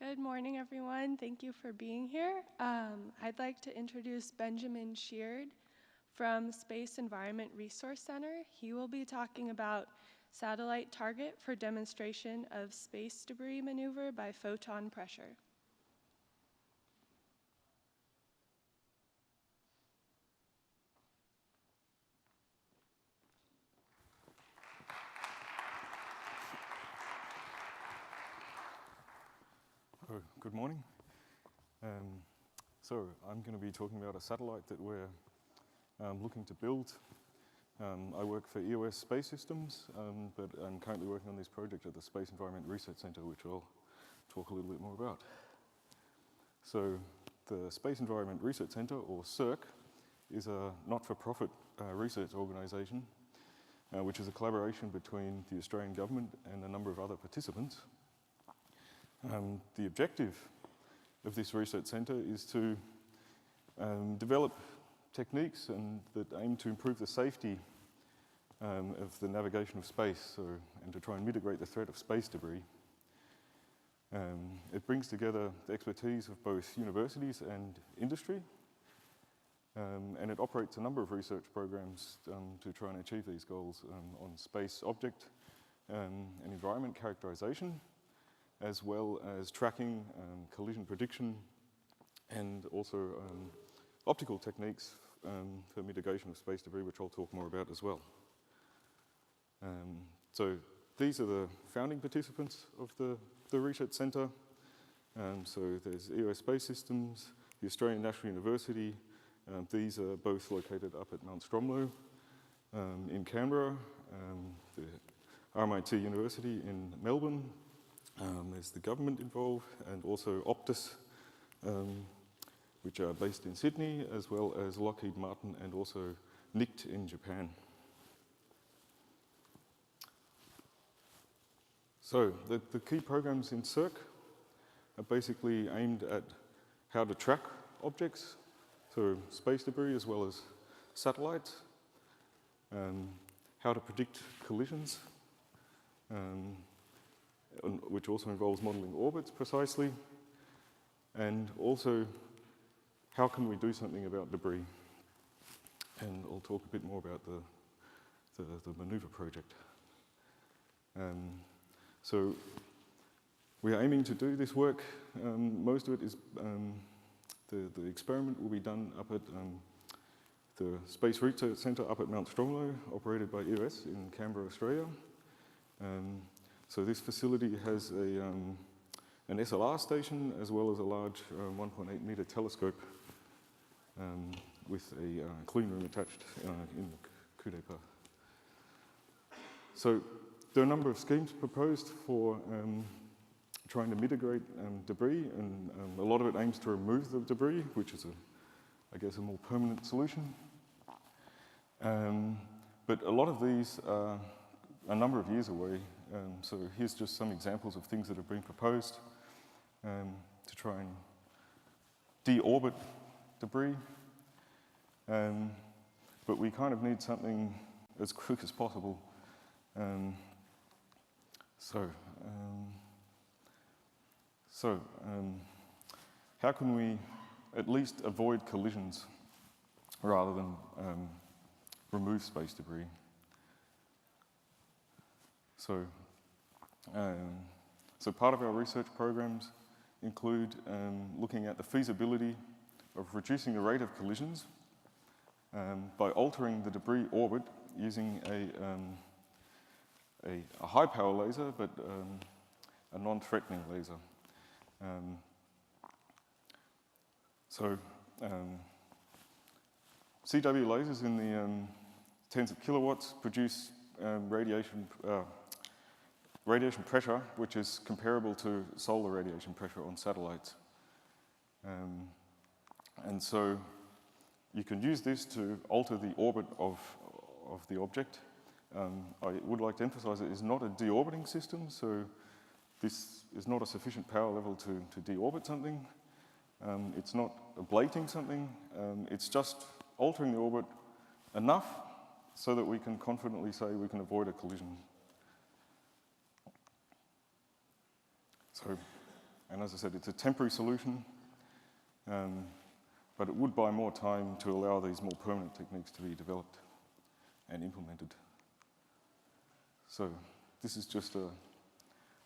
Good morning, everyone. Thank you for being here. I'd like to introduce Benjamin Sheard from Space Environment Resource Center. He will be talking about satellite target for demonstration of space debris maneuver by photon pressure. Good morning. So I'm going to be talking about a satellite that we're looking to build. I work for EOS Space Systems, but I'm currently working on this project at the Space Environment Research Center, which I'll talk a little bit more about. So the Space Environment Research Center, or CERC, is a not-for-profit research organisation, which is a collaboration between the Australian government and a number of other participants. The objective of this research centre is to develop techniques that aim to improve the safety of the navigation of space, and to try and mitigate the threat of space debris. It brings together the expertise of both universities and industry, and it operates a number of research programs to try and achieve these goals on space object and environment characterisation, as well as tracking, collision prediction, and also optical techniques for mitigation of space debris, which I'll talk more about as well. So these are the founding participants of the research centre. So there's EOS Space Systems, the Australian National University. These are both located up at Mount Stromlo in Canberra, the RMIT University in Melbourne. There's the government involved, and also Optus, which are based in Sydney, as well as Lockheed Martin and also NICT in Japan. So the key programs in CERC are basically aimed at how to track objects, so space debris as well as satellites, how to predict collisions, which also involves modelling orbits precisely, and also how can we do something about debris. And I'll talk a bit more about the manoeuvre project. So we are aiming to do this work. Most of it is, the experiment will be done up at the Space Research Centre up at Mount Stromlo, operated by EOS in Canberra, Australia. So this facility has an SLR station as well as a large 1.8 metre telescope with a clean room attached in the coup départ. So there are a number of schemes proposed for trying to mitigate debris, and a lot of it aims to remove the debris, which is, I guess, a more permanent solution. But a lot of these are a number of years away. So here's just some examples of things that have been proposed to try and deorbit debris. But we kind of need something as quick as possible. How can we at least avoid collisions rather than remove space debris? So part of our research programs include looking at the feasibility of reducing the rate of collisions by altering the debris orbit using a high power laser, but a non-threatening laser. CW lasers in the tens of kilowatts produce radiation pressure, which is comparable to solar radiation pressure on satellites. And so you can use this to alter the orbit of the object. I would like to emphasize it is not a deorbiting system, so this is not a sufficient power level to deorbit something. It's not ablating something. It's just altering the orbit enough so that we can confidently say we can avoid a collision. So And as I said, it's a temporary solution, but it would buy more time to allow these more permanent techniques to be developed and implemented. So this is just a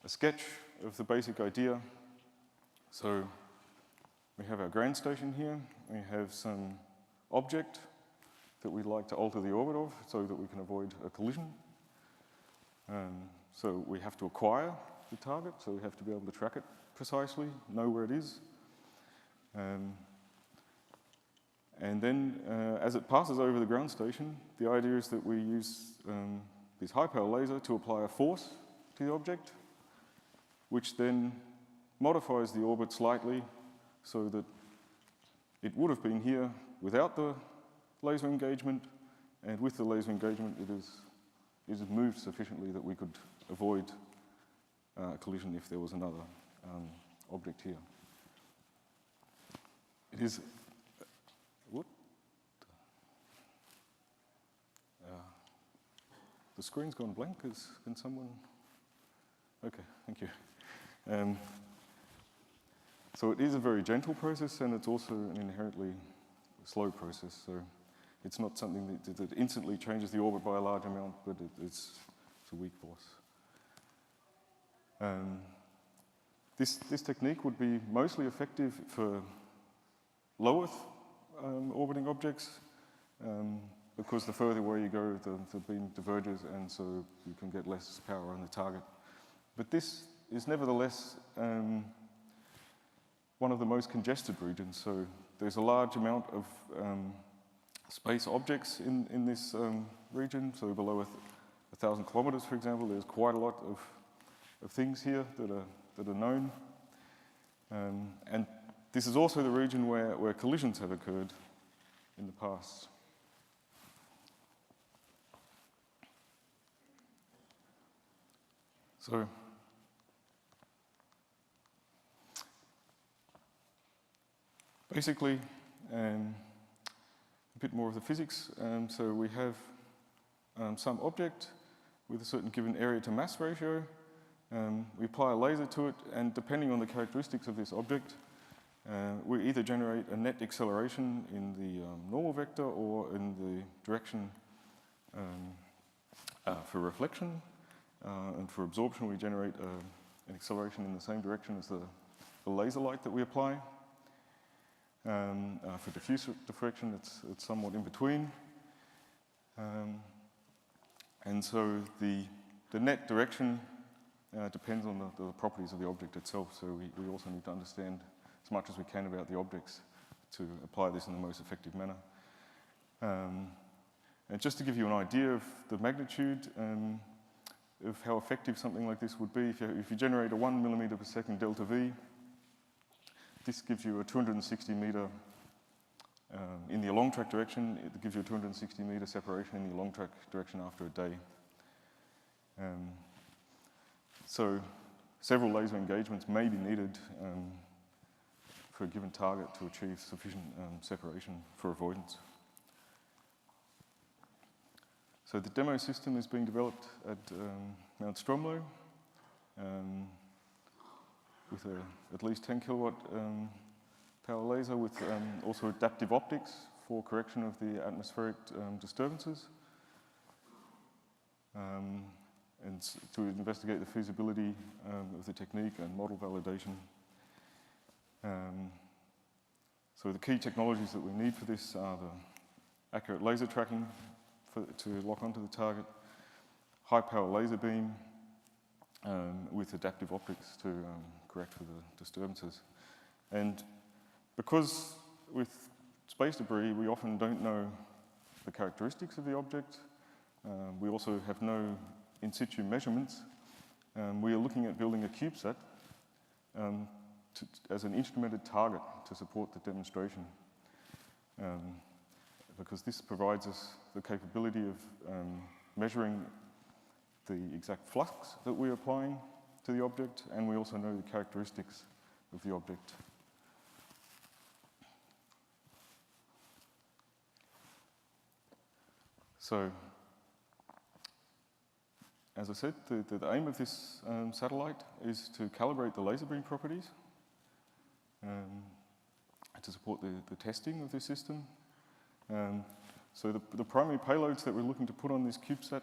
sketch of the basic idea. So we have our ground station here. We have some object that we'd like to alter the orbit of so that we can avoid a collision. So we have to acquire the target, so we have to be able to track it precisely, know where it is. And then as it passes over the ground station, the idea is that we use this high-power laser to apply a force to the object, which then modifies the orbit slightly so that it would have been here without the laser engagement, and with the laser engagement it is moved sufficiently that we could avoid a collision if there was another object here. It is... what? The screen's gone blank. Can someone... Okay, thank you. So it is a very gentle process, and it's also an inherently slow process. So it's not something that instantly changes the orbit by a large amount, but it's a weak force. This technique would be mostly effective for low Earth orbiting objects, because the further away you go, the beam diverges, and so you can get less power on the target. But this is nevertheless one of the most congested regions. So there's a large amount of space objects in this region. So below 1,000 kilometers, for example, there's quite a lot of things here that are known. And this is also the region where collisions have occurred in the past. So basically, a bit more of the physics. So we have some object with a certain given area to mass ratio. We apply a laser to it, and depending on the characteristics of this object, we either generate a net acceleration in the normal vector or in the direction for reflection. And for absorption, we generate an acceleration in the same direction as the laser light that we apply. For diffuse diffraction, it's somewhat in between. And so the net direction depends on the properties of the object itself. So we also need to understand as much as we can about the objects to apply this in the most effective manner. And just to give you an idea of the magnitude of how effective something like this would be, if you generate a 1 millimeter per second delta V, this gives you a 260 meter, in the along track direction, it gives you a 260 meter separation in the along track direction after a day. So several laser engagements may be needed for a given target to achieve sufficient separation for avoidance. So the demo system is being developed at Mount Stromlo with at least 10 kilowatt power laser with also adaptive optics for correction of the atmospheric disturbances, and to investigate the feasibility of the technique and model validation. So the key technologies that we need for this are the accurate laser tracking to lock onto the target, high power laser beam with adaptive optics to correct for the disturbances. And because with space debris, we often don't know the characteristics of the object. We also have no in situ measurements. We are looking at building a CubeSat as an instrumented target to support the demonstration. Because this provides us the capability of measuring the exact flux that we're applying to the object, and we also know the characteristics of the object. So, as I said, the aim of this satellite is to calibrate the laser beam properties to support the testing of this system. So the primary payloads that we're looking to put on this CubeSat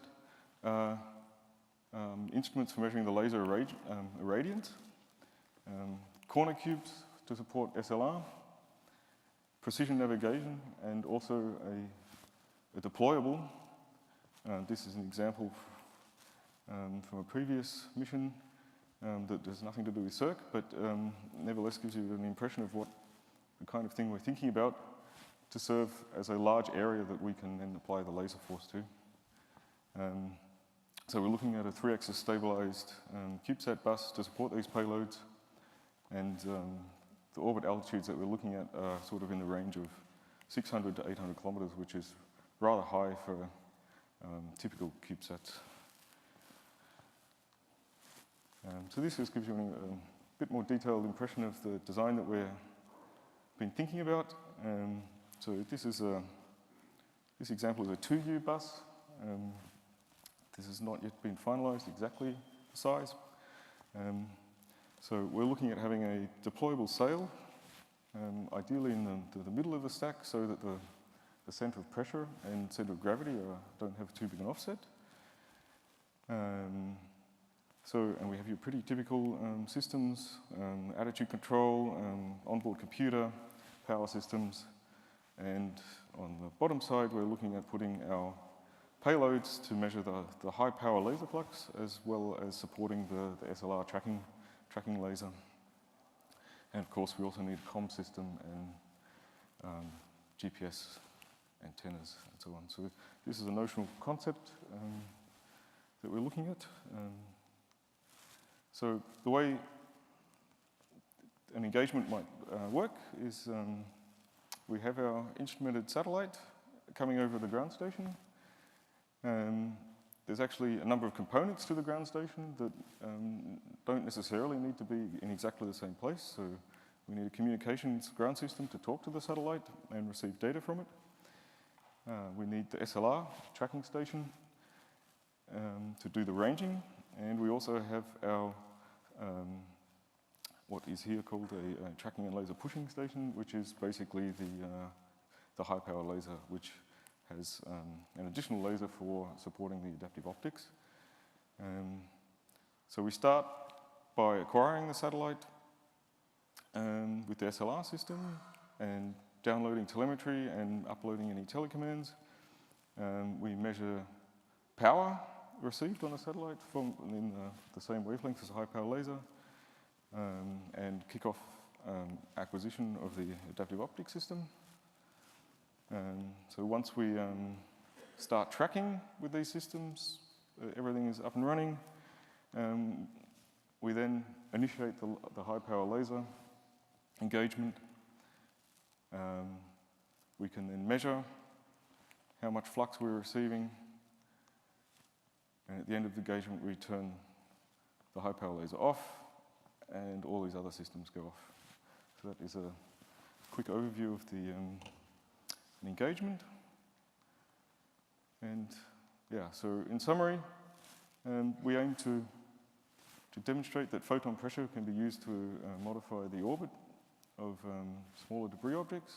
are instruments for measuring the laser irradiance, corner cubes to support SLR, precision navigation, and also a deployable. This is an example from a previous mission that has nothing to do with circ, but nevertheless gives you an impression of what the kind of thing we're thinking about to serve as a large area that we can then apply the laser force to. So we're looking at a 3-axis stabilized CubeSat bus to support these payloads, and the orbit altitudes that we're looking at are sort of in the range of 600 to 800 kilometers, which is rather high for typical CubeSats. So this just gives you a bit more detailed impression of the design that we've been thinking about. So this example is a 2U bus. This has not yet been finalized exactly the size. So we're looking at having a deployable sail, ideally in the middle of the stack, so that the center of pressure and center of gravity don't have too big an offset. And we have your pretty typical systems, attitude control, onboard computer, power systems, and on the bottom side we're looking at putting our payloads to measure the high power laser flux, as well as supporting the SLR tracking laser. And of course we also need a comm system and GPS antennas and so on. So this is a notional concept that we're looking at. So the way an engagement might work is we have our instrumented satellite coming over the ground station. There's actually a number of components to the ground station that don't necessarily need to be in exactly the same place. So we need a communications ground system to talk to the satellite and receive data from it. We need the SLR tracking station to do the ranging, and we also have our what is here called a tracking and laser pushing station, which is basically the high power laser, which has an additional laser for supporting the adaptive optics. So we start by acquiring the satellite with the SLR system and downloading telemetry and uploading any telecommands. We measure power received on the satellite in the same wavelength as a high power laser, and kick off acquisition of the adaptive optics system. So once we start tracking with these systems, everything is up and running. We then initiate the high power laser engagement. We can then measure how much flux we're receiving, and at the end of the engagement we turn the high power laser off and all these other systems go off. So that is a quick overview of the engagement. And yeah, so in summary, we aim to demonstrate that photon pressure can be used to modify the orbit of smaller debris objects,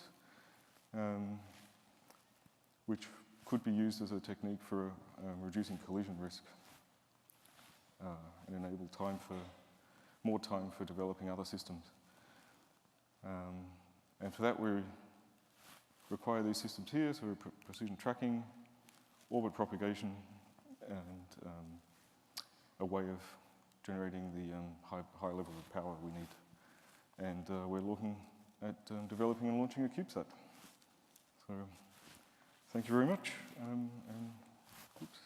which could be used as a technique for reducing collision risk and enable more time for developing other systems. And for that we require these systems here, so precision tracking, orbit propagation, and a way of generating the high levels of power we need. And we're looking at developing and launching a CubeSat. So thank you very much. And oops,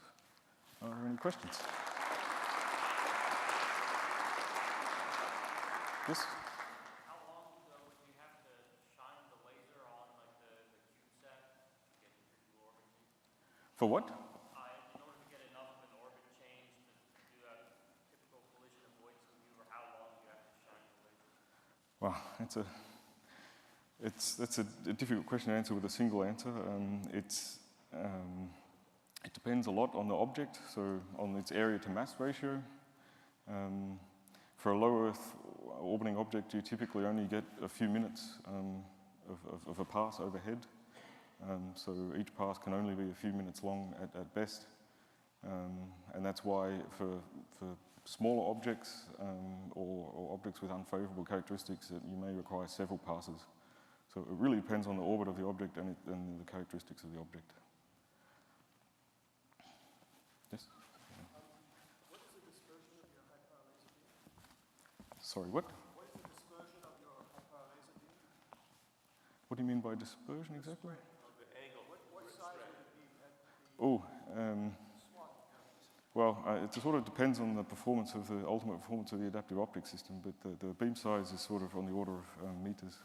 are there any questions? Yes? How long would you have to shine the laser on like the CubeSat to get it through orbit? For what? In order to get enough of an orbit change to do a typical collision avoidance maneuver, how long do you have to shine the laser? Well, that's a difficult question to answer with a single answer. It depends a lot on the object, so on its area to mass ratio. For a low Earth orbiting object, you typically only get a few minutes of a pass overhead. So each pass can only be a few minutes long at best. And that's why for smaller objects or objects with unfavorable characteristics, you may require several passes. So it really depends on the orbit of the object and the characteristics of the object. Yes? What is the dispersion of your high-power laser beam? Sorry, what? What is the dispersion of your high-power laser beam? What do you mean by dispersion exactly? The angle. What size would it be at the Oh, SWAT? well, it sort of depends on the performance of the ultimate performance of the adaptive optics system, but the beam size is sort of on the order of meters.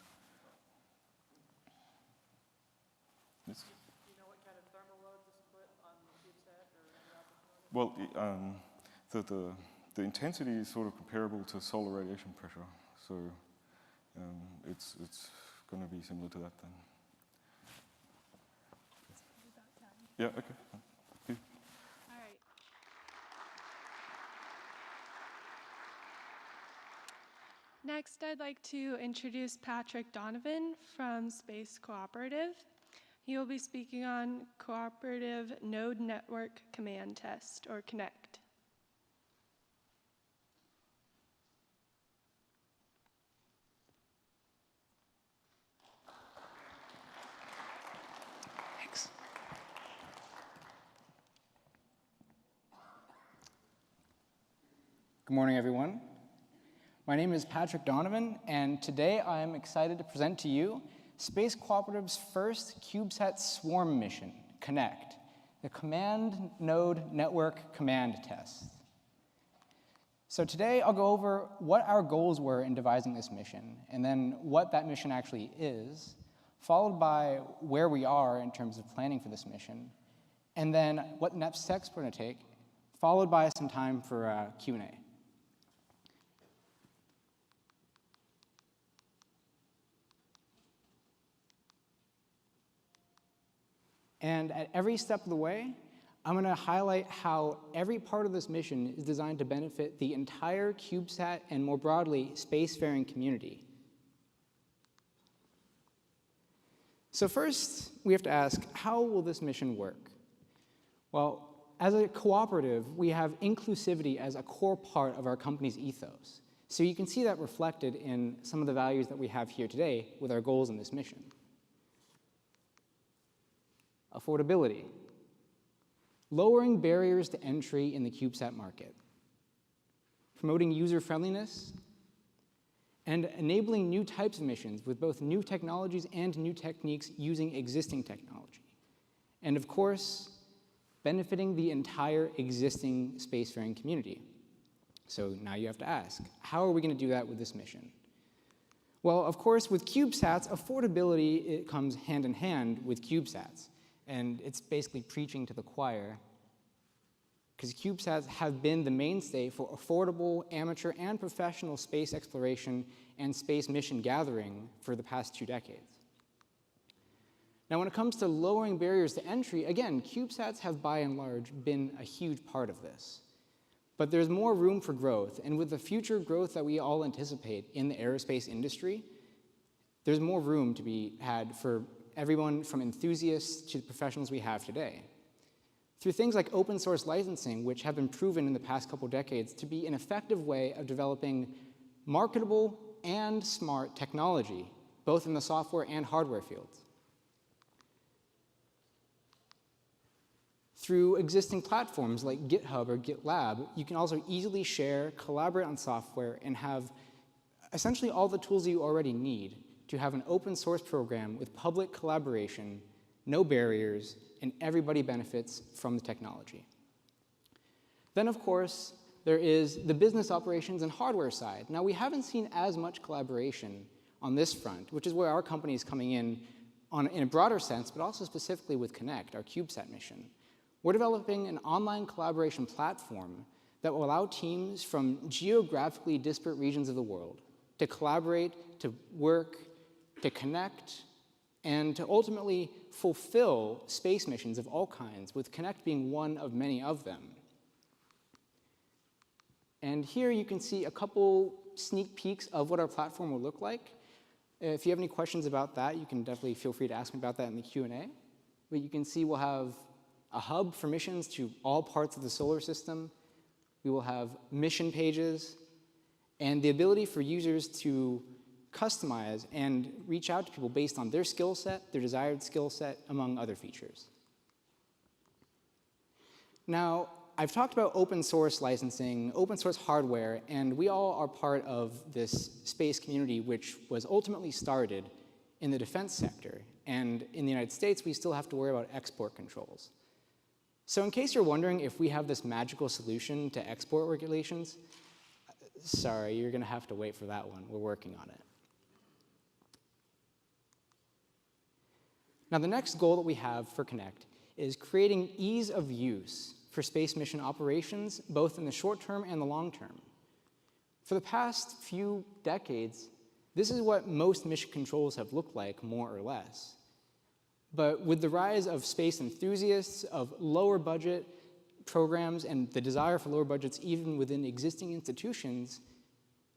Yes? Do you know what kind of thermal load this put on the CubeSat or any opportunity? Well, the intensity is sort of comparable to solar radiation pressure, so it's going to be similar to that then. Yeah, okay. Thank you. All right. Next, I'd like to introduce Patrick Donovan from Space Cooperative. He will be speaking on Cooperative Node Network Command Test, or CONNECT. Thanks. Good morning, everyone. My name is Patrick Donovan, and today I am excited to present to you Space Cooperative's first CubeSat swarm mission, CONNECT, the Command Node Network Command Test. So today I'll go over what our goals were in devising this mission, and then what that mission actually is, followed by where we are in terms of planning for this mission, and then what next steps we're going to take, followed by some time for Q&A. And at every step of the way, I'm going to highlight how every part of this mission is designed to benefit the entire CubeSat and, more broadly, spacefaring community. So first, we have to ask, how will this mission work? Well, as a cooperative, we have inclusivity as a core part of our company's ethos. So you can see that reflected in some of the values that we have here today with our goals in this mission. Affordability. Lowering barriers to entry in the CubeSat market. Promoting user-friendliness. And enabling new types of missions with both new technologies and new techniques using existing technology. And of course, benefiting the entire existing spacefaring community. So now you have to ask, how are we going to do that with this mission? Well, of course, with CubeSats, affordability, it comes hand in hand with CubeSats. And it's basically preaching to the choir, because CubeSats have been the mainstay for affordable, amateur, and professional space exploration and space mission gathering for the past 2 decades. Now, when it comes to lowering barriers to entry, again, CubeSats have by and large been a huge part of this. But there's more room for growth, and with the future growth that we all anticipate in the aerospace industry, there's more room to be had for everyone from enthusiasts to the professionals we have today. Through things like open source licensing, which have been proven in the past couple decades to be an effective way of developing marketable and smart technology, both in the software and hardware fields. Through existing platforms like GitHub or GitLab, you can also easily share, collaborate on software, and have essentially all the tools that you already need to have an open source program with public collaboration, no barriers, and everybody benefits from the technology. Then, of course, there is the business operations and hardware side. Now, we haven't seen as much collaboration on this front, which is where our company is coming in a broader sense, but also specifically with CONNECT, our CubeSat mission. We're developing an online collaboration platform that will allow teams from geographically disparate regions of the world to collaborate, to work, to connect, and to ultimately fulfill space missions of all kinds, with CONNECT being one of many of them. And here you can see a couple sneak peeks of what our platform will look like. If you have any questions about that, you can definitely feel free to ask me about that in the Q&A. But you can see we'll have a hub for missions to all parts of the solar system. We will have mission pages and the ability for users to customize and reach out to people based on their skill set, their desired skill set, among other features. Now, I've talked about open source licensing, open source hardware, and we all are part of this space community which was ultimately started in the defense sector. And in the United States, we still have to worry about export controls. So in case you're wondering if we have this magical solution to export regulations, sorry, you're going to have to wait for that one. We're working on it. Now, the next goal that we have for Connect is creating ease of use for space mission operations, both in the short term and the long term. For the past few decades, this is what most mission controls have looked like, more or less. But with the rise of space enthusiasts, of lower budget programs, and the desire for lower budgets even within existing institutions,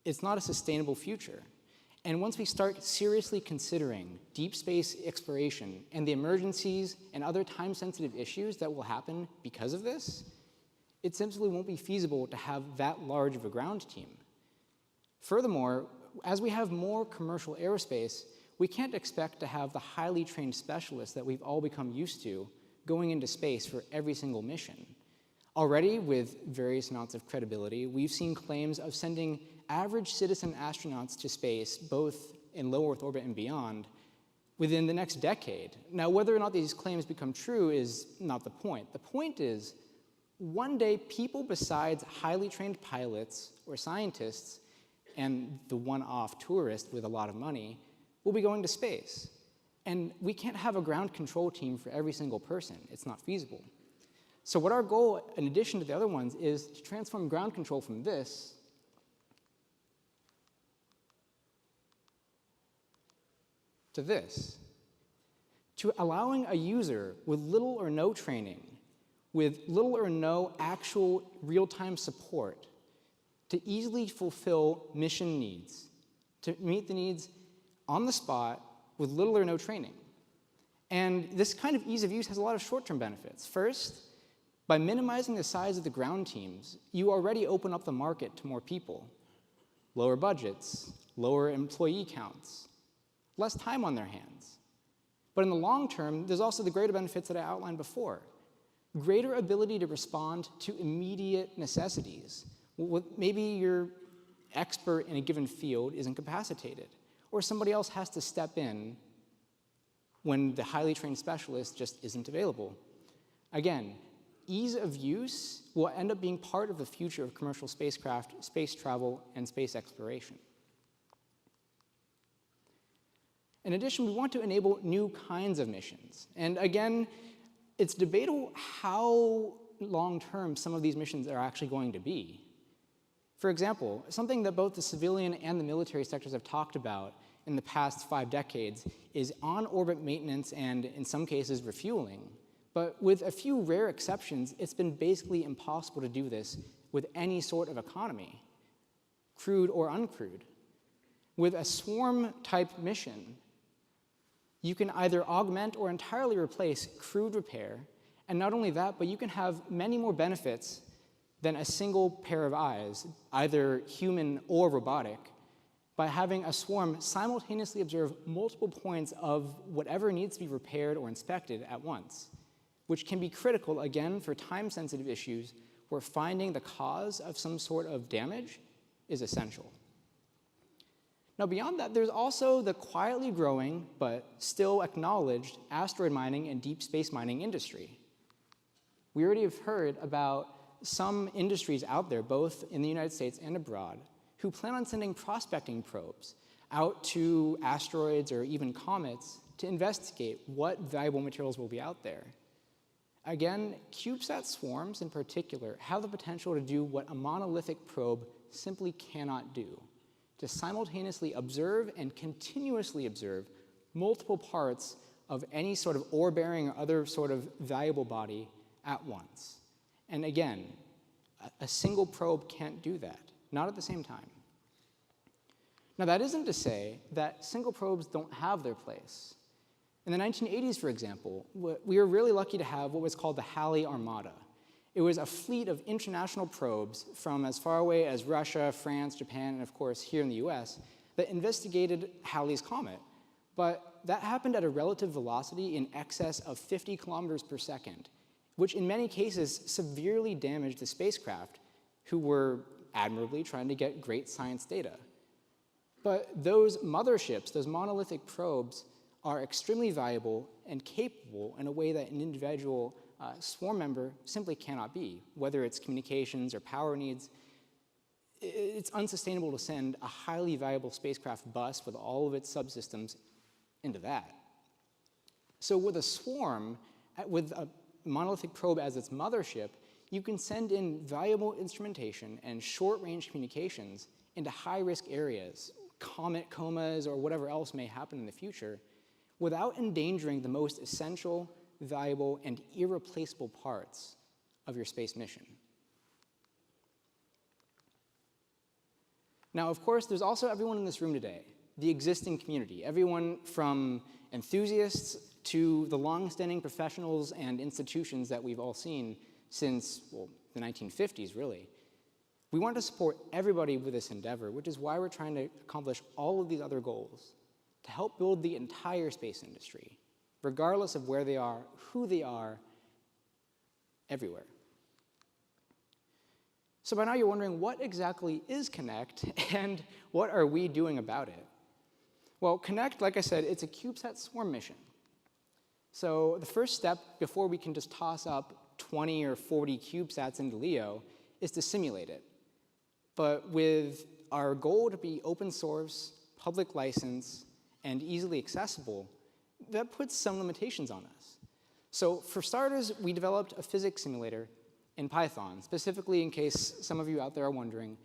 it's not a sustainable future. And once we start seriously considering deep space exploration and the emergencies and other time-sensitive issues that will happen because of this, it simply won't be feasible to have that large of a ground team. Furthermore, as we have more commercial aerospace, we can't expect to have the highly trained specialists that we've all become used to going into space for every single mission. Already, with various amounts of credibility, we've seen claims of sending average citizen astronauts to space, both in low Earth orbit and beyond, within the next decade. Now, whether or not these claims become true is not the point. The point is, one day, people besides highly trained pilots or scientists and the one-off tourist with a lot of money will be going to space. And we can't have a ground control team for every single person. It's not feasible. So what our goal, in addition to the other ones, is to transform ground control from this to this, to allowing a user with little or no training, with little or no actual real-time support, to easily fulfill mission needs, to meet the needs on the spot with little or no training. And this kind of ease of use has a lot of short-term benefits. First, by minimizing the size of the ground teams, you already open up the market to more people. Lower budgets, lower employee counts, less time on their hands. But in the long term, there's also the greater benefits that I outlined before. Greater ability to respond to immediate necessities. Maybe your expert in a given field is incapacitated, or somebody else has to step in when the highly trained specialist just isn't available. Again, ease of use will end up being part of the future of commercial spacecraft, space travel, and space exploration. In addition, we want to enable new kinds of missions. And again, it's debatable how long-term some of these missions are actually going to be. For example, something that both the civilian and the military sectors have talked about in the past 5 decades is on-orbit maintenance and, in some cases, refueling. But with a few rare exceptions, it's been basically impossible to do this with any sort of economy, crewed or uncrewed. With a swarm-type mission, you can either augment or entirely replace crewed repair, and not only that, but you can have many more benefits than a single pair of eyes, either human or robotic, by having a swarm simultaneously observe multiple points of whatever needs to be repaired or inspected at once, which can be critical, again, for time-sensitive issues where finding the cause of some sort of damage is essential. Now, beyond that, there's also the quietly growing, but still acknowledged, asteroid mining and deep space mining industry. We already have heard about some industries out there, both in the United States and abroad, who plan on sending prospecting probes out to asteroids or even comets to investigate what valuable materials will be out there. Again, CubeSat swarms in particular have the potential to do what a monolithic probe simply cannot do, to simultaneously observe and continuously observe multiple parts of any sort of ore-bearing or other sort of valuable body at once. And again, A single probe can't do that, not at the same time. Now, that isn't to say that single probes don't have their place. In the 1980s, for example, we were really lucky to have what was called the Halley Armada. It was a fleet of international probes from as far away as Russia, France, Japan, and of course here in the US that investigated Halley's comet. But that happened at a relative velocity in excess of 50 kilometers per second, which in many cases severely damaged the spacecraft, who were admirably trying to get great science data. But those motherships, those monolithic probes, are extremely valuable and capable in a way that an individual swarm member simply cannot be. Whether it's communications or power needs, it's unsustainable to send a highly valuable spacecraft bus with all of its subsystems into that. So with a swarm, with a monolithic probe as its mothership, you can send in valuable instrumentation and short-range communications into high-risk areas, comet comas or whatever else may happen in the future, without endangering the most essential, valuable, and irreplaceable parts of your space mission. Now, of course, there's also everyone in this room today, the existing community, everyone from enthusiasts to the long-standing professionals and institutions that we've all seen since, well, the 1950s, really. We want to support everybody with this endeavor, which is why we're trying to accomplish all of these other goals, to help build the entire space industry, regardless of where they are, who they are, everywhere. So by now you're wondering, what exactly is Connect, and what are we doing about it? Well, Connect, like I said, it's a CubeSat swarm mission. So the first step, before we can just toss up 20 or 40 CubeSats into LEO, is to simulate it. But with our goal to be open source, public license, and easily accessible, that puts some limitations on us. So for starters, we developed a physics simulator in Python, specifically in case some of you out there are wondering,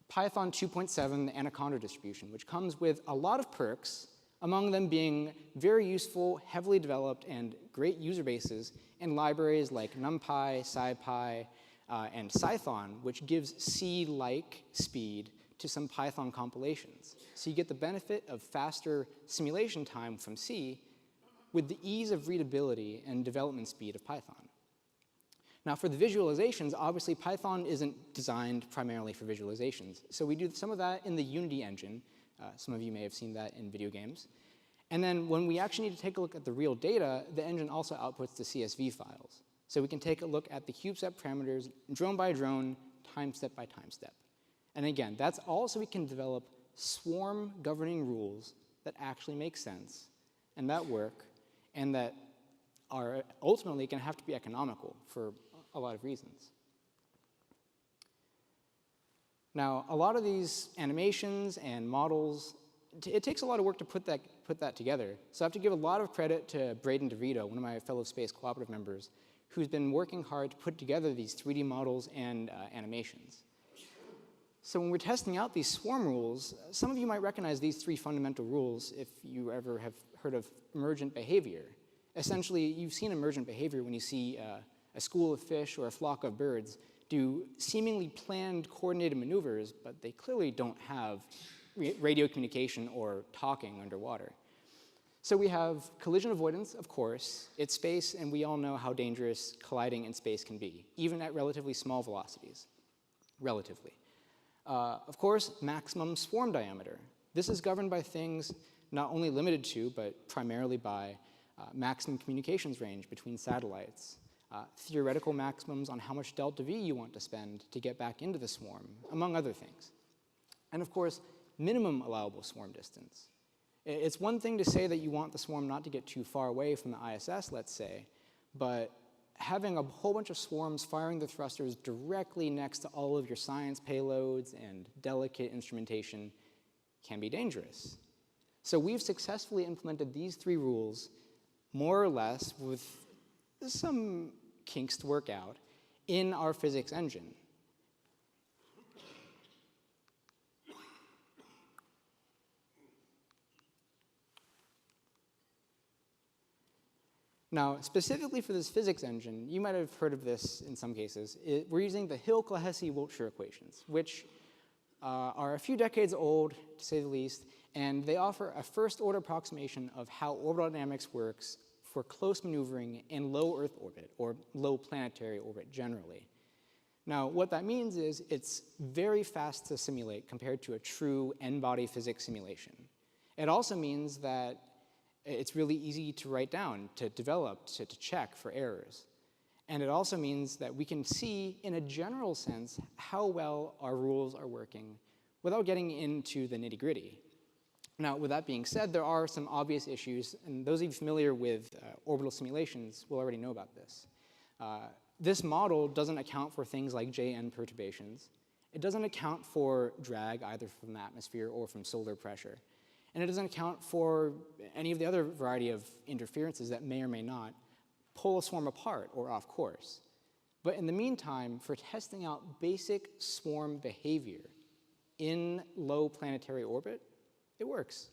Python 2.7, the Anaconda distribution, which comes with a lot of perks, among them being very useful, heavily developed, and great user bases in libraries like NumPy, SciPy, and Cython, which gives C-like speed to some Python compilations. So you get the benefit of faster simulation time from C with the ease of readability and development speed of Python. Now for the visualizations, obviously Python isn't designed primarily for visualizations. So we do some of that in the Unity engine. Some of you may have seen that in video games. And then when we actually need to take a look at the real data, the engine also outputs the CSV files. So we can take a look at the CubeSat parameters drone by drone, time step by time step. And again, that's all so we can develop swarm governing rules that actually make sense and that work and that are ultimately going to have to be economical for a lot of reasons. Now, a lot of these animations and models, it takes a lot of work to put that together. So I have to give a lot of credit to Braden DeVito, one of my fellow Space Cooperative members, who's been working hard to put together these 3D models and animations. So when we're testing out these swarm rules, some of you might recognize these 3 fundamental rules if you ever have heard of emergent behavior. Essentially, you've seen emergent behavior when you see a school of fish or a flock of birds do seemingly planned coordinated maneuvers, but they clearly don't have radio communication or talking underwater. So we have collision avoidance, of course. It's space, and we all know how dangerous colliding in space can be, even at relatively small velocities, relatively. Of course, maximum swarm diameter. This is governed by things not only limited to, but primarily by maximum communications range between satellites, theoretical maximums on how much delta V you want to spend to get back into the swarm, among other things. And of course, minimum allowable swarm distance. It's one thing to say that you want the swarm not to get too far away from the ISS, let's say, but having a whole bunch of swarms firing the thrusters directly next to all of your science payloads and delicate instrumentation can be dangerous. So we've successfully implemented these 3 rules, more or less, with some kinks to work out, in our physics engine. Now, specifically for this physics engine, you might have heard of this in some cases. We're using the Hill-Clohessy-Wiltshire equations, which are a few decades old, to say the least, and they offer a first-order approximation of how orbital dynamics works for close maneuvering in low Earth orbit, or low planetary orbit generally. Now, what that means is it's very fast to simulate compared to a true n-body physics simulation. It also means that it's really easy to write down, to develop, to check for errors. And it also means that we can see, in a general sense, how well our rules are working without getting into the nitty-gritty. Now, with that being said, there are some obvious issues, and those of you familiar with orbital simulations will already know about this. This model doesn't account for things like JN perturbations. It doesn't account for drag, either from the atmosphere or from solar pressure. And it doesn't account for any of the other variety of interferences that may or may not pull a swarm apart or off course. But in the meantime, for testing out basic swarm behavior in low planetary orbit, it works.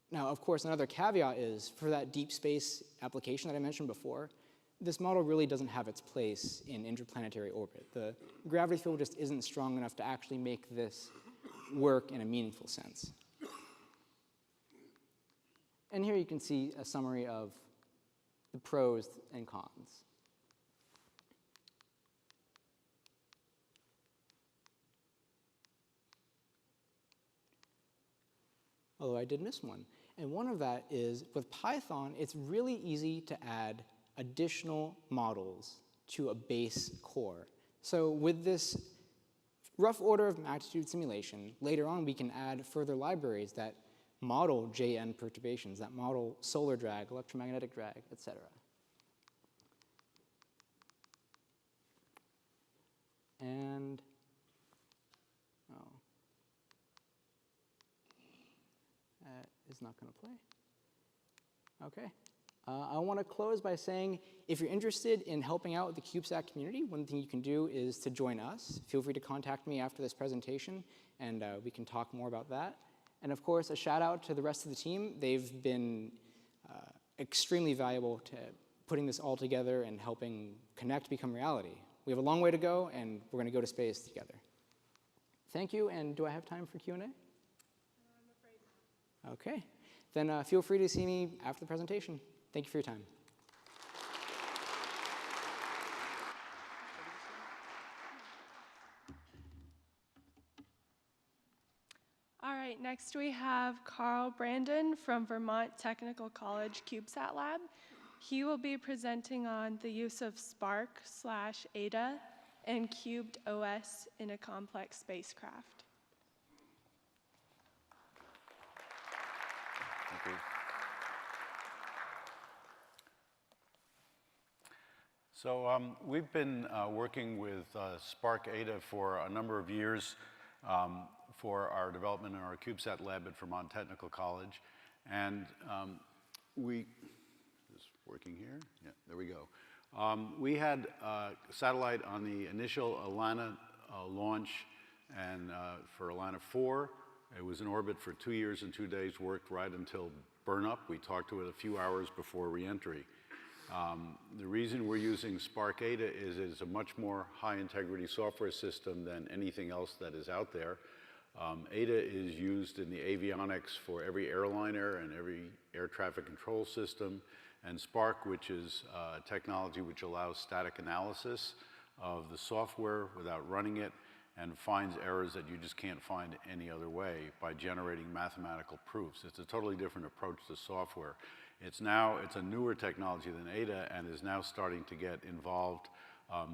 Now, of course, another caveat is, for that deep space application that I mentioned before, this model really doesn't have its place in interplanetary orbit. The gravity field just isn't strong enough to actually make this work in a meaningful sense. And here you can see a summary of the pros and cons. Although I did miss one. And one of that is, with Python, it's really easy to add additional models to a base core. So with this rough order of magnitude simulation, later on we can add further libraries that model JN perturbations, that model solar drag, electromagnetic drag, etc. And, oh, that is not going to play. Okay. I want to close by saying, if you're interested in helping out with the CubeSat community, one thing you can do is to join us. Feel free to contact me after this presentation, and we can talk more about that. And of course, a shout out to the rest of the team. They've been extremely valuable to putting this all together and helping Connect become reality. We have a long way to go, and we're going to go to space together. Thank you, and do I have time for Q&A? I'm afraid not. Okay. Then feel free to see me after the presentation. Thank you for your time. All right, next we have Carl Brandon from Vermont Technical College CubeSat Lab. He will be presenting on the use of Spark/Ada and cubed OS in a complex spacecraft. Thank you. So we've been working with Spark Ada for a number of years for our development in our CubeSat lab at Vermont Technical College. And is this working here? Yeah, there we go. We had a satellite on the initial Alana launch and for Alana 4. It was in orbit for 2 years and 2 days, worked right until burn-up. We talked to it a few hours before re-entry. The reason we're using Spark Ada is it's a much more high-integrity software system than anything else that is out there. Ada is used in the avionics for every airliner and every air traffic control system, and Spark, which is technology which allows static analysis of the software without running it, and finds errors that you just can't find any other way by generating mathematical proofs. It's a totally different approach to software. It's a newer technology than Ada and is now starting to get involved.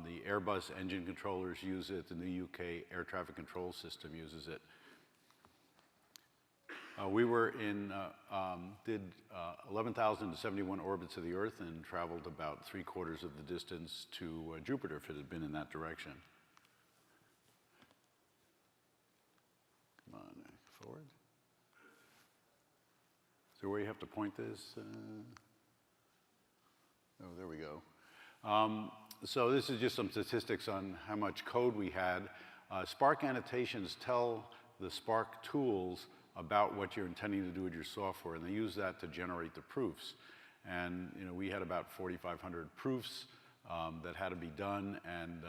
The Airbus engine controllers use it, and the UK air traffic control system uses it. We were did 11,071 orbits of the Earth and traveled about 3/4 of the distance to Jupiter if it had been in that direction. Come on, forward. So where you have to point this? Oh, there we go. So this is just some statistics on how much code we had. Spark annotations tell the Spark tools about what you're intending to do with your software, and they use that to generate the proofs. And we had about 4,500 proofs that had to be done, and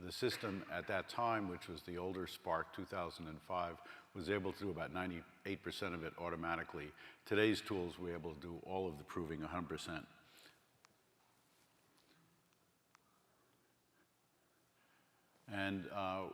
the system at that time, which was the older Spark 2005, was able to do about 98% of it automatically. Today's tools, we're able to do all of the proving 100%. And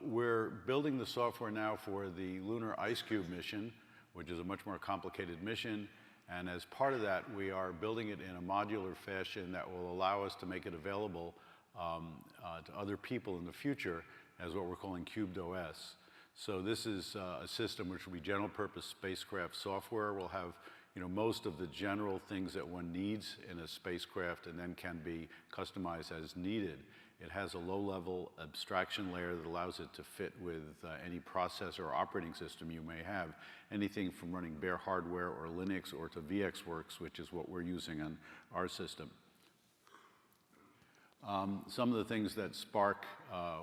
we're building the software now for the Lunar Ice Cube mission, which is a much more complicated mission. And as part of that, we are building it in a modular fashion that will allow us to make it available to other people in the future as what we're calling Cubed OS. So this is a system which will be general purpose spacecraft software. We'll have most of the general things that one needs in a spacecraft and then can be customized as needed. It has a low-level abstraction layer that allows it to fit with any processor or operating system you may have, anything from running bare hardware or Linux or to VxWorks, which is what we're using on our system. Some of the things that Spark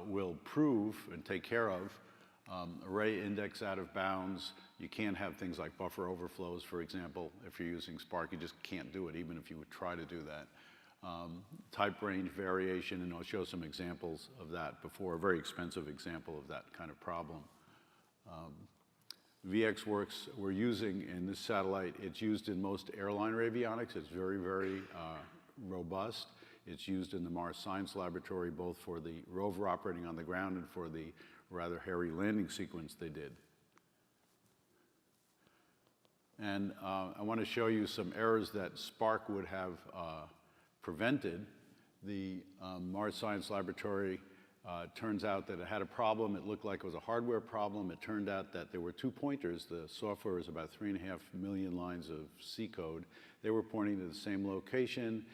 will prove and take care of, array index out of bounds. You can't have things like buffer overflows, for example. If you're using Spark, you just can't do it, even if you would try to do that. Type range variation, and I'll show some examples of that before, a very expensive example of that kind of problem. VxWorks we're using in this satellite. It's used in most airliner avionics. It's very, very robust. It's used in the Mars Science Laboratory, both for the rover operating on the ground and for the rather hairy landing sequence they did. And I want to show you some errors that Spark would have prevented. The Mars Science Laboratory turns out that it had a problem. It looked like it was a hardware problem. It turned out that there were 2 pointers. The software is about 3.5 million lines of C code. They were pointing to the same location.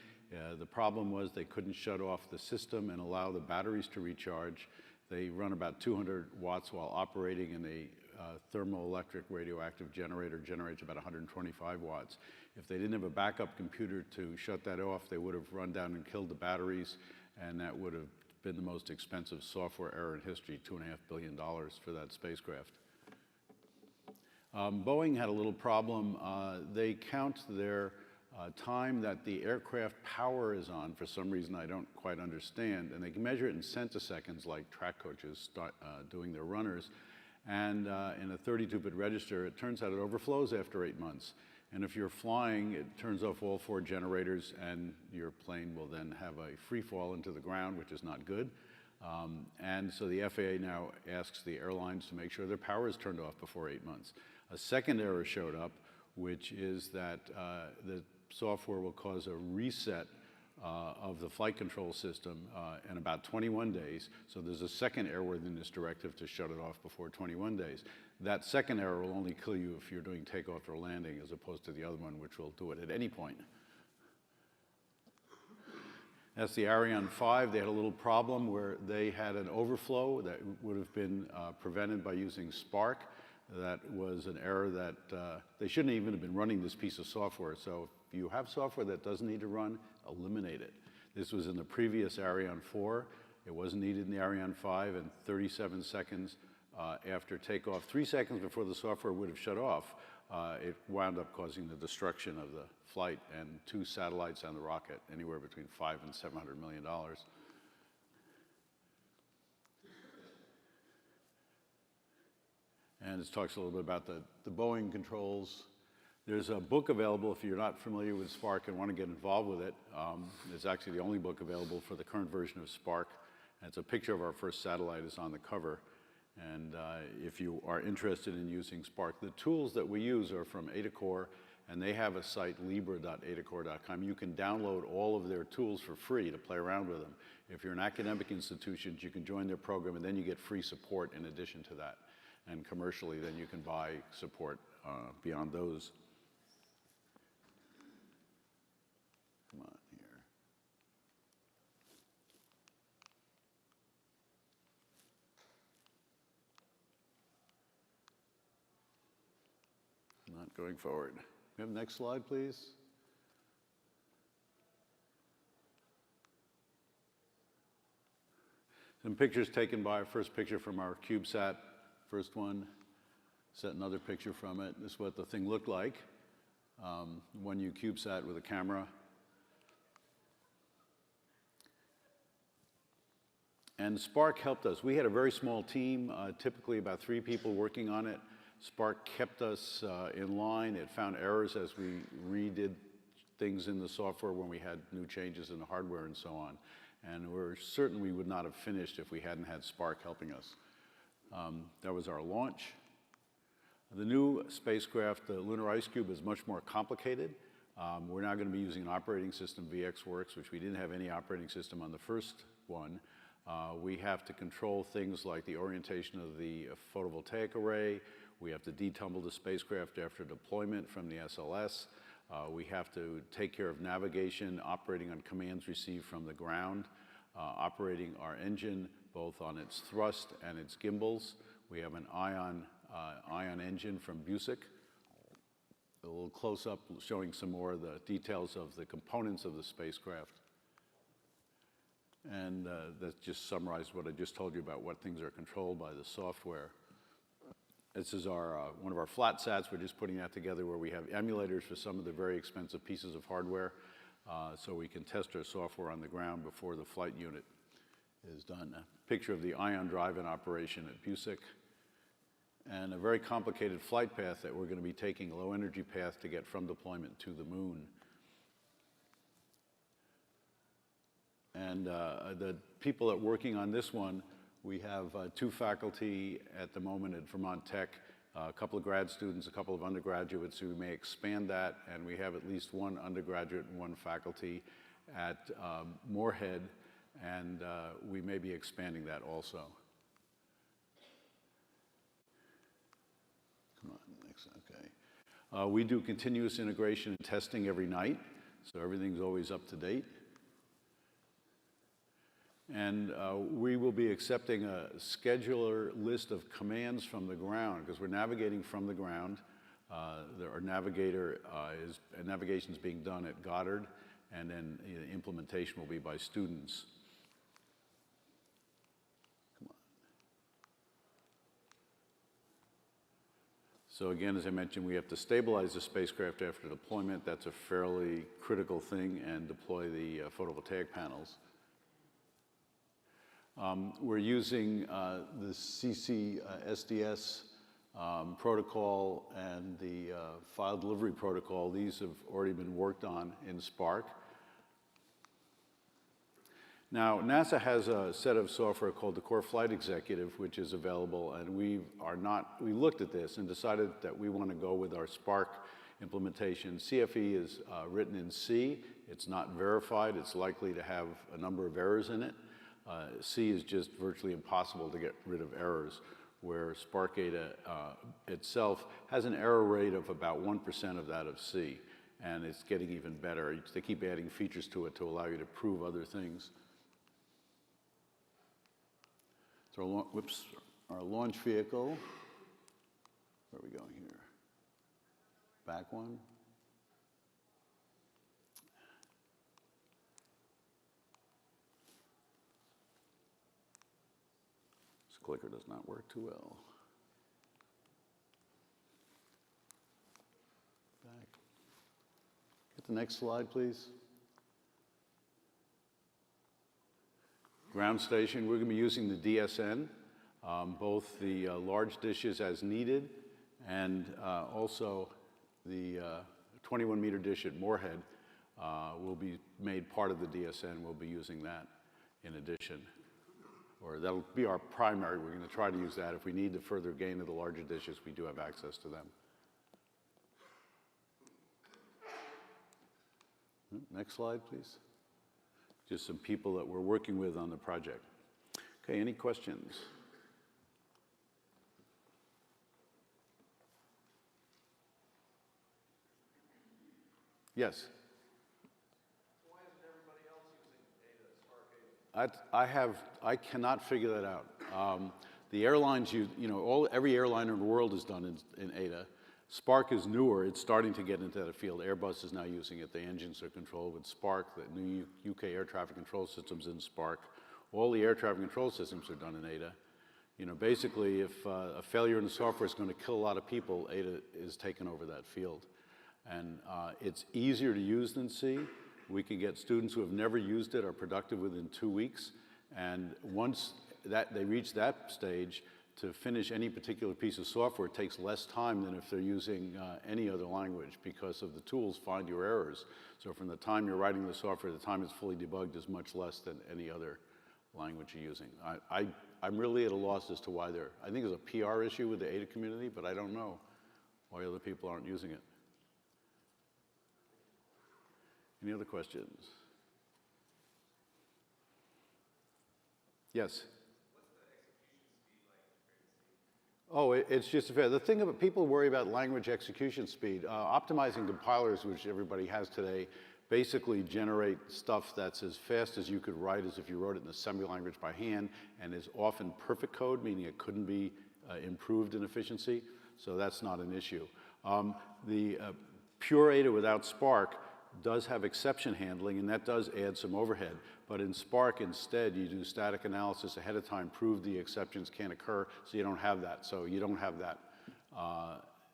The problem was they couldn't shut off the system and allow the batteries to recharge. They run about 200 watts while operating, and a thermoelectric radioactive generator generates about 125 watts. If they didn't have a backup computer to shut that off, they would have run down and killed the batteries, and that would have been the most expensive software error in history, $2.5 billion for that spacecraft. Boeing had a little problem. They count their time that the aircraft power is on for some reason I don't quite understand, and they can measure it in centiseconds like track coaches start doing their runners. And in a 32-bit register, it turns out it overflows after 8 months. And if you're flying, it turns off all 4 generators, and your plane will then have a free fall into the ground, which is not good. And so the FAA now asks the airlines to make sure their power is turned off before 8 months. A second error showed up, which is that the software will cause a reset of the flight control system in about 21 days. So there's a second airworthiness directive to shut it off before 21 days. That second error will only kill you if you're doing takeoff or landing, as opposed to the other one, which will do it at any point. That's the Ariane 5. They had a little problem where they had an overflow that would have been prevented by using Spark. That was an error that they shouldn't even have been running this piece of software. So if you have software that doesn't need to run, eliminate it. This was in the previous Ariane 4. It wasn't needed in the Ariane 5, and 37 seconds after takeoff, 3 seconds before the software would have shut off, it wound up causing the destruction of the flight and 2 satellites on the rocket, anywhere between $500 and $700 million. And it talks a little bit about the Boeing controls. There's a book available if you're not familiar with Spark and want to get involved with it. It's actually the only book available for the current version of Spark. And it's a picture of our first satellite is on the cover. And if you are interested in using Spark, the tools that we use are from Adacore, and they have a site, libra.adacore.com. You can download all of their tools for free to play around with them. If you're an academic institution, you can join their program, and then you get free support in addition to that. And commercially, then you can buy support beyond those. Come on here. Not going forward. We have the next slide, please. Some pictures taken by our first picture from our CubeSat. First one, set another picture from it. This is what the thing looked like. 1U CubeSat with a camera. And Spark helped us. We had a very small team, typically about 3 people working on it. Spark kept us in line. It found errors as we redid things in the software when we had new changes in the hardware and so on. And we're certain we would not have finished if we hadn't had Spark helping us. That was our launch. The new spacecraft, the Lunar Ice Cube, is much more complicated. We're now going to be using an operating system, VxWorks, which we didn't have any operating system on the first one. We have to control things like the orientation of the photovoltaic array. We have to detumble the spacecraft after deployment from the SLS. We have to take care of navigation, operating on commands received from the ground, operating our engine both on its thrust and its gimbals. We have an ion engine from Busick. A little close-up showing some more of the details of the components of the spacecraft. And that just summarized what I just told you about what things are controlled by the software. This is our, one of our flat sats. We're just putting that together where we have emulators for some of the very expensive pieces of hardware so we can test our software on the ground before the flight unit is done. A picture of the ion drive in operation at Busick. And a very complicated flight path that we're going to be taking, a low energy path to get from deployment to the moon. And the people that are working on this one, we have 2 faculty at the moment at Vermont Tech, a couple of grad students, a couple of undergraduates, who may expand that, and we have at least 1 undergraduate and 1 faculty at Moorhead, and we may be expanding that also. Come on, next, okay. We do continuous integration and testing every night, so everything's always up to date. And we will be accepting a scheduler list of commands from the ground, because we're navigating from the ground. Our navigator navigation is being done at Goddard, and then implementation will be by students. Come on. So again, as I mentioned, we have to stabilize the spacecraft after deployment. That's a fairly critical thing, and deploy the photovoltaic panels. We're using the CCSDS protocol and the file delivery protocol. These have already been worked on in Spark. Now, NASA has a set of software called the Core Flight Executive, which is available, and we looked at this and decided that we want to go with our Spark implementation. CFE is written in C. It's not verified. It's likely to have a number of errors in it. C is just virtually impossible to get rid of errors, where Spark Ada itself has an error rate of about 1% of that of C, and it's getting even better. They keep adding features to it to allow you to prove other things. So our launch vehicle, where are we going here? Back one. Clicker does not work too well. Back. Get the next slide, please. Ground station, we're going to be using the DSN, both the large dishes as needed, and also the 21-meter dish at Moorhead will be made part of the DSN. We'll be using that in addition. Or that'll be our primary. We're going to try to use that. If we need to further gain of the larger dishes, we do have access to them. Next slide, please. Just some people that we're working with on the project. Okay, any questions? Yes? I cannot figure that out. The airlines, every airliner in the world is done in Ada. Spark is newer. It's starting to get into that field. Airbus is now using it. The engines are controlled with Spark. The new UK air traffic control system's in Spark. All the air traffic control systems are done in Ada. Basically, if a failure in the software is going to kill a lot of people, Ada is taking over that field. And it's easier to use than C. We can get students who have never used it are productive within 2 weeks, And once they reach that stage, to finish any particular piece of software takes less time than if they're using any other language, because of the tools find your errors. So from the time you're writing the software to the time it's fully debugged is much less than any other language you're using. I'm really at a loss as to why I think it's a PR issue with the ADA community, but I don't know why other people aren't using it. Any other questions? Yes? Oh, it's just a fair. The thing about people worry about language execution speed. Optimizing compilers, which everybody has today, basically generate stuff that's as fast as you could write as if you wrote it in assembly language by hand, and is often perfect code, meaning it couldn't be improved in efficiency. So that's not an issue. The pure ADA without Spark does have exception handling, and that does add some overhead. But in Spark, instead, you do static analysis ahead of time, prove the exceptions can't occur, so you don't have that. So you don't have that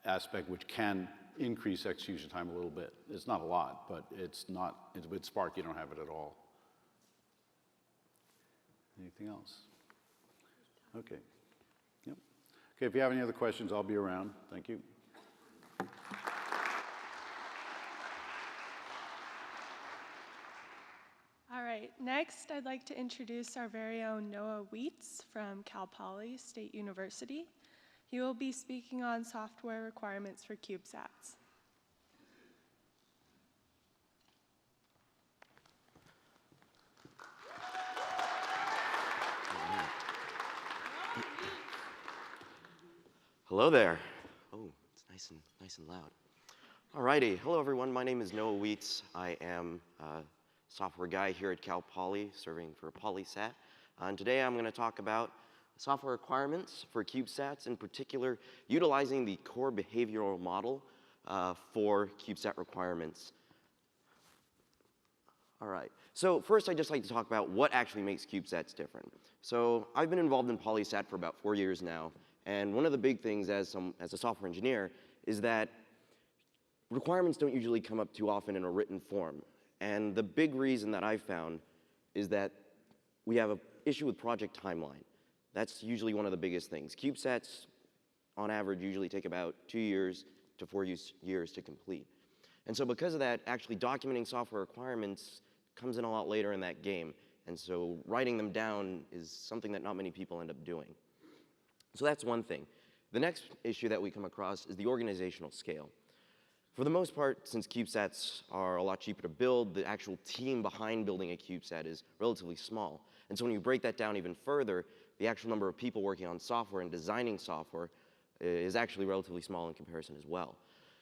aspect, which can increase execution time a little bit. It's not a lot, but it's not, with Spark, you don't have it at all. Anything else? Okay. Yep. Okay, if you have any other questions, I'll be around. Thank you. All right, next I'd like to introduce our very own Noah Wheats from Cal Poly State University. He will be speaking on software requirements for CubeSats. Hello there. Oh, it's nice and loud. Alrighty, hello everyone. My name is Noah Wheats. I am a software guy here at Cal Poly, serving for PolySat. And today I'm going to talk about software requirements for CubeSats, in particular, utilizing the core behavioral model for CubeSat requirements. All right, so first I'd just like to talk about what actually makes CubeSats different. So I've been involved in PolySat for about 4 years now, and one of the big things as a software engineer is that requirements don't usually come up too often in a written form. And the big reason that I've found is that we have an issue with project timeline. That's usually one of the biggest things. CubeSats, on average, usually take about 2 years to 4 years to complete. And so because of that, actually documenting software requirements comes in a lot later in that game. And so writing them down is something that not many people end up doing. So that's one thing. The next issue that we come across is the organizational scale. For the most part, since CubeSats are a lot cheaper to build, the actual team behind building a CubeSat is relatively small. And so when you break that down even further, the actual number of people working on software and designing software is actually relatively small in comparison as well.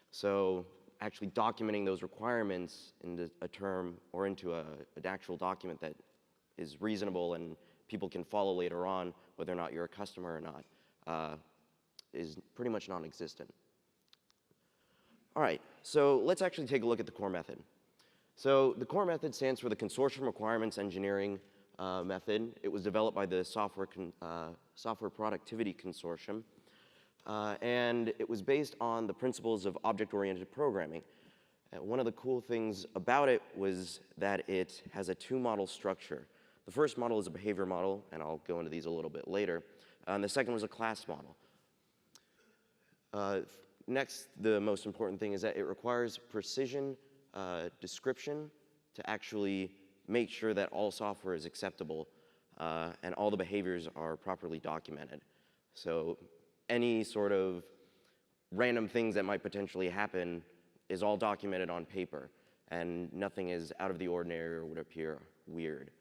So actually documenting those requirements into a term or into an actual document that is reasonable and people can follow later on, whether or not you're a customer or not, is pretty much non-existent. All right, so let's actually take a look at the core method. So the core method stands for the Consortium Requirements Engineering method. It was developed by the Software Productivity Consortium, and it was based on the principles of object-oriented programming. One of the cool things about it was that it has a two-model structure. The first model is a behavior model, and I'll go into these a little bit later. And the second was a class model. Next, the most important thing is that it requires precision description to actually make sure that all software is acceptable and all the behaviors are properly documented. So any sort of random things that might potentially happen is all documented on paper, and nothing is out of the ordinary or would appear weird.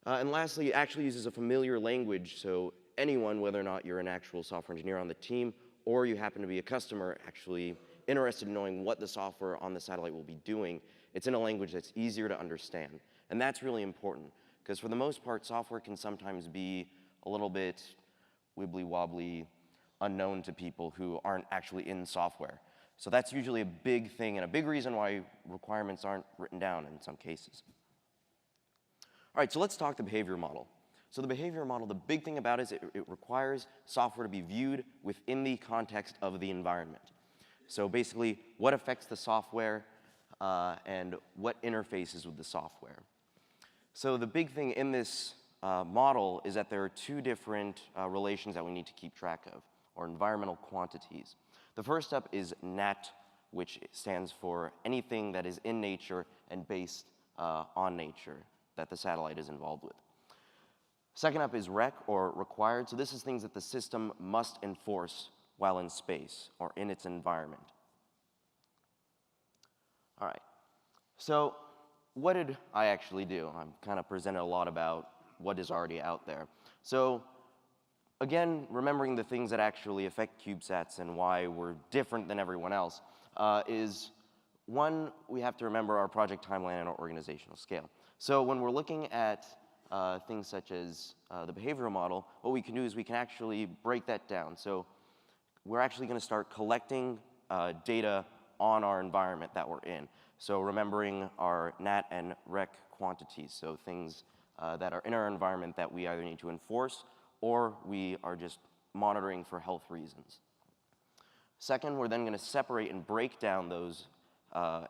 And lastly, it actually uses a familiar language, so anyone, whether or not you're an actual software engineer on the team or you happen to be a customer actually interested in knowing what the software on the satellite will be doing, it's in a language that's easier to understand. And that's really important, because for the most part, software can sometimes be a little bit wibbly-wobbly, unknown to people who aren't actually in software. So that's usually a big thing and a big reason why requirements aren't written down in some cases. All right, so let's talk the behavior model. So the behavior model, the big thing about it is it requires software to be viewed within the context of the environment. So basically, what affects the software and what interfaces with the software. So the big thing in this model is that there are two different relations that we need to keep track of, or environmental quantities. The first up is NAT, which stands for anything that is in nature and based on nature that the satellite is involved with. Second up is REC, or required. So this is things that the system must enforce while in space or in its environment. All right, so what did I actually do? I've kind of presented a lot about what is already out there. So again, remembering the things that actually affect CubeSats and why we're different than everyone else is, one, we have to remember our project timeline and our organizational scale. So when we're looking at things such as the behavioral model, what we can do is we can actually break that down. So we're actually going to start collecting data on our environment that we're in. So remembering our NAT and REC quantities, so things that are in our environment that we either need to enforce or we are just monitoring for health reasons. Second, we're then going to separate and break down those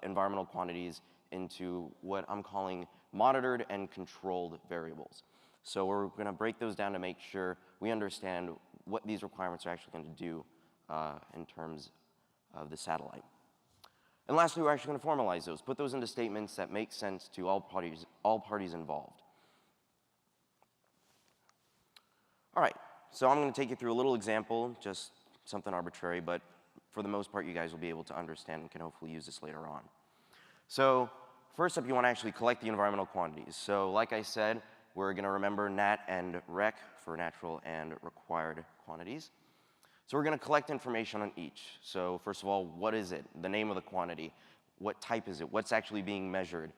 environmental quantities into what I'm calling monitored and controlled variables. So we're going to break those down to make sure we understand what these requirements are actually going to do in terms of the satellite. And lastly, we're actually going to formalize those, put those into statements that make sense to all parties involved. All right, so I'm going to take you through a little example, just something arbitrary, but for the most part, you guys will be able to understand and can hopefully use this later on. So first up, you want to actually collect the environmental quantities. So like I said, we're going to remember NAT and REC for natural and required quantities. So we're going to collect information on each. So first of all, what is it? The name of the quantity. What type is it? What's actually being measured?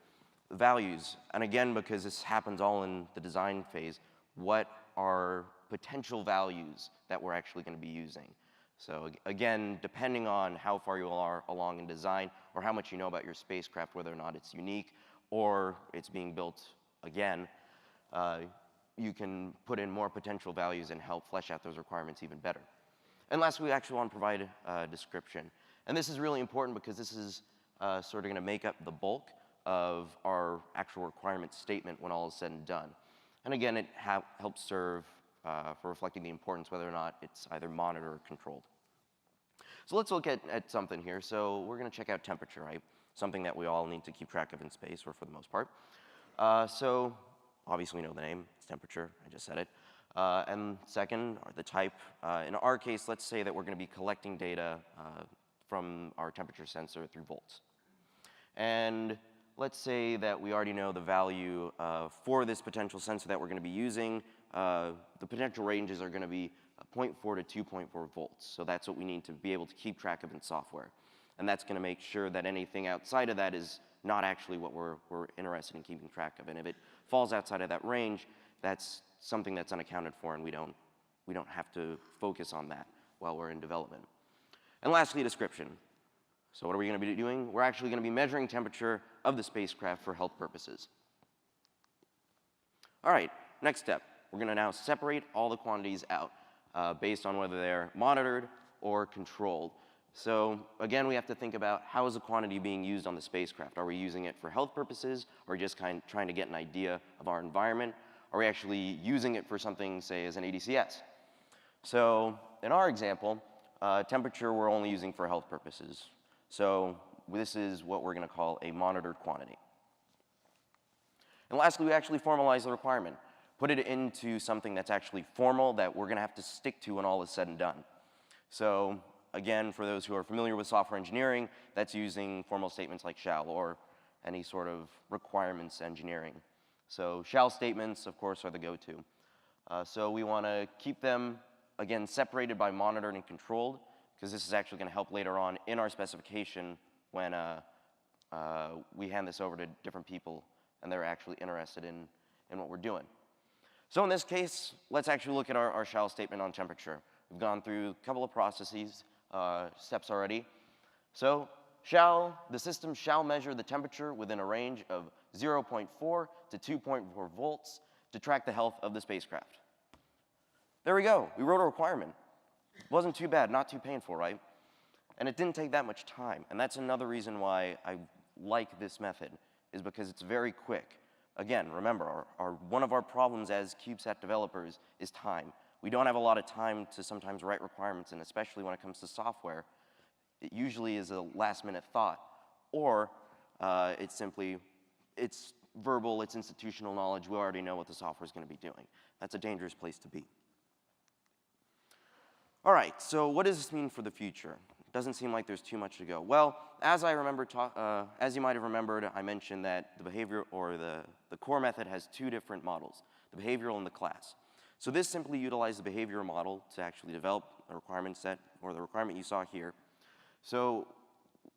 Values. And again, because this happens all in the design phase, what are potential values that we're actually going to be using? So again, depending on how far you are along in design or how much you know about your spacecraft, whether or not it's unique or it's being built again, you can put in more potential values and help flesh out those requirements even better. And lastly, we actually want to provide a description. And this is really important because this is sort of going to make up the bulk of our actual requirement statement when all is said and done. And again, it helps serve for reflecting the importance whether or not it's either monitored or controlled. So let's look at something here. So we're going to check out temperature, right? Something that we all need to keep track of in space, or for the most part. So obviously we know the name. It's temperature. I just said it. And second, the type. In our case, let's say that we're going to be collecting data from our temperature sensor through volts. And let's say that we already know the value for this potential sensor that we're going to be using. The potential ranges are going to be 0.4 to 2.4 volts. So that's what we need to be able to keep track of in software. And that's going to make sure that anything outside of that is not actually what we're interested in keeping track of. And if it falls outside of that range, that's something that's unaccounted for, and we don't have to focus on that while we're in development. And lastly, description. So what are we going to be doing? We're actually going to be measuring temperature of the spacecraft for health purposes. All right, next step. We're going to now separate all the quantities out based on whether they're monitored or controlled. So again, we have to think about how is the quantity being used on the spacecraft? Are we using it for health purposes, or just trying to get an idea of our environment? Are we actually using it for something, say, as an ADCS? So in our example, temperature we're only using for health purposes. So this is what we're going to call a monitored quantity. And lastly, we actually formalize the requirement. Put it into something that's actually formal that we're going to have to stick to when all is said and done. So again, for those who are familiar with software engineering, that's using formal statements like shall or any sort of requirements engineering. So shall statements, of course, are the go-to. So we want to keep them, again, separated by monitored and controlled, because this is actually going to help later on in our specification when we hand this over to different people and they're actually interested in what we're doing. So in this case, let's actually look at our shall statement on temperature. We've gone through a couple of processes, steps already. So the system shall measure the temperature within a range of 0.4 to 2.4 volts to track the health of the spacecraft. There we go. We wrote a requirement. Wasn't too bad, not too painful, right? And it didn't take that much time. And that's another reason why I like this method, is because it's very quick. again, remember, one of our problems as CubeSat developers is time. We don't have a lot of time to sometimes write requirements, and especially when it comes to software, it usually is a last-minute thought, or it's verbal, it's institutional knowledge, we already know what the software is going to be doing. That's a dangerous place to be. All right, so what does this mean for the future? Doesn't seem like there's too much to go. Well, as you might have remembered, I mentioned that the behavior, or the core method has two different models, the behavioral and the class. So this simply utilizes the behavioral model to actually develop a requirement set, or the requirement you saw here. So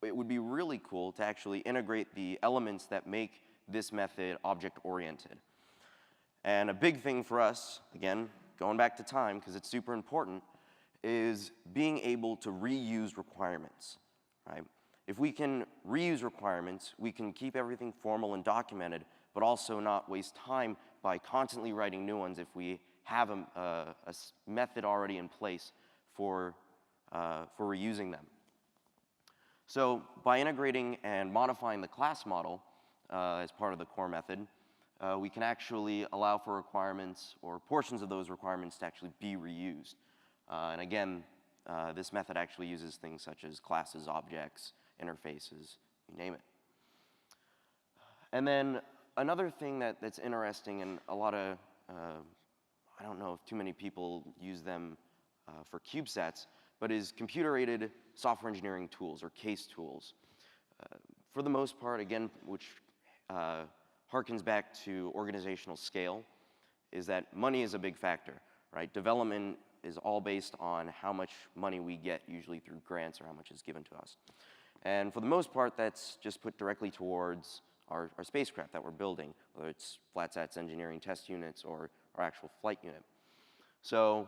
it would be really cool to actually integrate the elements that make this method object-oriented. And a big thing for us, again, going back to time, because it's super important, is being able to reuse requirements, right? If we can reuse requirements, we can keep everything formal and documented, but also not waste time by constantly writing new ones if we have a method already in place for reusing them. So by integrating and modifying the class model as part of the core method, we can actually allow for requirements or portions of those requirements to actually be reused. And again, this method actually uses things such as classes, objects, interfaces, you name it. And then another thing that's interesting, and a lot of, I don't know if too many people use them for CubeSats, but is computer-aided software engineering tools, or CASE tools. For the most part, again, which harkens back to organizational scale, is that money is a big factor, right? Development is all based on how much money we get, usually through grants or how much is given to us. And for the most part, that's just put directly towards our spacecraft that we're building, whether it's FlatSats engineering test units or our actual flight unit. So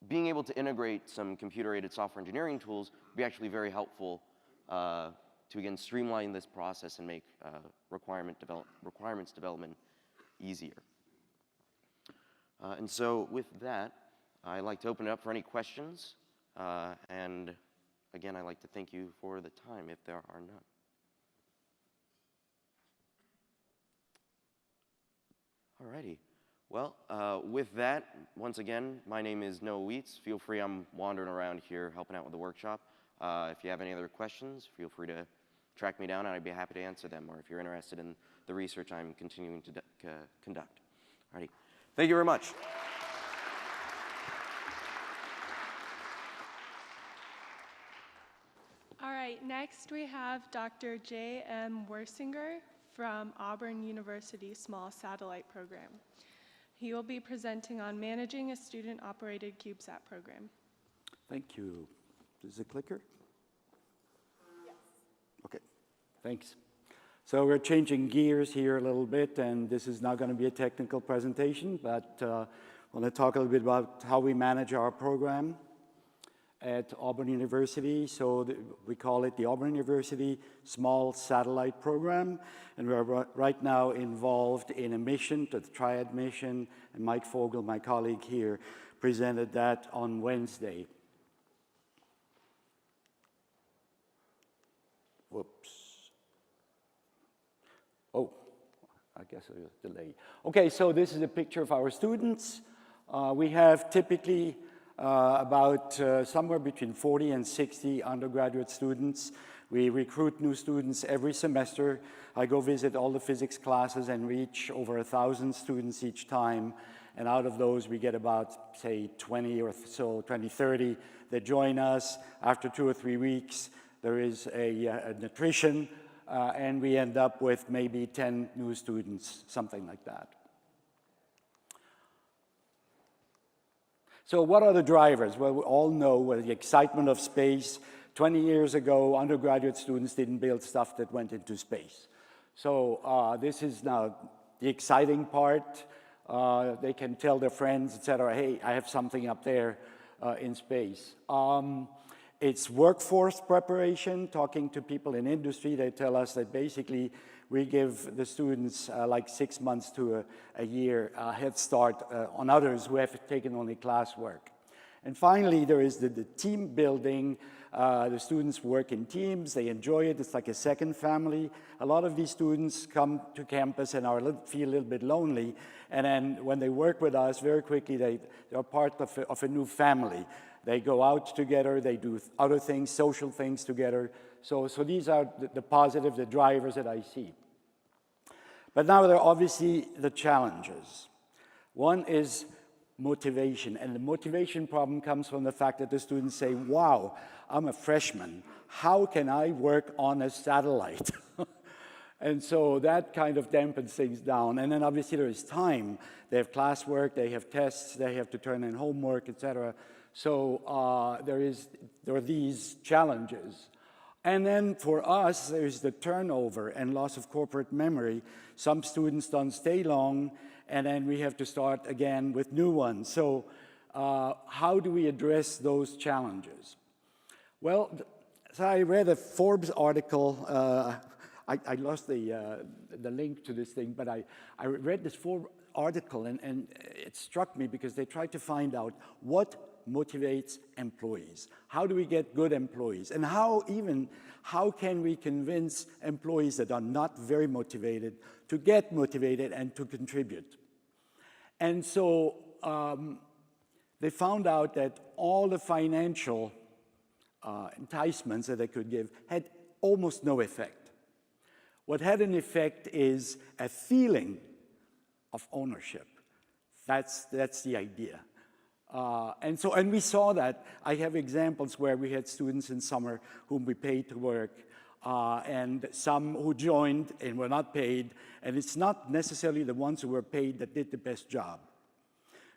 being able to integrate some computer-aided software engineering tools would be actually very helpful to, again, streamline this process and make requirements development easier. And so with that, I'd like to open it up for any questions. And again, I'd like to thank you for the time, if there are none. All righty. Well, with that, once again, my name is Noah Wheats. Feel free, I'm wandering around here helping out with the workshop. If you have any other questions, feel free to track me down and I'd be happy to answer them, or if you're interested in the research I'm continuing to conduct. All righty. Thank you very much. All right, next we have Dr. J.M. Wersinger from Auburn University Small Satellite Program. He will be presenting on managing a student-operated CubeSat program. Thank you. Is it clicker? Yes. Okay, thanks. So we're changing gears here a little bit, and this is not going to be a technical presentation, but I want to talk a little bit about how we manage our program at Auburn University. So we call it the Auburn University Small Satellite Program, and we're right now involved in a mission, the Triad mission, and Mike Fogel, my colleague here, presented that on Wednesday. Whoops. Oh, I guess there's a delay. Okay, so this is a picture of our students. We have typically about somewhere between 40 and 60 undergraduate students. We recruit new students every semester. I go visit all the physics classes and reach over 1,000 students each time. And out of those, we get about, say, 20 or so, 20, 30 that join us. After 2 or 3 weeks, there is an attrition, and we end up with maybe 10 new students, something like that. So what are the drivers? Well, we all know the excitement of space. 20 years ago, undergraduate students didn't build stuff that went into space. So this is now the exciting part. They can tell their friends, etc., hey, I have something up there in space. It's workforce preparation, talking to people in industry. They tell us that basically we give the students like 6 months to a year head start on others who have taken only classwork. And finally, there is the team building. The students work in teams, they enjoy it, it's like a second family. A lot of these students come to campus and feel a little bit lonely, and then when they work with us, very quickly they're part of a new family. They go out together, they do other things, social things together. So these are the positive, the drivers that I see. But now there are obviously the challenges. One is motivation, and the motivation problem comes from the fact that the students say, wow, I'm a freshman, how can I work on a satellite? And so that kind of dampens things down. And then obviously there is time. They have classwork, they have tests, they have to turn in homework, etc. So there are these challenges. And then for us, there's the turnover and loss of corporate memory. Some students don't stay long, and then we have to start again with new ones. So how do we address those challenges? Well, so I read a Forbes article. I lost the link to this thing, but I read this Forbes article, and it struck me because they tried to find out what motivates employees. How do we get good employees? And how can we convince employees that are not very motivated to get motivated and to contribute? And so they found out that all the financial enticements that they could give had almost no effect. What had an effect is a feeling of ownership. That's the idea. And we saw that. I have examples where we had students in summer whom we paid to work, and some who joined and were not paid, and it's not necessarily the ones who were paid that did the best job.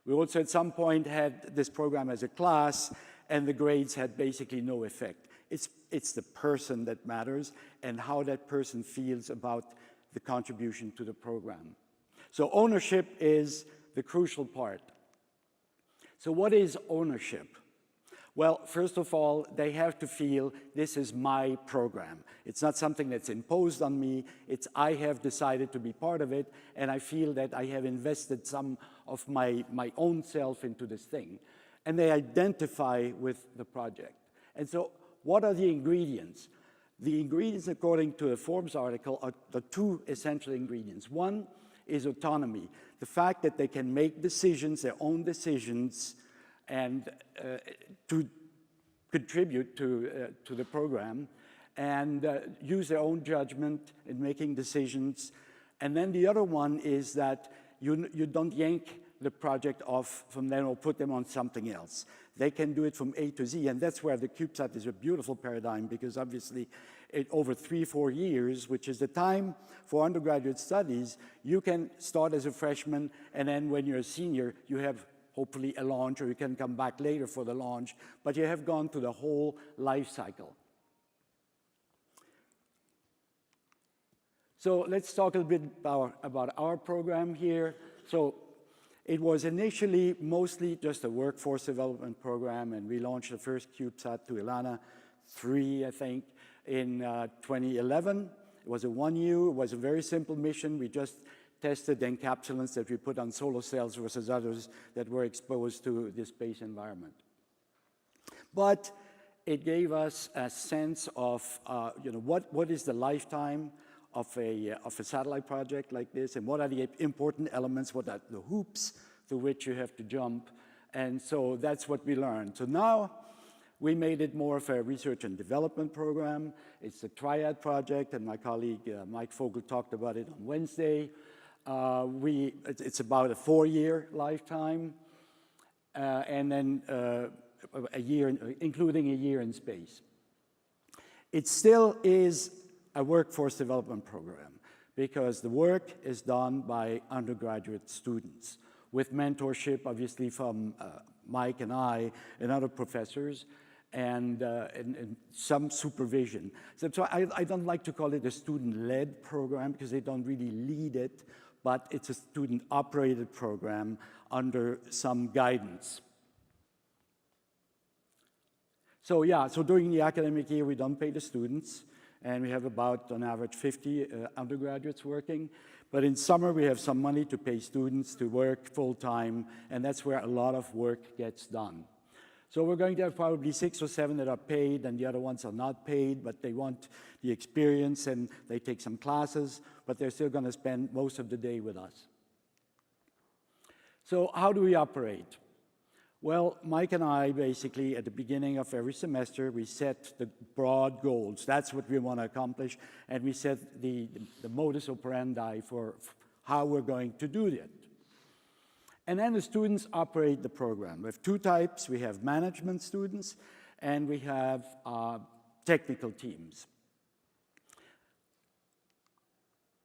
We also at some point had this program as a class, and the grades had basically no effect. It's the person that matters and how that person feels about the contribution to the program. So ownership is the crucial part. So what is ownership? Well, first of all, they have to feel this is my program. It's not something that's imposed on me. It's I have decided to be part of it, and I feel that I have invested some of my own self into this thing. And they identify with the project. And so what are the ingredients? The ingredients, according to a Forbes article, are the two essential ingredients. One is autonomy, the fact that they can make decisions, their own decisions, and to contribute to the program, and use their own judgment in making decisions. And then the other one is that you don't yank the project off from them or put them on something else. They can do it from A to Z, and that's where the CubeSat is a beautiful paradigm, because obviously over 3-4 years, which is the time for undergraduate studies, you can start as a freshman, and then when you're a senior, you have hopefully a launch, or you can come back later for the launch, but you have gone through the whole life cycle. So let's talk a little bit about our program here. So it was initially mostly just a workforce development program, and we launched the first CubeSat to Ilana 3, I think, in 2011. It was a 1U, it was a very simple mission. We just tested the encapsulants that we put on solar cells versus others that were exposed to the space environment. But it gave us a sense of, what is the lifetime of a satellite project like this, and what are the important elements, what are the hoops through which you have to jump. And so that's what we learned. So now we made it more of a research and development program. It's a triad project, and my colleague Mike Fogel talked about it on Wednesday. It's about a 4-year lifetime, and then a year, including a year in space. It still is a workforce development program, because the work is done by undergraduate students with mentorship, obviously, from Mike and I and other professors, and some supervision. So I don't like to call it a student-led program, because they don't really lead it, but it's a student-operated program under some guidance. So yeah, so during the academic year, we don't pay the students, and we have about, on average, 50 undergraduates working. But in summer, we have some money to pay students to work full-time, and that's where a lot of work gets done. So we're going to have probably 6 or 7 that are paid, and the other ones are not paid, but they want the experience, and they take some classes, but they're still going to spend most of the day with us. So how do we operate? Well, Mike and I basically, at the beginning of every semester, we set the broad goals. That's what we want to accomplish, and we set the modus operandi for how we're going to do it. And then the students operate the program. We have 2 types. We have management students, and we have technical teams.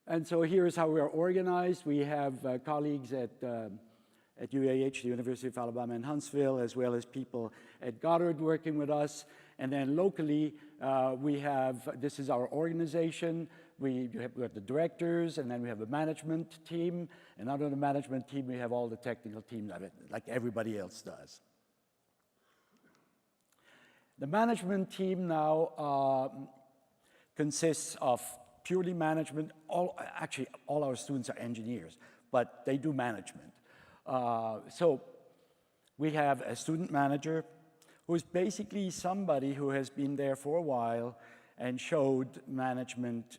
And so here's how we are organized. We have colleagues at UAH, the University of Alabama in Huntsville, as well as people at Goddard working with us. And then locally, we have, this is our organization. We have the directors, and then we have a management team. And under the management team, we have all the technical teams of it, like everybody else does. The management team now consists of purely management. Actually, all our students are engineers, but they do management. So we have a student manager who is basically somebody who has been there for a while and showed management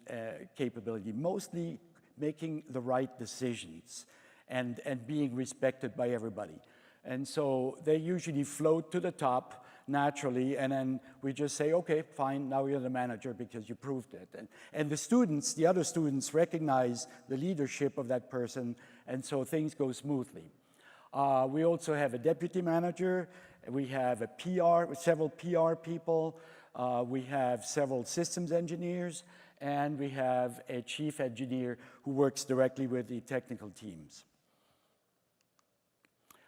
capability, mostly making the right decisions and being respected by everybody. And so they usually float to the top naturally, and then we just say, okay, fine, now you're the manager because you proved it. And the students, the other students, recognize the leadership of that person, and so things go smoothly. We also have a deputy manager. We have a PR, several PR people. We have several systems engineers, and we have a chief engineer who works directly with the technical teams.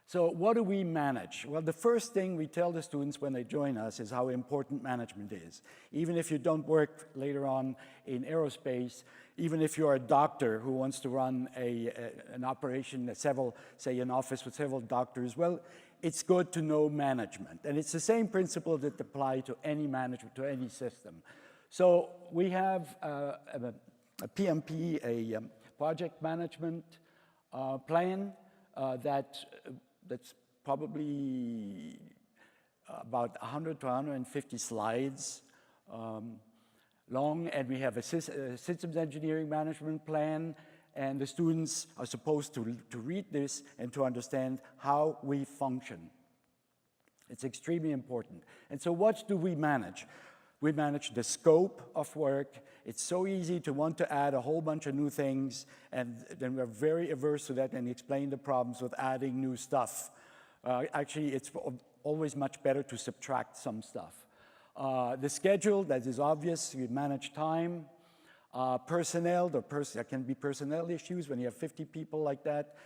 So what do we manage? Well, the first thing we tell the students when they join us is how important management is. Even if you don't work later on in aerospace, even if you're a doctor who wants to run an operation, say an office with several doctors, well, it's good to know management. And it's the same principle that apply to any management, to any system. So we have a PMP, a project management plan that's probably about 100 to 150 slides long, and we have a systems engineering management plan, and the students are supposed to read this and to understand how we function. It's extremely important. And so what do we manage? We manage the scope of work. It's so easy to want to add a whole bunch of new things, and then we're very averse to that and explain the problems with adding new stuff. Actually, it's always much better to subtract some stuff. The schedule, that is obvious. We manage time. Personnel, there can be personnel issues when you have 50 people like that.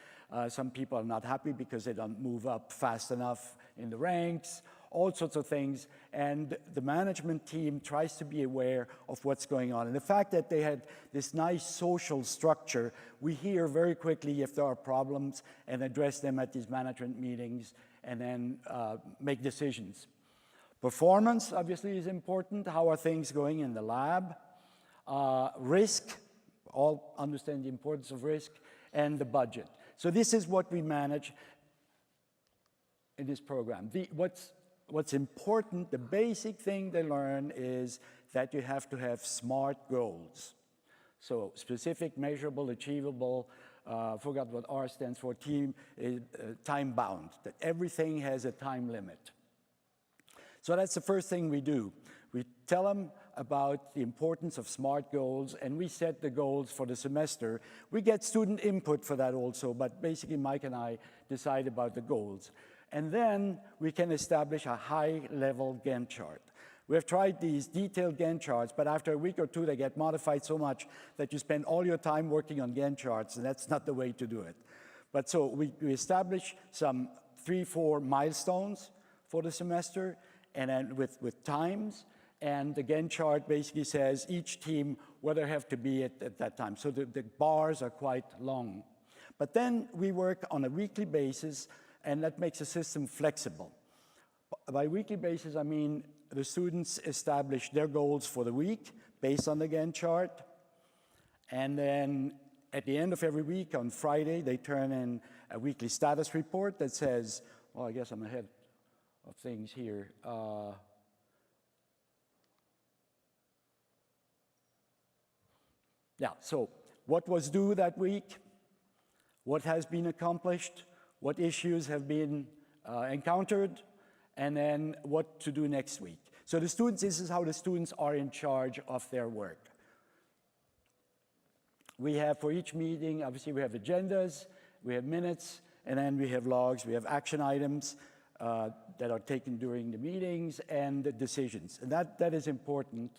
Some people are not happy because they don't move up fast enough in the ranks. All sorts of things, and the management team tries to be aware of what's going on. And the fact that they had this nice social structure, we hear very quickly if there are problems and address them at these management meetings, and then make decisions. Performance, obviously, is important. How are things going in the lab? Risk, all understand the importance of risk, and the budget. So this is what we manage in this program. What's important, the basic thing they learn is that you have to have SMART goals. So specific, measurable, achievable, forgot what R stands for, time bound, that everything has a time limit. So that's the first thing we do. We tell them about the importance of SMART goals, and we set the goals for the semester. We get student input for that also, but basically Mike and I decide about the goals. And then we can establish a high-level Gantt chart. We have tried these detailed Gantt charts, but after a week or two, they get modified so much that you spend all your time working on Gantt charts, and that's not the way to do it. But so we establish some 3-4 milestones for the semester, and then with times, and the Gantt chart basically says each team where they have to be at that time. So the bars are quite long. But then we work on a weekly basis, and that makes the system flexible. By weekly basis, I mean the students establish their goals for the week based on the Gantt chart. And then at the end of every week, on Friday, they turn in a weekly status report that says, well, I guess I'm ahead of things here. Yeah, so what was due that week? What has been accomplished? What issues have been encountered? And then what to do next week. So the students, this is how the students are in charge of their work. We have, for each meeting, obviously we have agendas, we have minutes, and then we have logs, we have action items that are taken during the meetings, and the decisions. And that is important,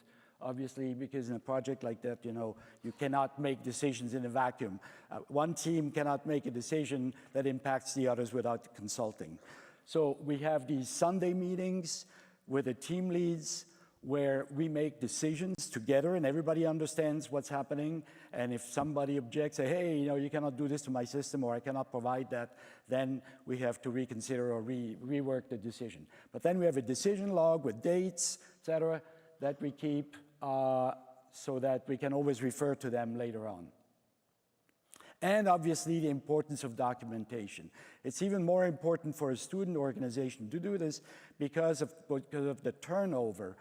obviously, because in a project like that, you know, you cannot make decisions in a vacuum. One team cannot make a decision that impacts the others without consulting. So we have these Sunday meetings with the team leads where we make decisions together and everybody understands what's happening. And if somebody objects, say, hey, you know, you cannot do this to my system or I cannot provide that, then we have to reconsider or rework the decision. But then we have a decision log with dates, et cetera, that we keep so that we can always refer to them later on. And obviously the importance of documentation. It's even more important for a student organization to do this because of the turnover.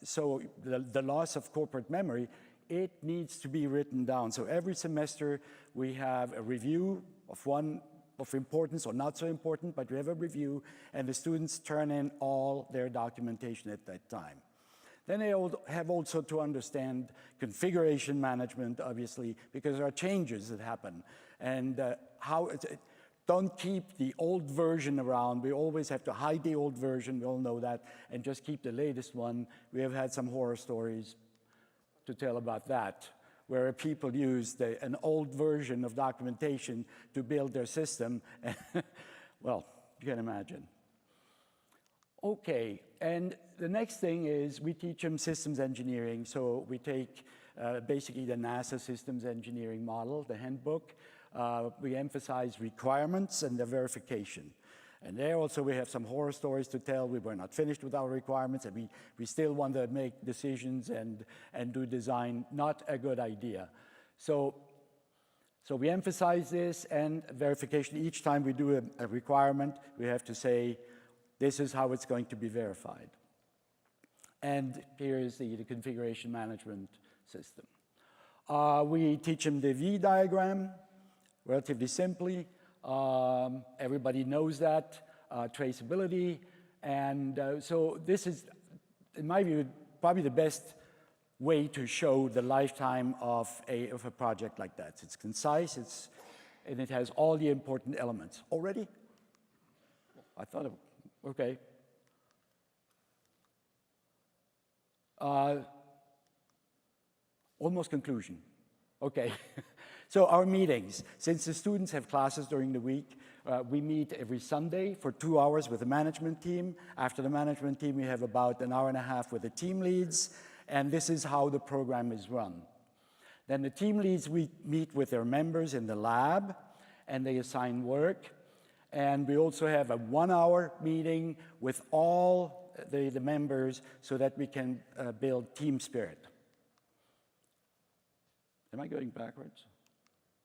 So the loss of corporate memory, it needs to be written down. So every semester we have a review of one of importance or not so important, but we have a review and the students turn in all their documentation at that time. Then they have also to understand configuration management, obviously, because there are changes that happen. And don't keep the old version around. We always have to hide the old version, we all know that, and just keep the latest one. We have had some horror stories to tell about that, where people used an old version of documentation to build their system. Well, you can imagine. Okay, and the next thing is we teach them systems engineering. So we take basically the NASA systems engineering model, the handbook. We emphasize requirements and the verification. And there also we have some horror stories to tell. We were not finished with our requirements and we still want to make decisions and do design. Not a good idea. So we emphasize this and verification. Each time we do a requirement, we have to say, this is how it's going to be verified. And here is the configuration management system. We teach them the V diagram, relatively simply. Everybody knows that, traceability. And so this is, in my view, probably the best way to show the lifetime of a project like that. It's concise, and it has all the important elements. Already? I thought it. Okay. Almost conclusion. Okay. So our meetings, since the students have classes during the week, we meet every Sunday for 2 hours with the management team. After the management team, we have about an hour and a half with the team leads, and this is how the program is run. Then the team leads, we meet with their members in the lab, and they assign work. And we also have a 1-hour meeting with all the members so that we can build team spirit. Am I going backwards?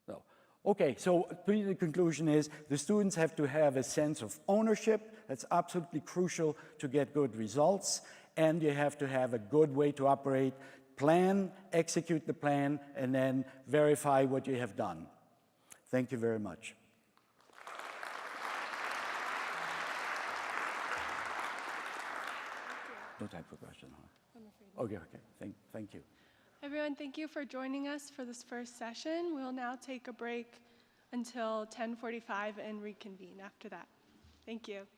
No. Okay, so the conclusion is the students have to have a sense of ownership. That's absolutely crucial to get good results. And you have to have a good way to operate, plan, execute the plan, and then verify what you have done. Thank you very much. No time for questions, huh? I'm afraid. Okay. Thank you. Everyone, thank you for joining us for this first session. We'll now take a break until 10:45 and reconvene after that. Thank you.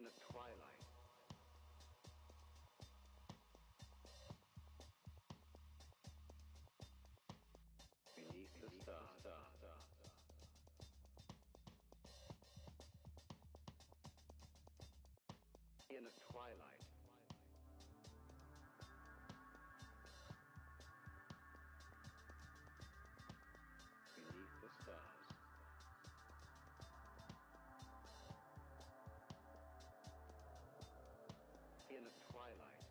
In the twilight. Beneath the stars. In the twilight. Beneath the stars. In the twilight.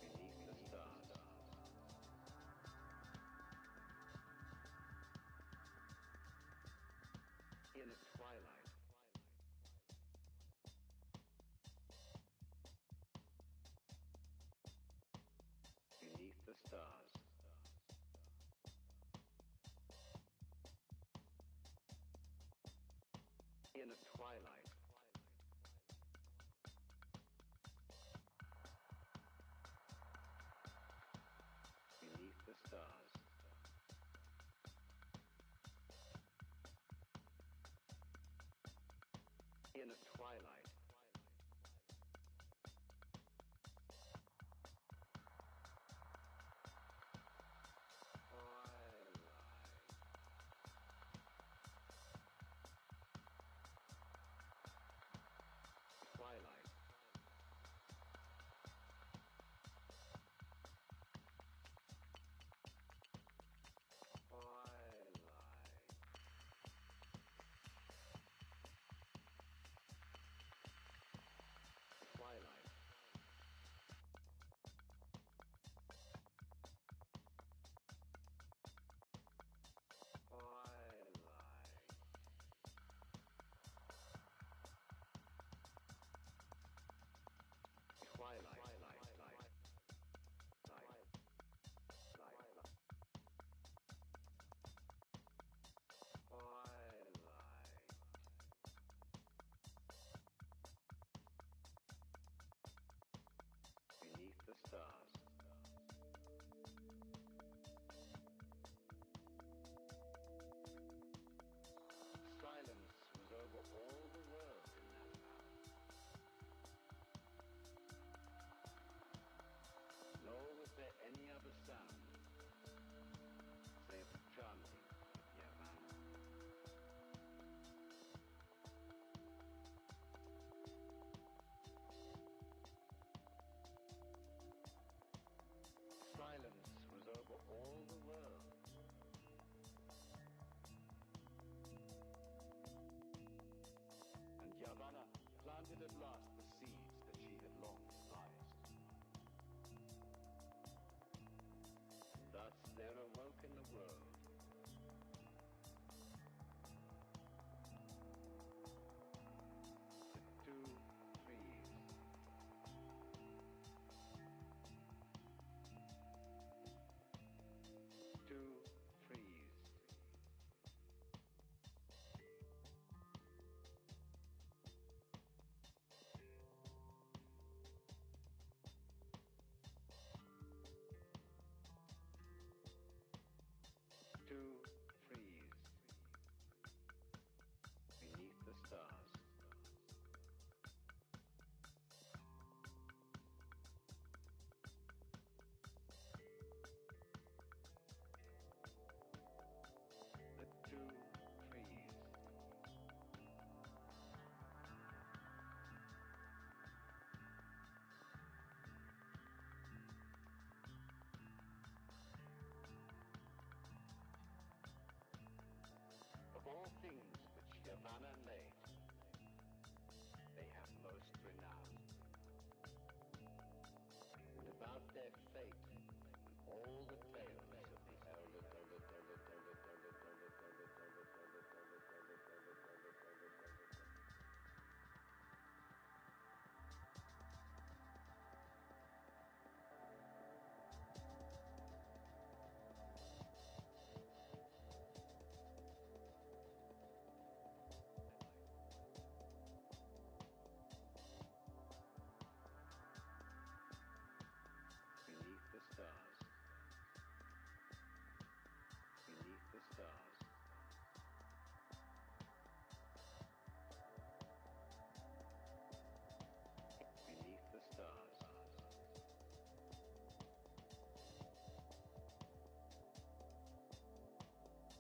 Beneath the stars. In the twilight. Beneath the stars. In the twilight. Beneath the stars. In the twilight. Twilight. Twilight.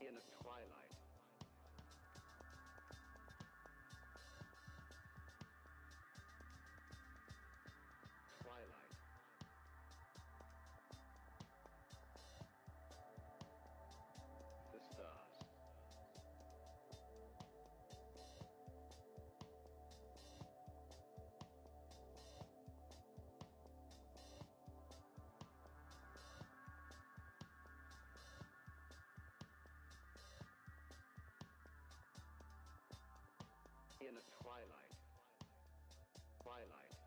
In a twilight. Twilight. The stars. In a twilight. Twilight.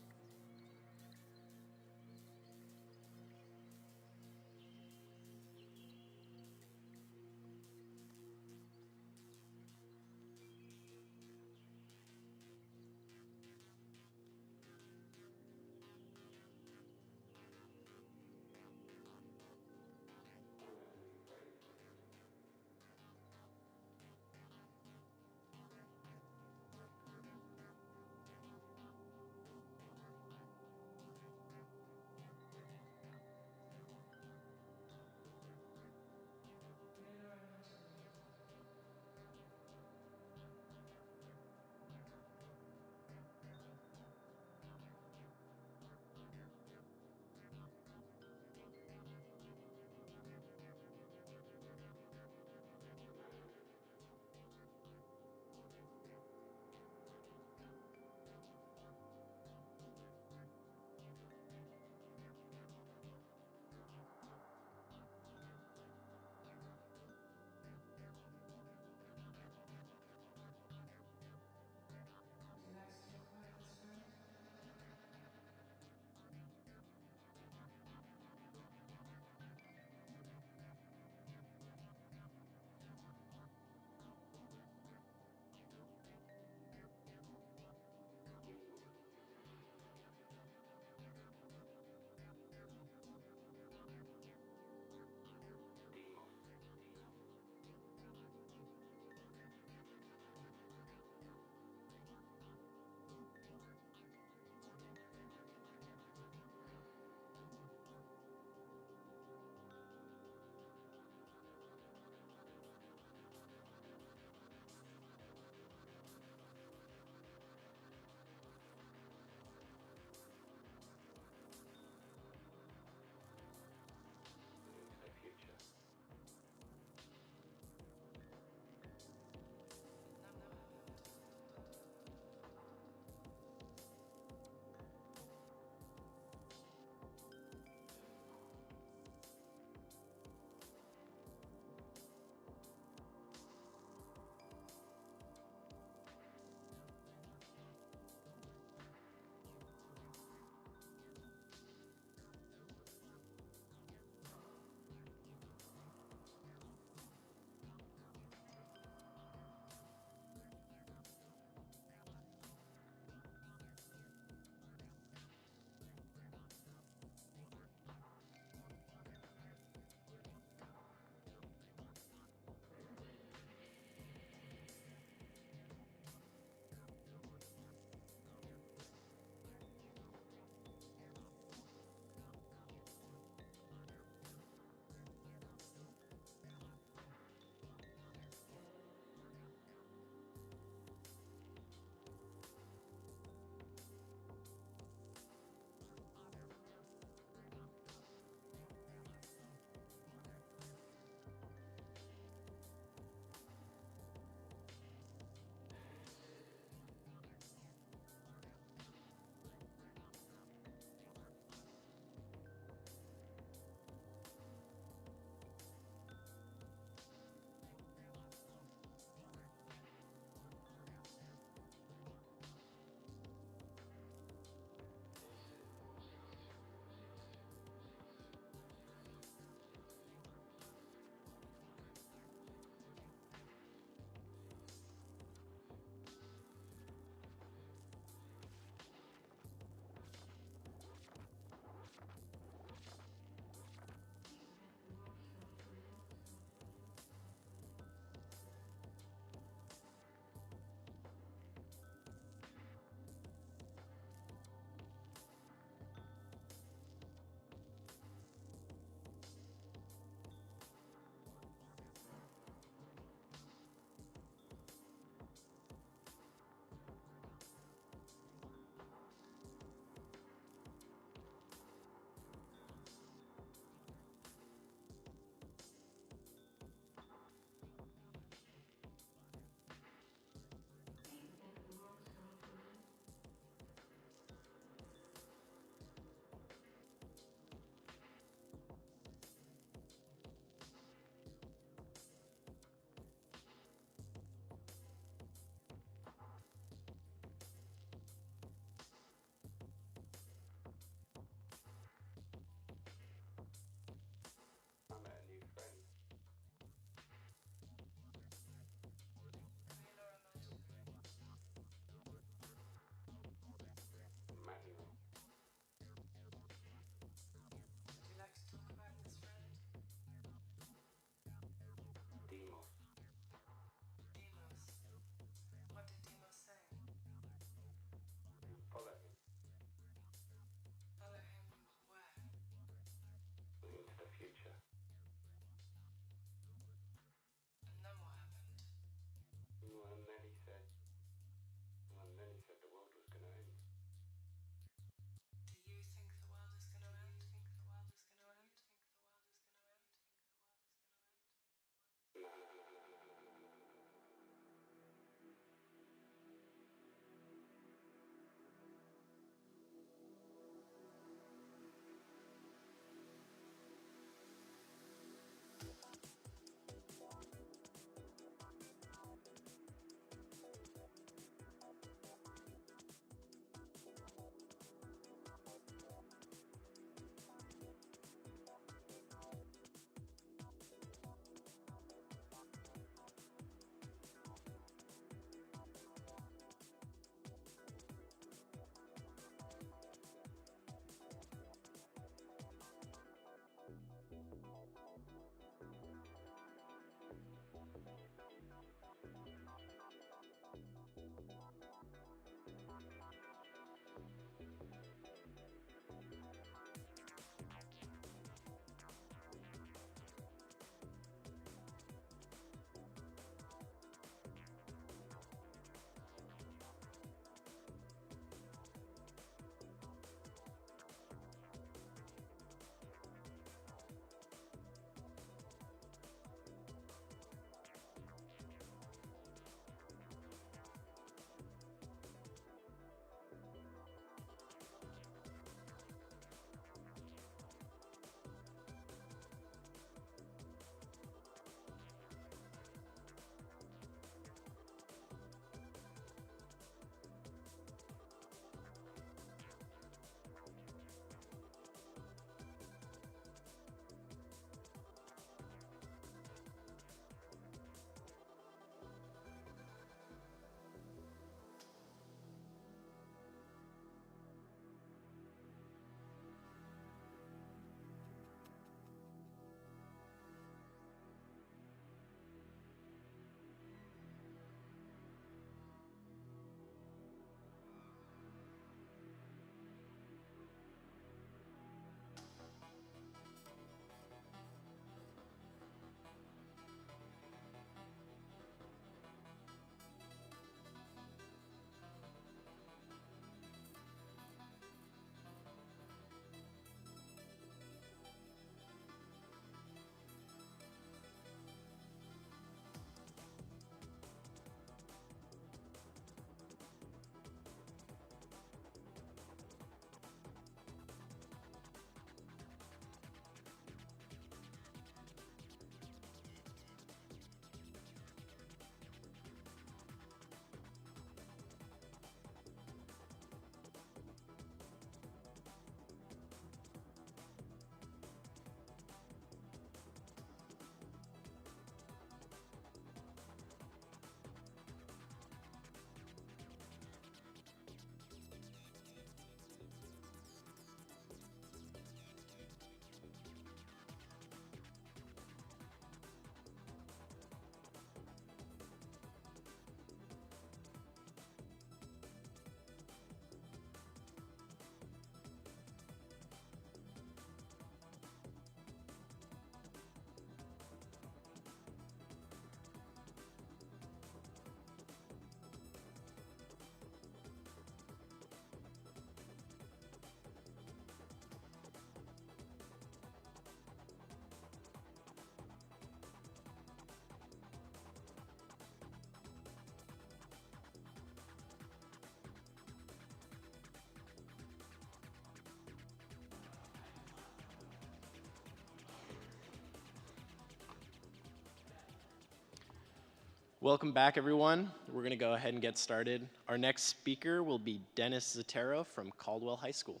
Welcome back, everyone. We're going to go ahead and get started. Our next speaker will be Dennis Zatero from Caldwell High School.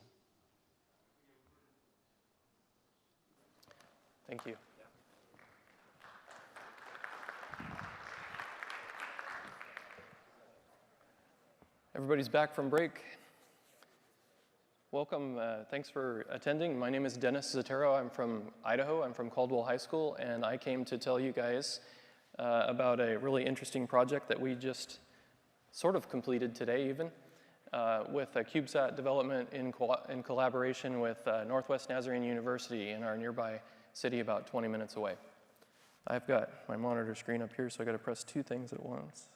Thank you. Everybody's back from break. Welcome, thanks for attending. My name is Dennis Zatero. I'm from Idaho. I'm from Caldwell High School, and I came to tell you guys about a really interesting project that we just sort of completed today even, with a CubeSat development in collaboration with Northwest Nazarene University in our nearby city about 20 minutes away. I've got my monitor screen up here, so I gotta press two things at once.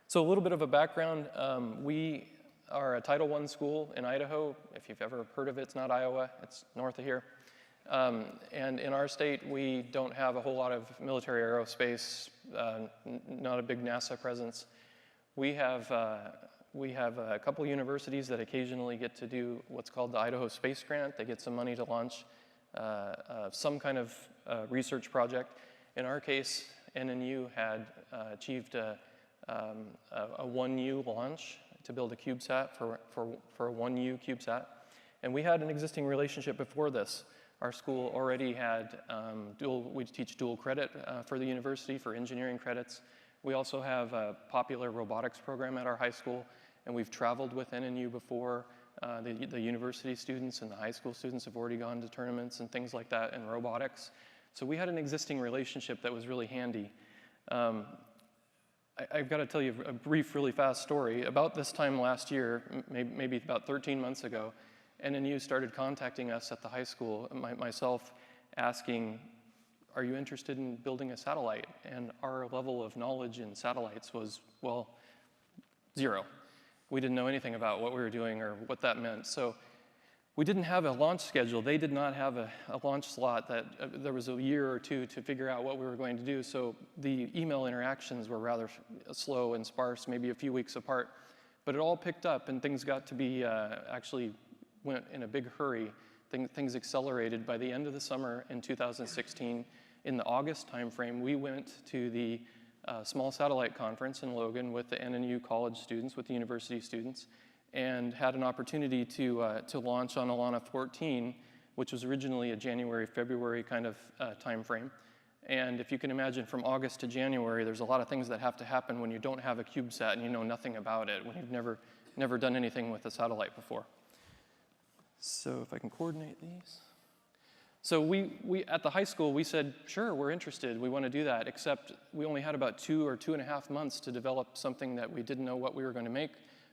So a little bit of a background, we are a Title I school in Idaho. If you've ever heard of it, it's not Iowa, it's north of here. And in our state, we don't have a whole lot of military aerospace, not a big NASA presence. We have a couple universities that occasionally get to do what's called the Idaho Space Grant. They get some money to launch some kind of research project. In our case, NNU had achieved a 1U launch to build a CubeSat for a 1U CubeSat. And we had an existing relationship before this. Our school already had we teach dual credit for the university for engineering credits. We also have a popular robotics program at our high school, and we've traveled with NNU before. The university students and the high school students have already gone to tournaments and things like that in robotics. So we had an existing relationship that was really handy. I've got to tell you a brief, really fast story. About this time last year, maybe about 13 months ago, NNU started contacting us at the high school, myself asking, are you interested in building a satellite? And our level of knowledge in satellites was, well, zero. We didn't know anything about what we were doing or what that meant. So we didn't have a launch schedule. They did not have a launch slot that there was a year or two to figure out what we were going to do. So the email interactions were rather slow and sparse, maybe a few weeks apart. But it all picked up and things got to be actually went in a big hurry. Things accelerated. By the end of the summer in 2016, in the August timeframe, we went to the Small Satellite Conference in Logan with the NNU college students, with the university students, and had an opportunity to launch on Alana 14, which was originally a January, February kind of timeframe. And if you can imagine, from August to January, there's a lot of things that have to happen when you don't have a CubeSat and you know nothing about it, when you've never done anything with a satellite before. So if I can coordinate these. So we at the high school, we said, sure, we're interested, we want to do that, except we only had about 2 or 2.5 months to develop something that we didn't know what we were going to make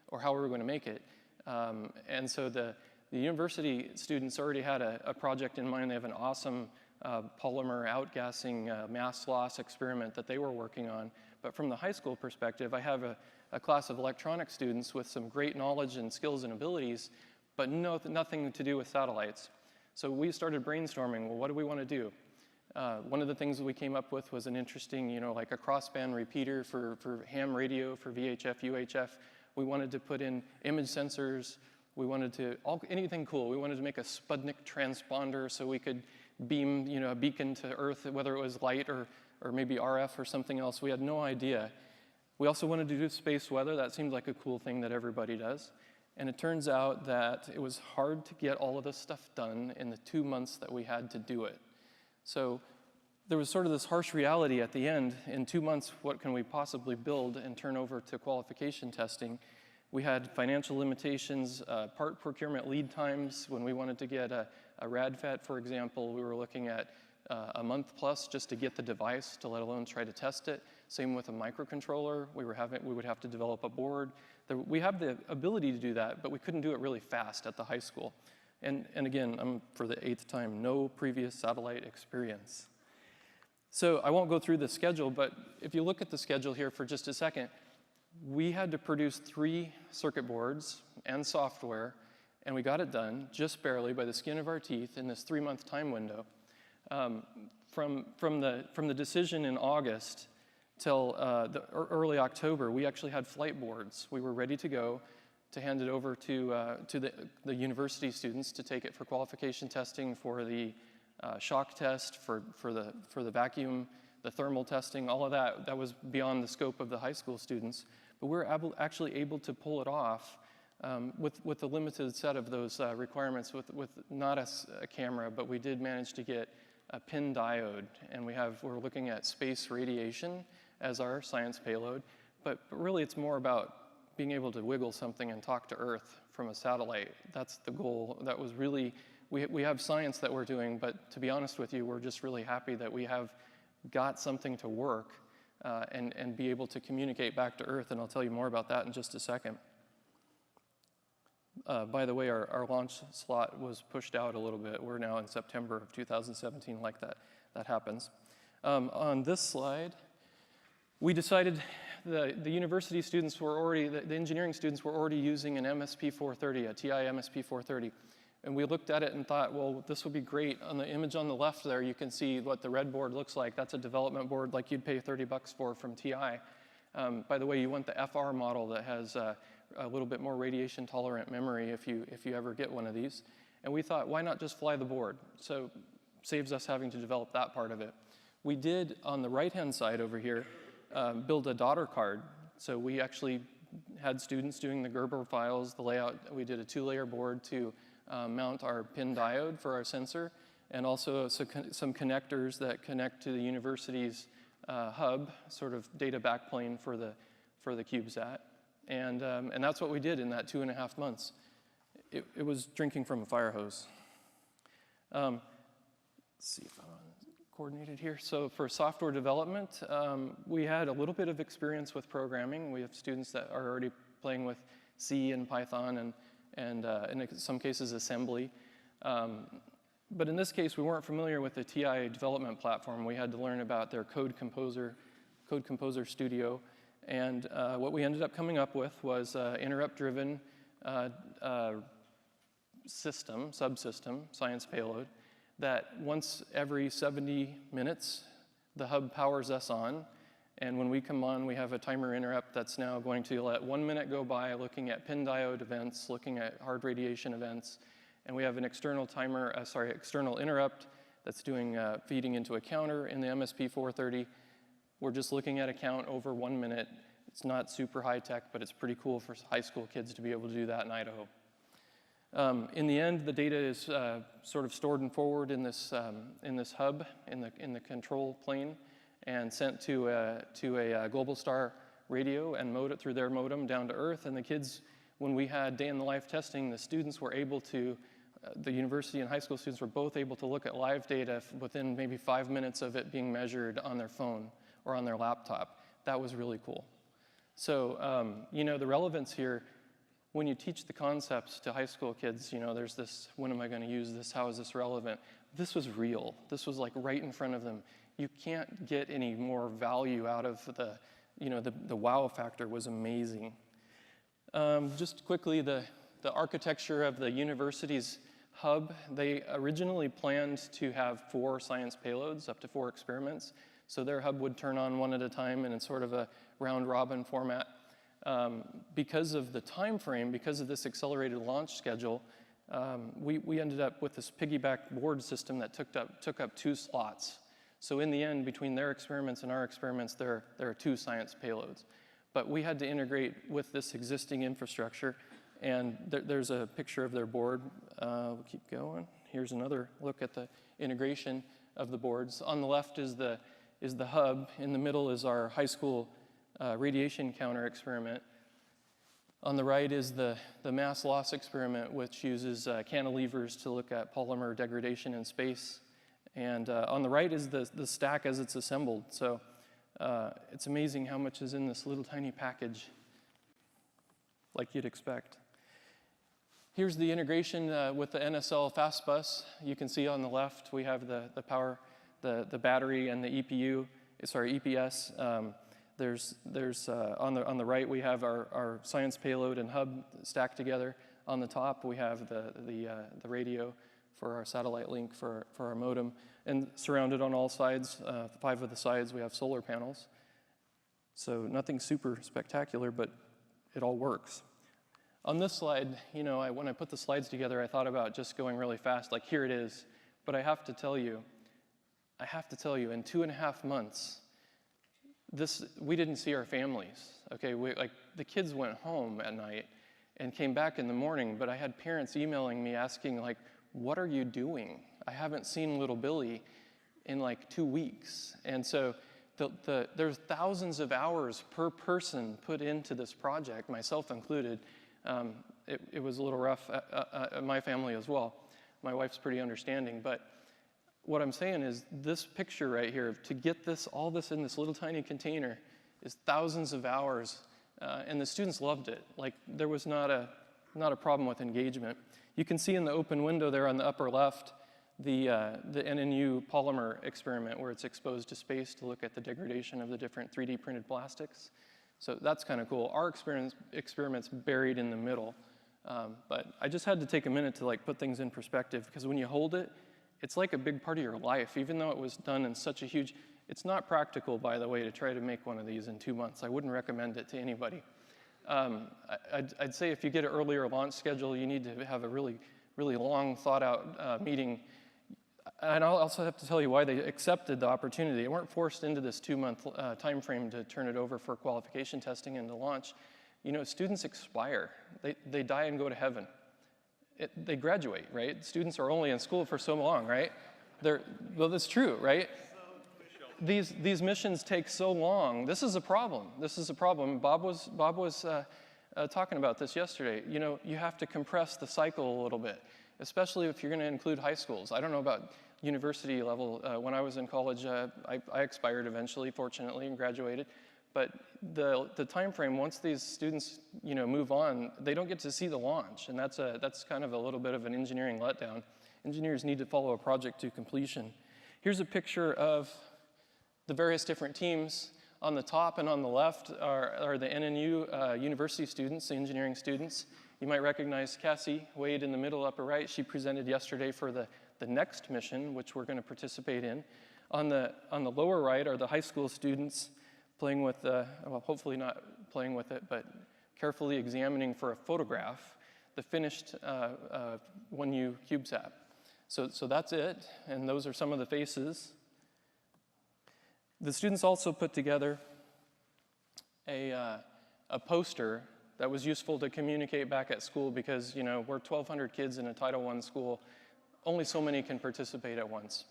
or how we were going to make it. And so the university students already had a project in mind. They have an awesome polymer outgassing mass loss experiment that they were working on. But from the high school perspective, I have a class of electronics students with some great knowledge and skills and abilities, but nothing to do with satellites. So we started brainstorming, well, what do we want to do? One of the things that we came up with was an interesting, like a crossband repeater for ham radio, for VHF, UHF. We wanted to put in image sensors. We wanted to, anything cool. We wanted to make a Sputnik transponder so we could beam, a beacon to Earth, whether it was light or maybe RF or something else. We had no idea. We also wanted to do space weather. That seemed like a cool thing that everybody does. And it turns out that it was hard to get all of this stuff done in the 2 months that we had to do it. So there was sort of this harsh reality at the end. In 2 months, what can we possibly build and turn over to qualification testing? We had financial limitations, part procurement lead times. When we wanted to get a RadFET, for example, we were looking at a month plus just to get the device, to let alone try to test it. Same with a microcontroller. We would have to develop a board. We have the ability to do that, but we couldn't do it really fast at the high school. And again, I'm for the 8th time, no previous satellite experience. So I won't go through the schedule, but if you look at the schedule here for just a second, we had to produce 3 circuit boards and software, and we got it done just barely by the skin of our teeth in this 3-month time window. From the decision in August till early October, we actually had flight boards. We were ready to go to hand it over to the university students to take it for qualification testing, for the shock test, for the vacuum the thermal testing, all of that was beyond the scope of the high school students. But we're actually able to pull it off with a limited set of those requirements, with not a camera, but we did manage to get a PIN diode, and we're looking at space radiation as our science payload. But really, it's more about being able to wiggle something and talk to Earth from a satellite. That's the goal. That was really, we have science that we're doing, but to be honest with you, we're just really happy that we have got something to work and be able to communicate back to Earth, and I'll tell you more about that in just a second. By the way, our launch slot was pushed out a little bit. We're now in September of 2017, like that happens. On this slide, we decided the university students were already, the engineering students were already using an MSP430, a TI MSP430. And we looked at it and thought, well, this would be great. On the image on the left there, you can see what the red board looks like. That's a development board like you'd pay $30 for from TI. By the way, you want the FR model that has a little bit more radiation tolerant memory if you ever get one of these. And we thought, why not just fly the board? So saves us having to develop that part of it. We did, on the right-hand side over here, build a daughter card. So we actually had students doing the Gerber files, the layout. We did a 2-layer board to mount our PIN diode for our sensor, and also some connectors that connect to the university's hub, sort of data backplane for the CubeSat. And that's what we did in that 2.5 months. It was drinking from a fire hose. Let's see if I'm coordinated here. So for software development, we had a little bit of experience with programming. We have students that are already playing with C and Python and in some cases assembly. But in this case, we weren't familiar with the TI development platform. We had to learn about their Code Composer Studio. And what we ended up coming up with was interrupt-driven subsystem, science payload, that once every 70 minutes, the hub powers us on. And when we come on, we have a timer interrupt that's now going to let 1 minute go by looking at PIN diode events, looking at hard radiation events. And we have an external external interrupt that's doing feeding into a counter in the MSP430. We're just looking at a count over 1 minute. It's not super high tech, but it's pretty cool for high school kids to be able to do that in Idaho. In the end, the data is sort of stored and forward in this hub in the control plane, and sent to a Global Star radio and mode it through their modem down to Earth. And the kids, when we had day in the life testing, the students were able to, the university and high school students were both able to look at live data within maybe 5 minutes of it being measured on their phone or on their laptop. That was really cool. So, the relevance here, when you teach the concepts to high school kids, there's this, when am I going to use this? How is this relevant? This was real. This was like right in front of them. You can't get any more value out of the wow factor was amazing. Just quickly, the architecture of the university's hub, they originally planned to have 4 science payloads, up to 4 experiments. So their hub would turn on one at a time in sort of a round-robin format. Because of the time frame, because of this accelerated launch schedule, we ended up with this piggyback board system that took up 2 slots. So in the end, between their experiments and our experiments, there are 2 science payloads. But we had to integrate with this existing infrastructure, and there's a picture of their board. We'll keep going. Here's another look at the integration of the boards. On the left is the hub. In the middle is our high school radiation counter experiment. On the right is the mass loss experiment, which uses cantilevers to look at polymer degradation in space. And on the right is the stack as it's assembled. So it's amazing how much is in this little tiny package, like you'd expect. Here's the integration with the NSL Fastbus. You can see on the left we have the power, the battery, and the EPS. On the right we have our science payload and hub stacked together. On the top we have the radio for our satellite link for our modem, and surrounded on all sides, 5 of the sides, we have solar panels. So nothing super spectacular, but it all works. On this slide, when I put the slides together, I thought about just going really fast, like here it is. But I have to tell you, I have to tell you, in 2.5 months, we didn't see our families. Okay, like the kids went home at night and came back in the morning, but I had parents emailing me asking, like, what are you doing? I haven't seen little Billy in like 2 weeks. And so there's thousands of hours per person put into this project, myself included. It was a little rough at my family as well. My wife's pretty understanding, but what I'm saying is this picture right here, to get all this in this little tiny container is thousands of hours, and the students loved it. Like, there was not a problem with engagement. You can see in the open window there on the upper left, the NNU polymer experiment where it's exposed to space to look at the degradation of the different 3D printed plastics. So that's kind of cool. Our experiment's buried in the middle. But I just had to take a minute to like put things in perspective, because when you hold it, it's like a big part of your life, even though it was done in such a huge, it's not practical, by the way, to try to make one of these in 2 months. I wouldn't recommend it to anybody. I'd say if you get an earlier launch schedule, you need to have a really, really long thought out meeting. And I'll also have to tell you why they accepted the opportunity. They weren't forced into this 2-month time frame to turn it over for qualification testing and to launch. You know, students expire. They die and go to heaven. They graduate, right? Students are only in school for so long, right? Well, that's true, right? These missions take so long. This is a problem. This is a problem. Bob was talking about this yesterday. You know, you have to compress the cycle a little bit, especially if you're going to include high schools. I don't know about university level. When I was in college, I expired eventually, fortunately, and graduated. But the time frame, once these students, you know, move on, they don't get to see the launch, and that's kind of a little bit of an engineering letdown. Engineers need to follow a project to completion. Here's a picture of the various different teams. On the top and on the left are the NNU university students, the engineering students. You might recognize Cassie Wade in the middle upper right. She presented yesterday for the next mission, which we're going to participate in. On the lower right are the high school students playing with, well, hopefully not playing with it, but carefully examining for a photograph the finished 1U CubeSat. So that's it, and those are some of the faces. The students also put together a poster that was useful to communicate back at school, because, you know, we're 1,200 kids in a Title I school. Only so many can participate at once.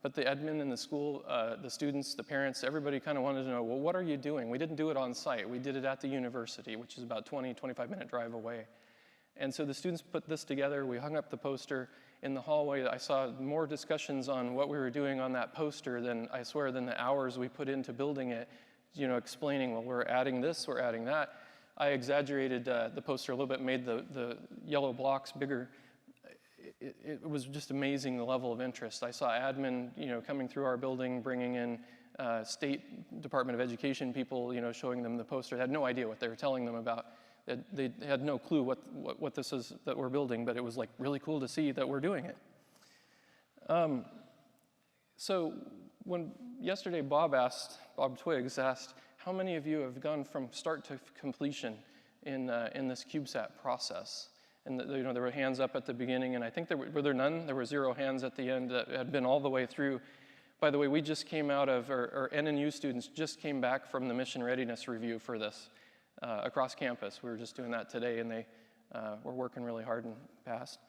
But the admin in the school, the students, the parents, everybody kind of wanted to know, well, what are you doing? We didn't do it on site. We did it at the university, which is about 25-minute drive away. And so the students put this together. We hung up the poster in the hallway. I saw more discussions on what we were doing on that poster than, I swear, than the hours we put into building it, you know, explaining, well, we're adding this, we're adding that. I exaggerated the poster a little bit, made the yellow blocks bigger. It was just amazing, the level of interest. I saw admin, you know, coming through our building, bringing in State Department of Education people, you know, showing them the poster. They had no idea what they were telling them about. They had no clue what this is that we're building, but it was like really cool to see that we're doing it. So when yesterday Bob Twiggs asked, how many of you have gone from start to completion in this CubeSat process? And you know, there were hands up at the beginning, and I think were there none? There were 0 hands at the end that had been all the way through. By the way, we just came out of, our NNU students just came back from the mission readiness review for this across campus. We were just doing that today, and they were working really hard and passed.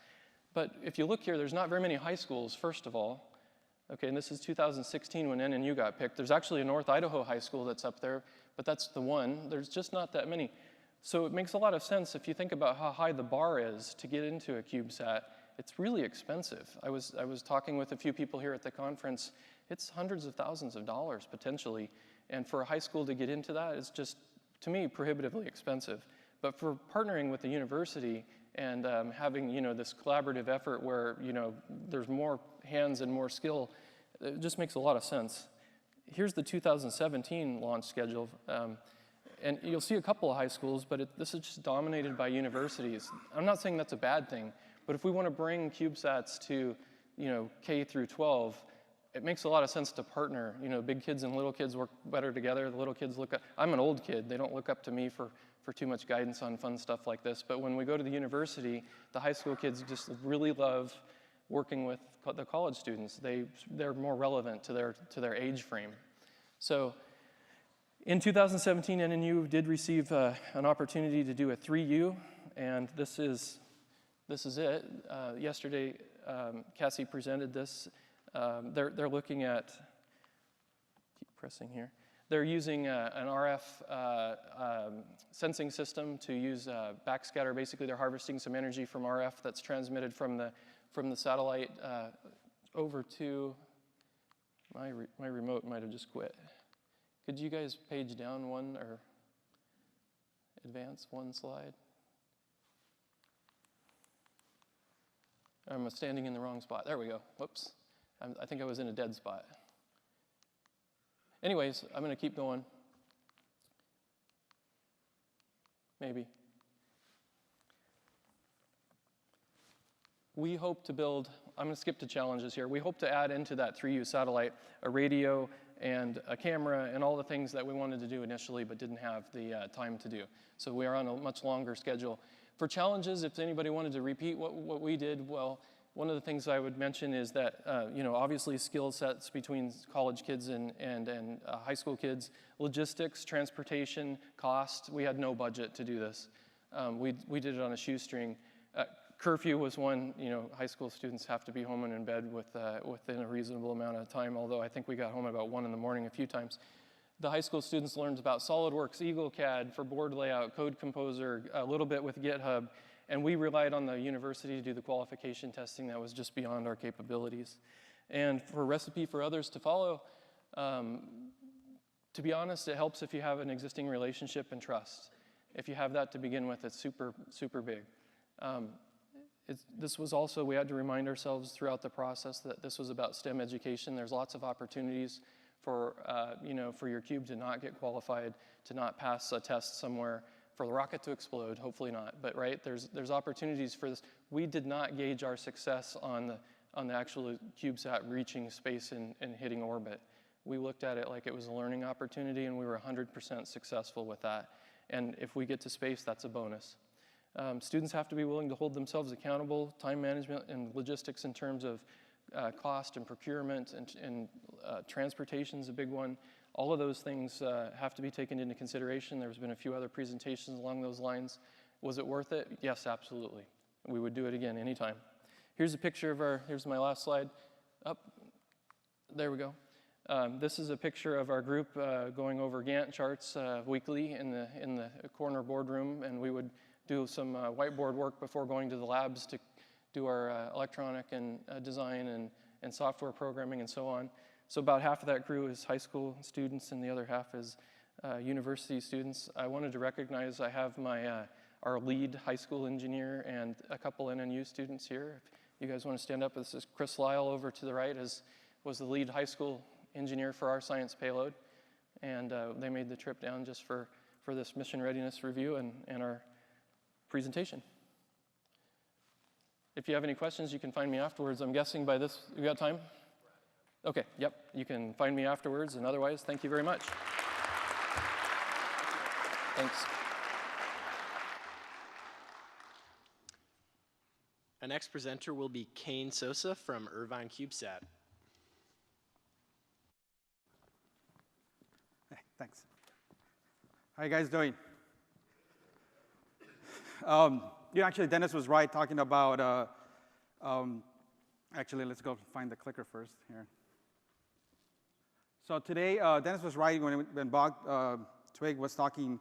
But if you look here, there's not very many high schools, first of all. Okay, and this is 2016 when NNU got picked. There's actually a North Idaho high school that's up there, but that's the one. There's just not that many. So it makes a lot of sense if you think about how high the bar is to get into a CubeSat. It's really expensive. I was talking with a few people here at the conference. It's hundreds of thousands of dollars potentially, and for a high school to get into that is just, to me, prohibitively expensive. But for partnering with the university and having, you know, this collaborative effort where, you know, there's more hands and more skill, it just makes a lot of sense. Here's the 2017 launch schedule. And you'll see a couple of high schools, but this is just dominated by universities. I'm not saying that's a bad thing, but if we want to bring CubeSats to, you know, K through 12, it makes a lot of sense to partner. You know, big kids and little kids work better together. The little kids look up. I'm an old kid. They don't look up to me for too much guidance on fun stuff like this. But when we go to the university, the high school kids just really love working with the college students. They're more relevant to their age frame. So in 2017, NNU did receive an opportunity to do a 3U, and this is it. Yesterday, Cassie presented this. They're looking at, keep pressing here. They're using an RF sensing system to use backscatter. Basically, they're harvesting some energy from RF that's transmitted from the satellite over to, my remote might have just quit. Could you guys page down one or advance one slide? I'm standing in the wrong spot. There we go. Whoops. I think I was in a dead spot. Anyways, I'm going to keep going. Maybe. We hope to build, I'm going to skip to challenges here. We hope to add into that 3U satellite a radio and a camera and all the things that we wanted to do initially but didn't have the time to do. So we are on a much longer schedule. For challenges, if anybody wanted to repeat what we did, well, one of the things I would mention is that, obviously skill sets between college kids and high school kids, logistics, transportation, cost. We had no budget to do this. We did it on a shoestring. Curfew was one, high school students have to be home and in bed within a reasonable amount of time, although I think we got home about 1 in the morning a few times. The high school students learned about SolidWorks, EagleCAD for board layout, Code Composer, a little bit with GitHub, and we relied on the university to do the qualification testing that was just beyond our capabilities. And for a recipe for others to follow, to be honest, it helps if you have an existing relationship and trust. If you have that to begin with, it's super, super big. This was also, we had to remind ourselves throughout the process that this was about STEM education. There's lots of opportunities for your cube to not get qualified, to not pass a test somewhere, for the rocket to explode, hopefully not, but right, there's opportunities for this. We did not gauge our success on the actual CubeSat reaching space and hitting orbit. We looked at it like it was a learning opportunity, and we were 100% successful with that. And if we get to space, that's a bonus. Students have to be willing to hold themselves accountable, time management and logistics in terms of cost and procurement and transportation is a big one. All of those things have to be taken into consideration. There's been a few other presentations along those lines. Was it worth it? Yes, absolutely. We would do it again anytime. Here's a picture of here's my last slide. There we go. This is a picture of our group going over Gantt charts weekly in the corner boardroom, and we would do some whiteboard work before going to the labs to do our electronic and design and software programming and so on. So about half of that crew is high school students, and the other half is university students. I wanted to recognize I have our lead high school engineer and a couple NNU students here. If you guys want to stand up, this is Chris Lyle over to the right, was the lead high school engineer for our science payload, and they made the trip down just for this mission readiness review and our presentation. If you have any questions, you can find me afterwards. I'm guessing by this, you got time? Okay, yep, you can find me afterwards, and otherwise, thank you very much. Thanks. Our next presenter will be Kane Sosa from Irvine CubeSat. Hey, thanks. How you guys doing? Actually, Dennis was right talking about, actually, let's go find the clicker first here. So today, Dennis was right when Bob Twigg was talking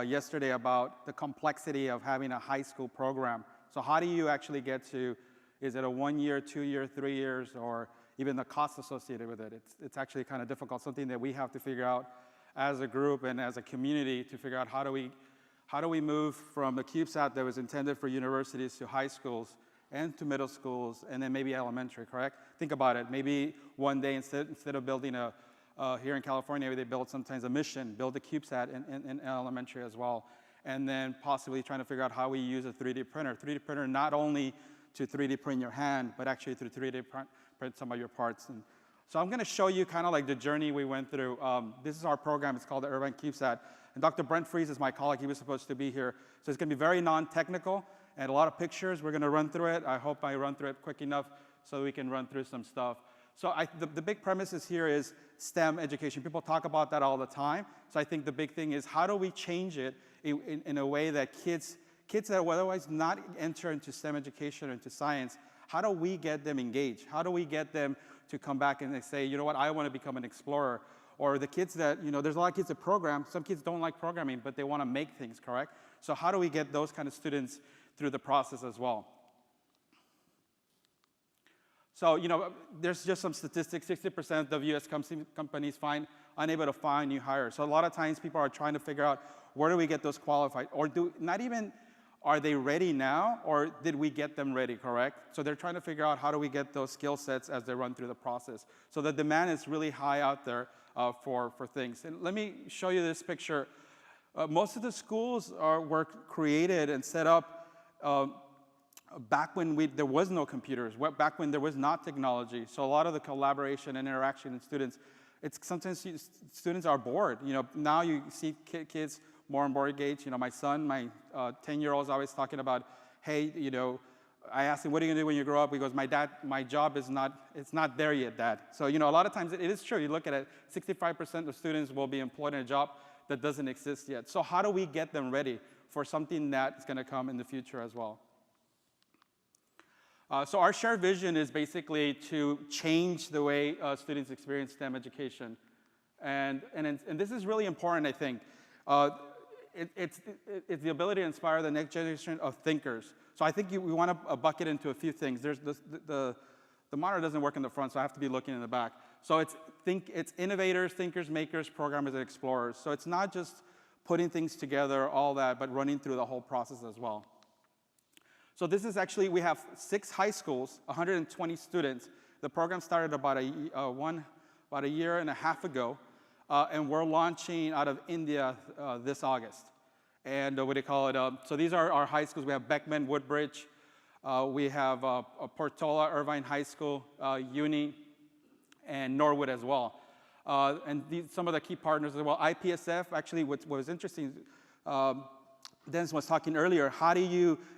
yesterday about the complexity of having a high school program. So how do you actually get to, is it a 1 year, 2 year, 3 years, or even the cost associated with it? It's actually kind of difficult, something that we have to figure out as a group and as a community to figure out how do we move from the CubeSat that was intended for universities to high schools and to middle schools and then maybe elementary, correct? Think about it. Maybe one day instead of building here in California, they build sometimes a mission, build a CubeSat in elementary as well, and then possibly trying to figure out how we use a 3D printer. 3D printer not only to 3D print your hand, but actually to 3D print some of your parts. And so I'm going to show you kind of like the journey we went through. This is our program. It's called the Irvine CubeSat. And Dr. Brent Fries is my colleague. He was supposed to be here. So it's going to be very non-technical and a lot of pictures. We're going to run through it. I hope I run through it quick enough so we can run through some stuff. So the big premises here is STEM education. People talk about that all the time. So I think the big thing is how do we change it in a way that kids that would otherwise not enter into STEM education or into science, how do we get them engaged? How do we get them to come back and they say, you know what, I want to become an explorer? Or the kids that, there's a lot of kids that program. Some kids don't like programming, but they want to make things, correct? So how do we get those kind of students through the process as well? So, there's just some statistics. 60% of US companies unable to find new hires. So a lot of times people are trying to figure out where do we get those qualified? Or not even are they ready now, or did we get them ready, correct? So they're trying to figure out how do we get those skill sets as they run through the process. So the demand is really high out there for things. And let me show you this picture. Most of the schools were created and set up back when there was no computers, back when there was not technology. So a lot of the collaboration and interaction in students, sometimes students are bored. Now you see kids more and more engaged. My son, my 10-year-old is always talking about, hey, I asked him, what are you gonna do when you grow up? He goes, my job is not there yet, Dad. So, a lot of times it is true. You look at it, 65% of students will be employed in a job that doesn't exist yet. So how do we get them ready for something that's gonna come in the future as well? So our shared vision is basically to change the way students experience STEM education. And this is really important, I think. It's the ability to inspire the next generation of thinkers. So I think we want to bucket into a few things. There's the monitor doesn't work in the front, so I have to be looking in the back. So it's innovators, thinkers, makers, programmers, and explorers. So it's not just putting things together, all that, but running through the whole process as well. So this is actually, we have 6 high schools, 120 students. The program started about a year and a half ago, and we're launching out of India this August. And what do you call it? So these are our high schools. We have Beckman, Woodbridge. We have Portola, Irvine High School, Uni, and Norwood as well. And some of the key partners as well. IPSF, actually, what was interesting, Dennis was talking earlier,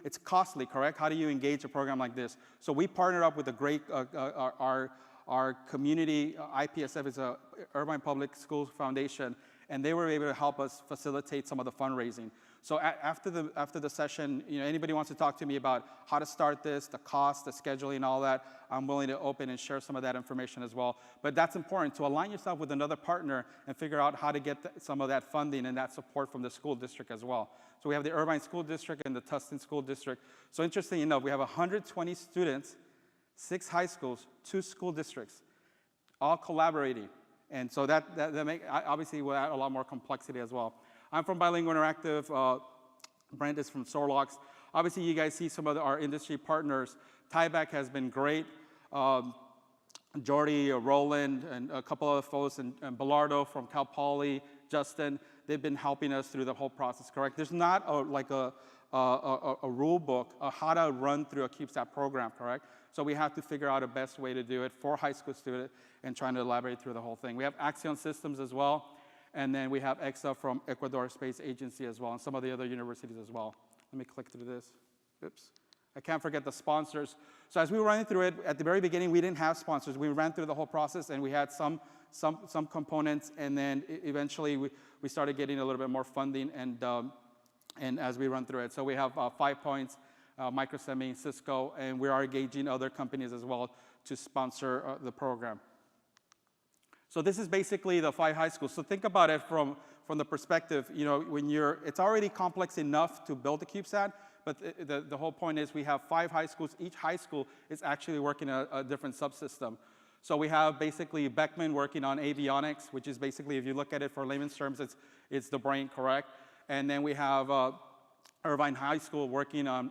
it's costly, correct? How do you engage a program like this? So we partnered up with a great, our community, IPSF is a Irvine Public Schools Foundation, and they were able to help us facilitate some of the fundraising. So after the session, anybody wants to talk to me about how to start this, the cost, the scheduling, all that, I'm willing to open and share some of that information as well. But that's important, to align yourself with another partner and figure out how to get some of that funding and that support from the school district as well. So we have the Irvine School District and the Tustin School District. So interesting enough, we have 120 students, 6 high schools, 2 school districts, all collaborating. And so that obviously will add a lot more complexity as well. I'm from Bilingual Interactive. Brent is from Sorlox. Obviously, you guys see some of our industry partners. Tyvek has been great. Jordy, Roland, and a couple of folks, and Bellardo from Cal Poly, Justin, they've been helping us through the whole process, correct? There's not a rule book of how to run through a CubeSat program, correct? So we have to figure out a best way to do it for high school students and trying to elaborate through the whole thing. We have Axion Systems as well, and then we have EXA from Ecuador Space Agency as well, and some of the other universities as well. Let me click through this. Oops. I can't forget the sponsors. So as we were running through it, at the very beginning, we didn't have sponsors. We ran through the whole process, and we had some components, and then eventually we started getting a little bit more funding, and as we run through it. So we have 5 Points, Microsemi, Cisco, and we are engaging other companies as well to sponsor the program. So this is basically the 5 high schools. So think about it from the perspective, it's already complex enough to build a CubeSat, but the whole point is we have 5 high schools. Each high school is actually working a different subsystem. So we have basically Beckman working on avionics, which is basically, if you look at it for layman's terms, it's the brain, correct? And then we have Irvine High School working on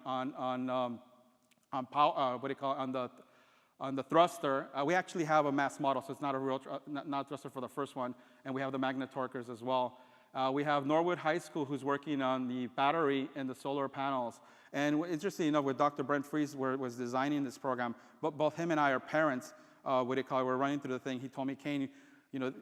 the thruster. We actually have a mass model, so it's not a real not thruster for the first one, and we have the magnetorquers as well. We have Norwood High School who's working on the battery and the solar panels. And interesting enough, with Dr. Brent Fries was designing this program, but both him and I are parents. We're running through the thing. He told me, Kane,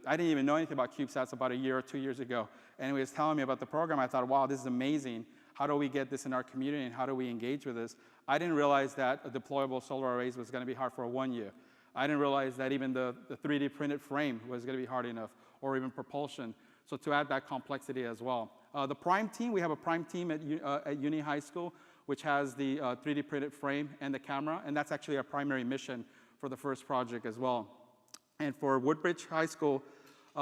I didn't even know anything about CubeSats about a year or 2 years ago. And he was telling me about the program. I thought, wow, this is amazing. how do we get this in our community and how do we engage with this? I didn't realize that a deployable solar arrays was going to be hard for 1 year. I didn't realize that even the 3D printed frame was going to be hard enough, or even propulsion. So to add that complexity as well. The prime team, we have a prime team at UAE High School, which has the 3D printed frame and the camera, and that's actually our primary mission for the first project as well. And for Woodbridge High School,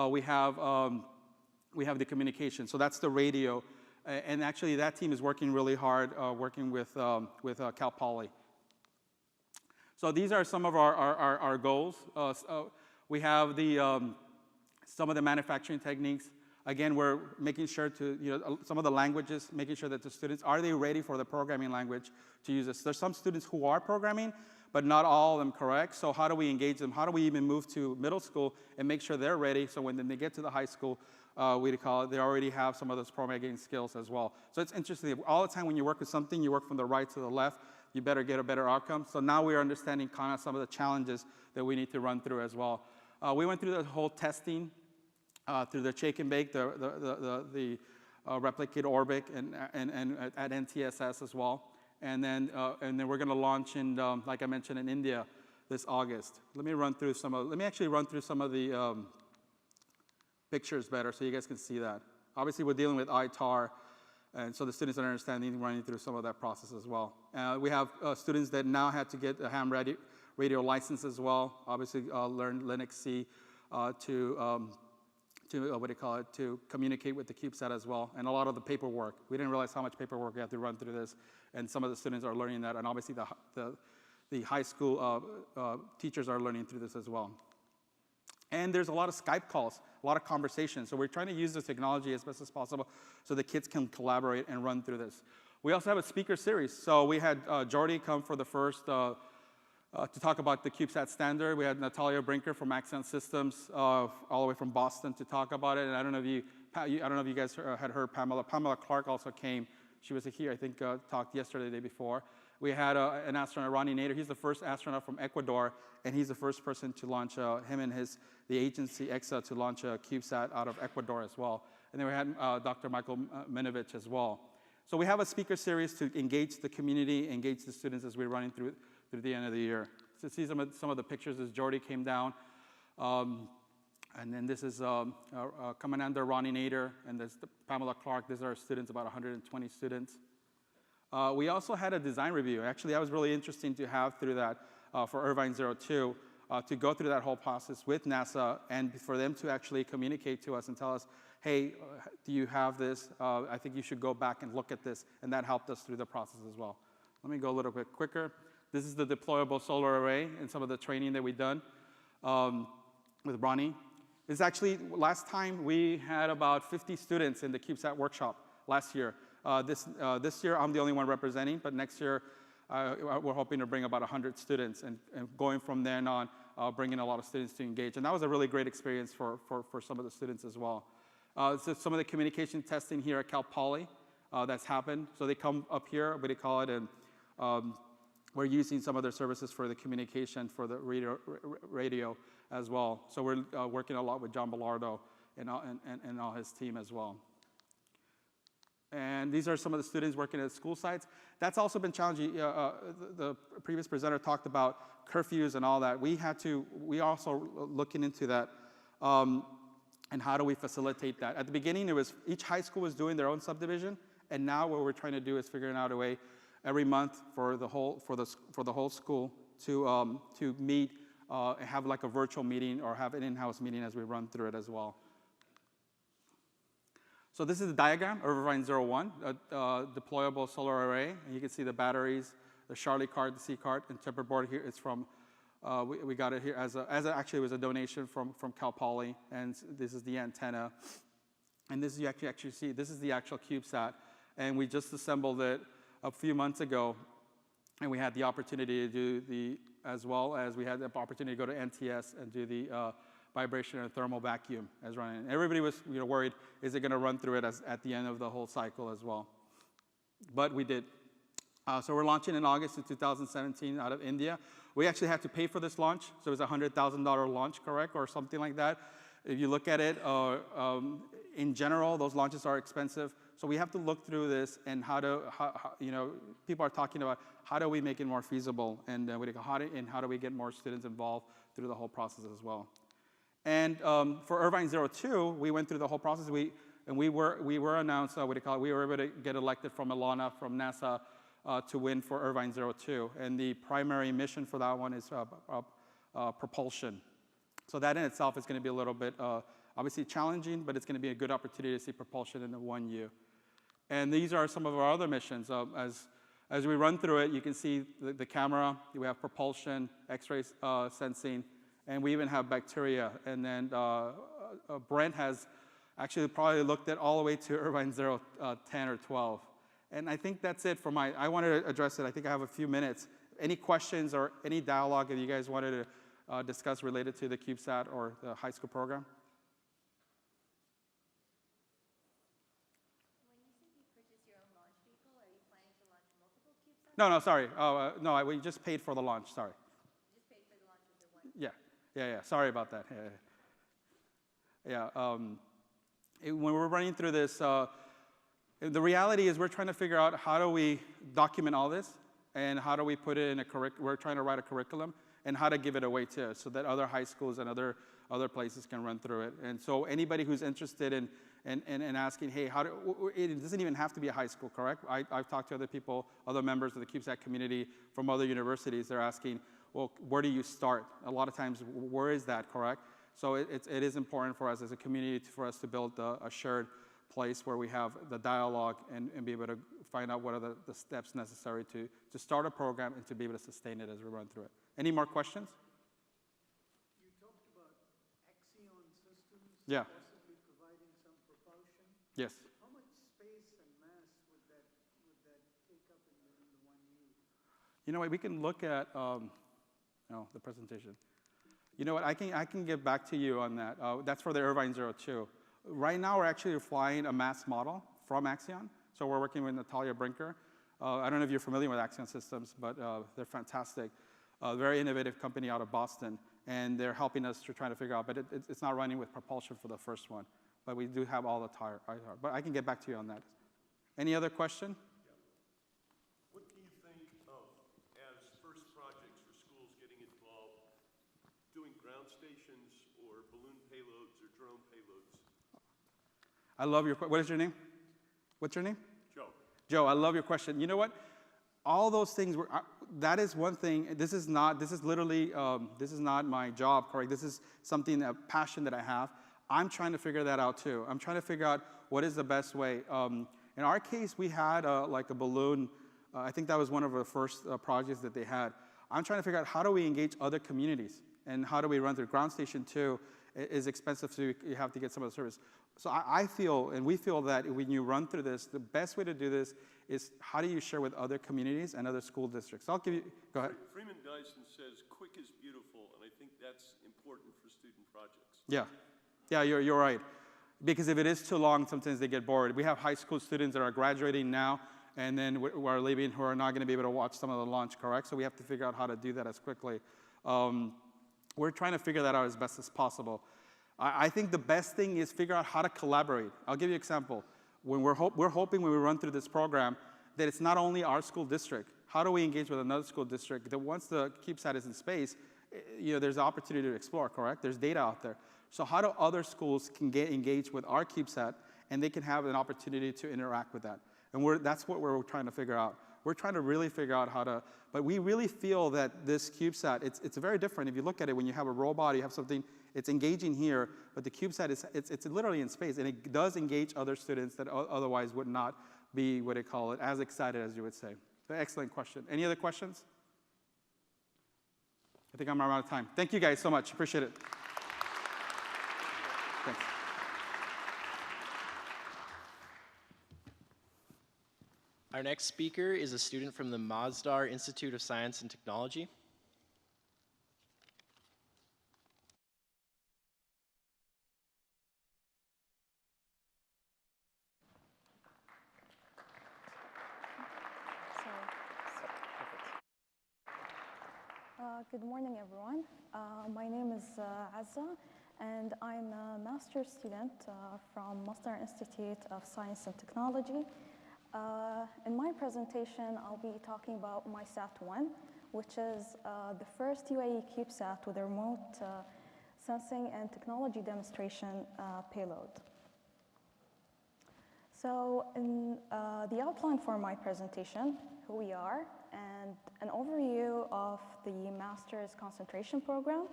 we have the communication. So that's the radio, and actually that team is working really hard, working with Cal Poly. So these are some of our goals. We have some of the manufacturing techniques. Again, we're making sure to, some of the languages, making sure that the students, are they ready for the programming language to use this? There's some students who are programming, but not all of them correct. So how do we engage them? How do we even move to middle school and make sure they're ready so when they get to the high school, we call it, they already have some of those programming skills as well. So it's interesting. All the time when you work with something, you work from the right to the left, you better get a better outcome. So now we are understanding kind of some of the challenges that we need to run through as well. We went through the whole testing through the shake and bake, the replicate orbit, and at NTSS as well. And then we're going to launch in, like I mentioned, in India this August. Let me actually run through some of the pictures better so you guys can see that. Obviously, we're dealing with ITAR, and so the students are understanding, running through some of that process as well. We have students that now had to get a ham radio license as well. Obviously, learn Linux C to communicate with the CubeSat as well, and a lot of the paperwork. We didn't realize how much paperwork we had to run through this, and some of the students are learning that, and obviously the high school teachers are learning through this as well. And there's a lot of Skype calls, a lot of conversations. So we're trying to use this technology as best as possible so the kids can collaborate and run through this. We also have a speaker series. So we had Jordy come for the first to talk about the CubeSat standard. We had Natalia Brinker from Accent Systems, all the way from Boston, to talk about it. And I don't know if you guys had heard Pamela. Pamela Clark also came. She was here, I think, talked yesterday, the day before. We had an astronaut, Ronnie Nader. He's the first astronaut from Ecuador, and he's the first person to launch, him and the agency, EXA, to launch a CubeSat out of Ecuador as well. And then we had Dr. Michael Minovich as well. So we have a speaker series to engage the community, engage the students as we're running through the end of the year. So see some of the pictures as Jordy came down. And then this is Commander Ronnie Nader, and this is Pamela Clark. These are our students, about 120 students. We also had a design review. Actually, that was really interesting to have through that for Irvine 02, to go through that whole process with NASA and for them to actually communicate to us and tell us, hey, do you have this? I think you should go back and look at this. And that helped us through the process as well. Let me go a little bit quicker. This is the deployable solar array and some of the training that we've done with Ronnie. It's actually, last time we had about 50 students in the CubeSat workshop last year. This year, I'm the only one representing, but next year, we're hoping to bring about 100 students, and going from then on, bringing a lot of students to engage. And that was a really great experience for some of the students as well. So some of the communication testing here at Cal Poly that's happened. So they come up here, what do you call it, and we're using some of their services for the communication for the radio as well. So we're working a lot with John Bellardo and all his team as well. And these are some of the students working at school sites. That's also been challenging. The previous presenter talked about curfews and all that. We also looking into that, and how do we facilitate that? At the beginning, it was each high school was doing their own subdivision, and now what we're trying to do is figuring out a way every month for the whole school to meet, have like a virtual meeting or have an in-house meeting as we run through it as well. So this is the diagram of Irvine 01, a deployable solar array. And you can see the batteries, the Charlie card, the C card, and tempered board here. It's from, we got it here actually it was a donation from Cal Poly. And this is the antenna. And this is, you actually see, this is the actual CubeSat. And we just assembled it a few months ago. And we had the opportunity to do as well as we had the opportunity to go to NTS and do the vibration and thermal vacuum as running. And everybody was worried, is it going to run through it at the end of the whole cycle as well? But we did. So we're launching in August of 2017 out of India. We actually had to pay for this launch, so it was a $100,000 launch, correct, or something like that. If you look at it, in general, those launches are expensive. So we have to look through this and people are talking about how do we make it more feasible and how do we get more students involved through the whole process as well. And for Irvine 02, we went through the whole process. We were announced, we were able to get elected from Alana, from NASA, to win for Irvine 02. And the primary mission for that one is propulsion. So that in itself is going to be a little bit obviously challenging, but it's going to be a good opportunity to see propulsion in the 1U. And these are some of our other missions. As we run through it, you can see the camera. We have propulsion, X-ray sensing, and we even have bacteria. And then Brent has actually probably looked at all the way to Irvine 10 or 12. And I think that's it for I wanted to address it. I think I have a few minutes. Any questions or any dialogue that you guys wanted to discuss related to the CubeSat or the high school program? When you say you purchase your own launch vehicle, are you planning to launch multiple CubeSats? No, sorry. No, we just paid for the launch, sorry. You just paid for the launch of the one? Yeah. Sorry about that. When we're running through this, the reality is we're trying to figure out how do we document all this and how do we put it in we're trying to write a curriculum and how to give it away too so that other high schools and other places can run through it. And so anybody who's interested in asking, hey, it doesn't even have to be a high school, correct? I've talked to other people, other members of the CubeSat community from other universities. They're asking, well, where do you start? A lot of times, where is that, correct? So it is important for us as a community for us to build a shared place where we have the dialogue and be able to find out what are the steps necessary to start a program and to be able to sustain it as we run through it. Any more questions? You talked about Axion systems possibly providing some propulsion. Yes. How much space and mass would that take up in the 1U? You know what, we can look at the presentation. You know what, I can get back to you on that. That's for the Irvine 02. Right now, we're actually flying a mass model from Axion. So we're working with Natalia Brinker. I don't know if you're familiar with Axion Systems, but they're fantastic. Very innovative company out of Boston. And they're helping us to try to figure out, but it's not running with propulsion for the first one. But we do have all the tire. But I can get back to you on that. Any other question? What do you think of as first projects for schools getting involved, doing ground stations or balloon payloads or drone payloads? I love your question. What is your name? What's your name? Joe. Joe, I love your question. You know what? All those things that is one thing. This is not my job, correct? This is something, a passion that I have. I'm trying to figure that out too. I'm trying to figure out what is the best way. In our case, we had like a balloon. I think that was one of the first projects that they had. I'm trying to figure out how do we engage other communities and how do we run through ground station too. Is expensive, so you have to get some of the service. So I feel, and we feel that when you run through this, the best way to do this is how do you share with other communities and other school districts. So I'll give you, go ahead. Freeman Dyson says, quick is beautiful, and I think that's important for student projects. Yeah, you're right. Because if it is too long, sometimes they get bored. We have high school students that are graduating now, and then who are leaving, who are not going to be able to watch some of the launch, correct? So we have to figure out how to do that as quickly. We're trying to figure that out as best as possible. I think the best thing is figure out how to collaborate. I'll give you an example. When we're hoping when we run through this program that it's not only our school district. How do we engage with another school district that once the CubeSat is in space, there's an opportunity to explore, correct? There's data out there. So how do other schools can get engaged with our CubeSat and they can have an opportunity to interact with that? And that's what we're trying to figure out. We're trying to really figure out how to, but we really feel that this CubeSat, it's very different. If you look at it, when you have a robot, you have something, it's engaging here, but the CubeSat, it's literally in space, and it does engage other students that otherwise would not be, what they call it, as excited as you would say. So excellent question. Any other questions? I think I'm out of time. Thank you guys so much. Appreciate it. Thanks. Our next speaker is a student from the Masdar Institute of Science and Technology. Good morning, everyone. My name is Azza, and I'm a master's student from Masdar Institute of Science and Technology. In my presentation, I'll be talking about MySat-1, which is the first UAE CubeSat with a remote sensing and technology demonstration payload. So in the outline for my presentation, who we are, and an overview of the master's concentration program,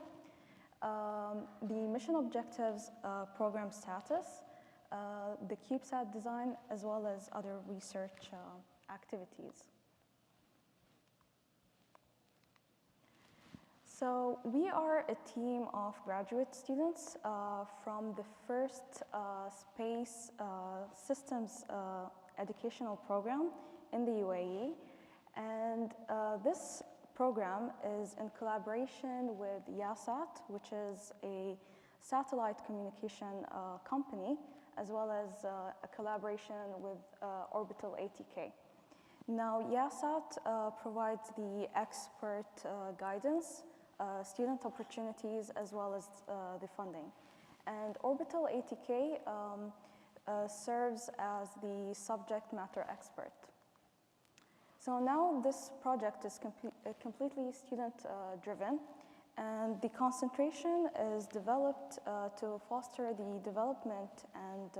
the mission objectives, program status, the CubeSat design, as well as other research activities. So we are a team of graduate students from the first space systems educational program in the UAE. And this program is in collaboration with UASat, which is a satellite communication company, as well as a collaboration with Orbital ATK. Now, UASat provides the expert guidance, student opportunities, as well as the funding. And Orbital ATK serves as the subject matter expert. So now this project is completely student-driven, and the concentration is developed to foster the development and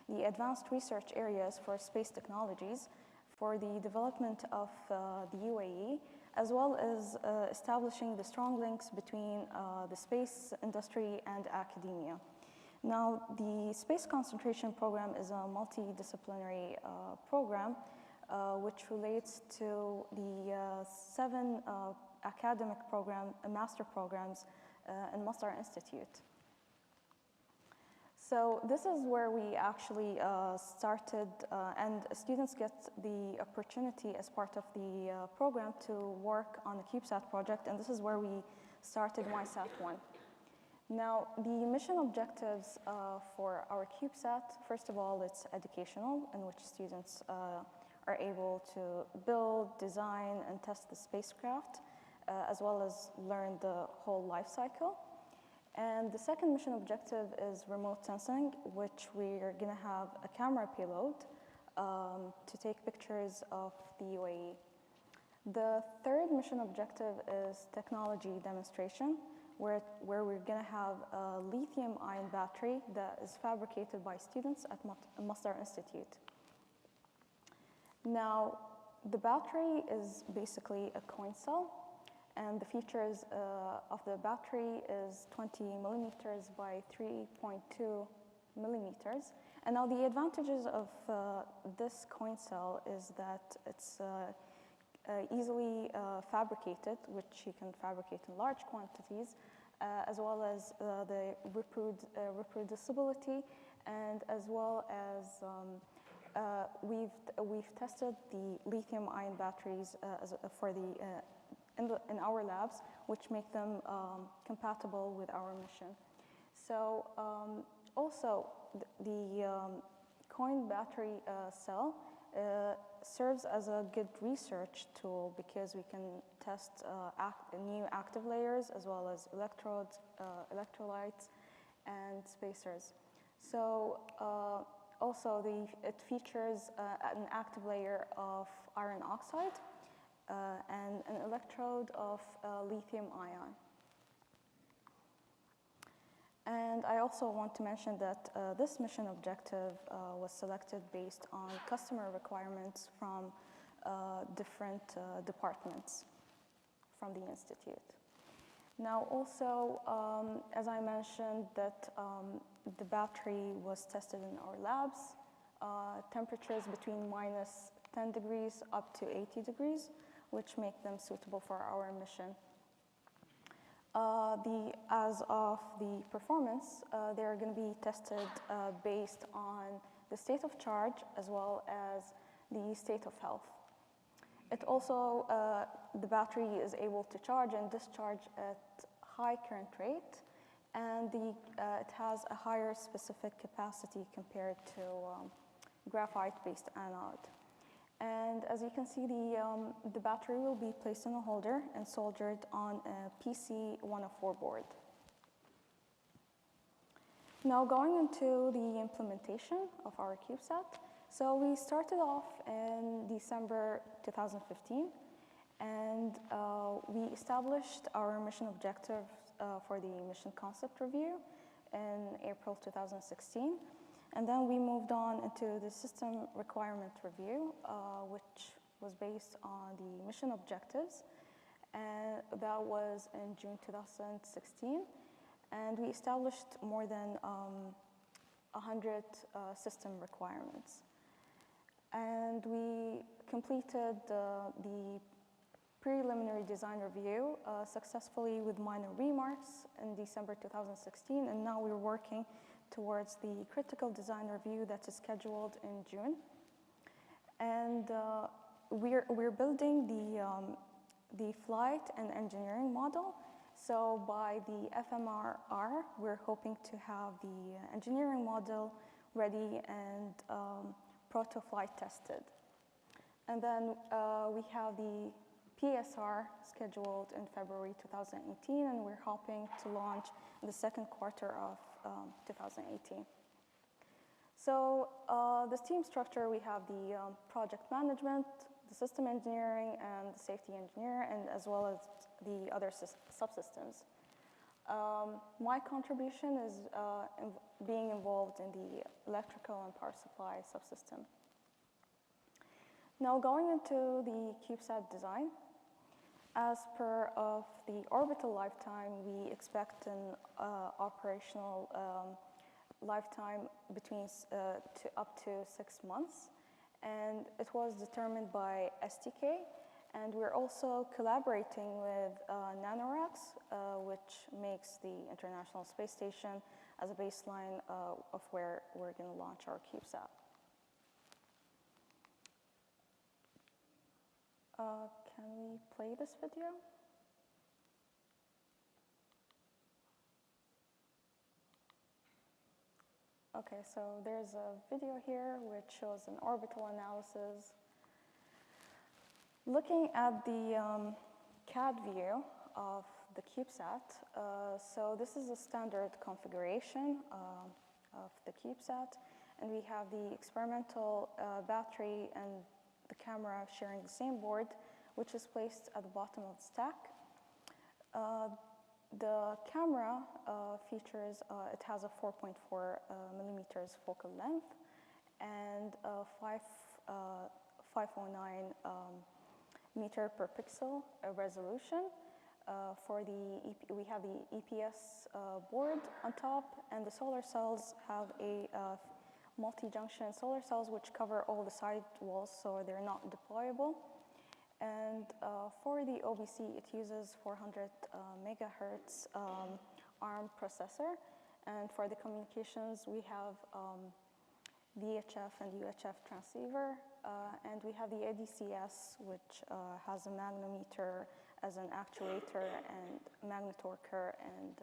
the advanced research areas for space technologies for the development of the UAE, as well as establishing the strong links between the space industry and academia. Now, the space concentration program is a multidisciplinary program which relates to the 7 academic master programs in Masdar Institute. So this is where we actually started, and students get the opportunity as part of the program to work on the CubeSat project, and this is where we started MySat-1. Now, the mission objectives for our CubeSat, first of all, it's educational, in which students are able to build, design, and test the spacecraft, as well as learn the whole life cycle. And the second mission objective is remote sensing, which we're going to have a camera payload to take pictures of the UAE. The third mission objective is technology demonstration, where we're going to have a lithium-ion battery that is fabricated by students at Masdar Institute. Now, the battery is basically a coin cell, and the features of the battery is 20 millimeters by 3.2 millimeters. And now the advantages of this coin cell is that it's easily fabricated, which you can fabricate in large quantities, as well as the reproducibility, and as well as we've tested the lithium-ion batteries in our labs, which make them compatible with our mission. So also the coin battery cell serves as a good research tool because we can test new active layers as well as electrodes, electrolytes, and spacers. So also it features an active layer of iron oxide and an electrode of lithium ion. And I also want to mention that this mission objective was selected based on customer requirements from different departments from the Institute. Now also, as I mentioned, that the battery was tested in our labs, temperatures between minus 10 degrees up to 80 degrees, which make them suitable for our mission. As of the performance, they're going to be tested based on the state of charge as well as the state of health. It also, the battery is able to charge and discharge at high current rate, and it has a higher specific capacity compared to graphite-based anode. And as you can see, the battery will be placed in a holder and soldered on a PC104 board. Now going into the implementation of our CubeSat. So we started off in December 2015, and we established our mission objectives for the mission concept review in April 2016. And then we moved on into the system requirement review, which was based on the mission objectives, and that was in June 2016. And we established more than 100 system requirements. And we completed the preliminary design review successfully with minor remarks in December 2016, and now we're working towards the critical design review that is scheduled in June. And we're building the flight and engineering model. So by the FMRR, we're hoping to have the engineering model ready and proto-flight tested. And then we have the PSR scheduled in February 2018, and we're hoping to launch in the second quarter of 2018. So this team structure, we have the project management, the system engineering, and the safety engineer, and as well as the other subsystems. My contribution is being involved in the electrical and power supply subsystem. Now going into the CubeSat design, as per of the orbital lifetime, we expect an operational lifetime between up to 6 months, and it was determined by STK. And we're also collaborating with NanoRacks, which makes the International Space Station as a baseline of where we're going to launch our CubeSat. Can we play this video? Okay, so there's a video here which shows an orbital analysis. Looking at the CAD view of the CubeSat, so this is a standard configuration of the CubeSat, and we have the experimental battery and the camera sharing the same board, which is placed at the bottom of the stack. The camera features, it has a 4.4 millimeters focal length and 509 meter per pixel resolution. For the we have the EPS board on top, and the solar cells have a multi-junction solar cells which cover all the side walls, so they're not deployable. And for the OBC, it uses 400 megahertz ARM processor. And for the communications, we have VHF and UHF transceiver, and we have the ADCS, which has a magnetometer as an actuator, and magnetometer and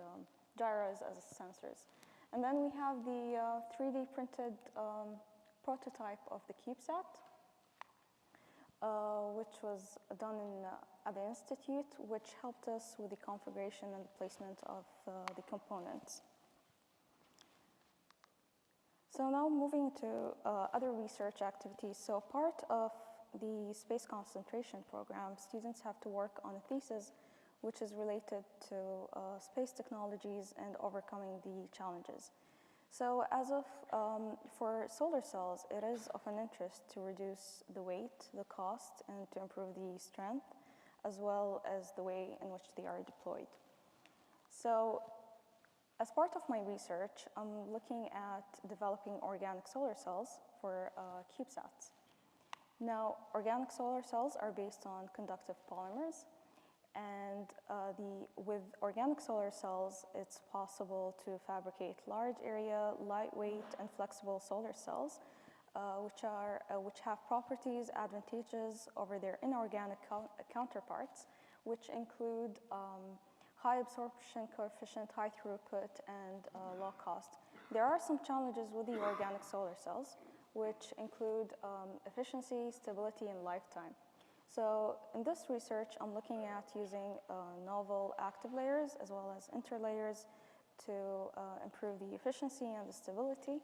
gyros as sensors. And then we have the 3D printed prototype of the CubeSat, which was done at the Institute, which helped us with the configuration and the placement of the components. So now moving to other research activities. So part of the space concentration program, students have to work on a thesis which is related to space technologies and overcoming the challenges. So as of, for solar cells, it is of an interest to reduce the weight, the cost, and to improve the strength, as well as the way in which they are deployed. So as part of my research, I'm looking at developing organic solar cells for CubeSats. Now, organic solar cells are based on conductive polymers, and with organic solar cells, it's possible to fabricate large area, lightweight, and flexible solar cells, which have properties advantageous over their inorganic counterparts, which include high absorption coefficient, high throughput, and low cost. There are some challenges with the organic solar cells, which include efficiency, stability, and lifetime. So in this research, I'm looking at using novel active layers as well as interlayers to improve the efficiency and the stability.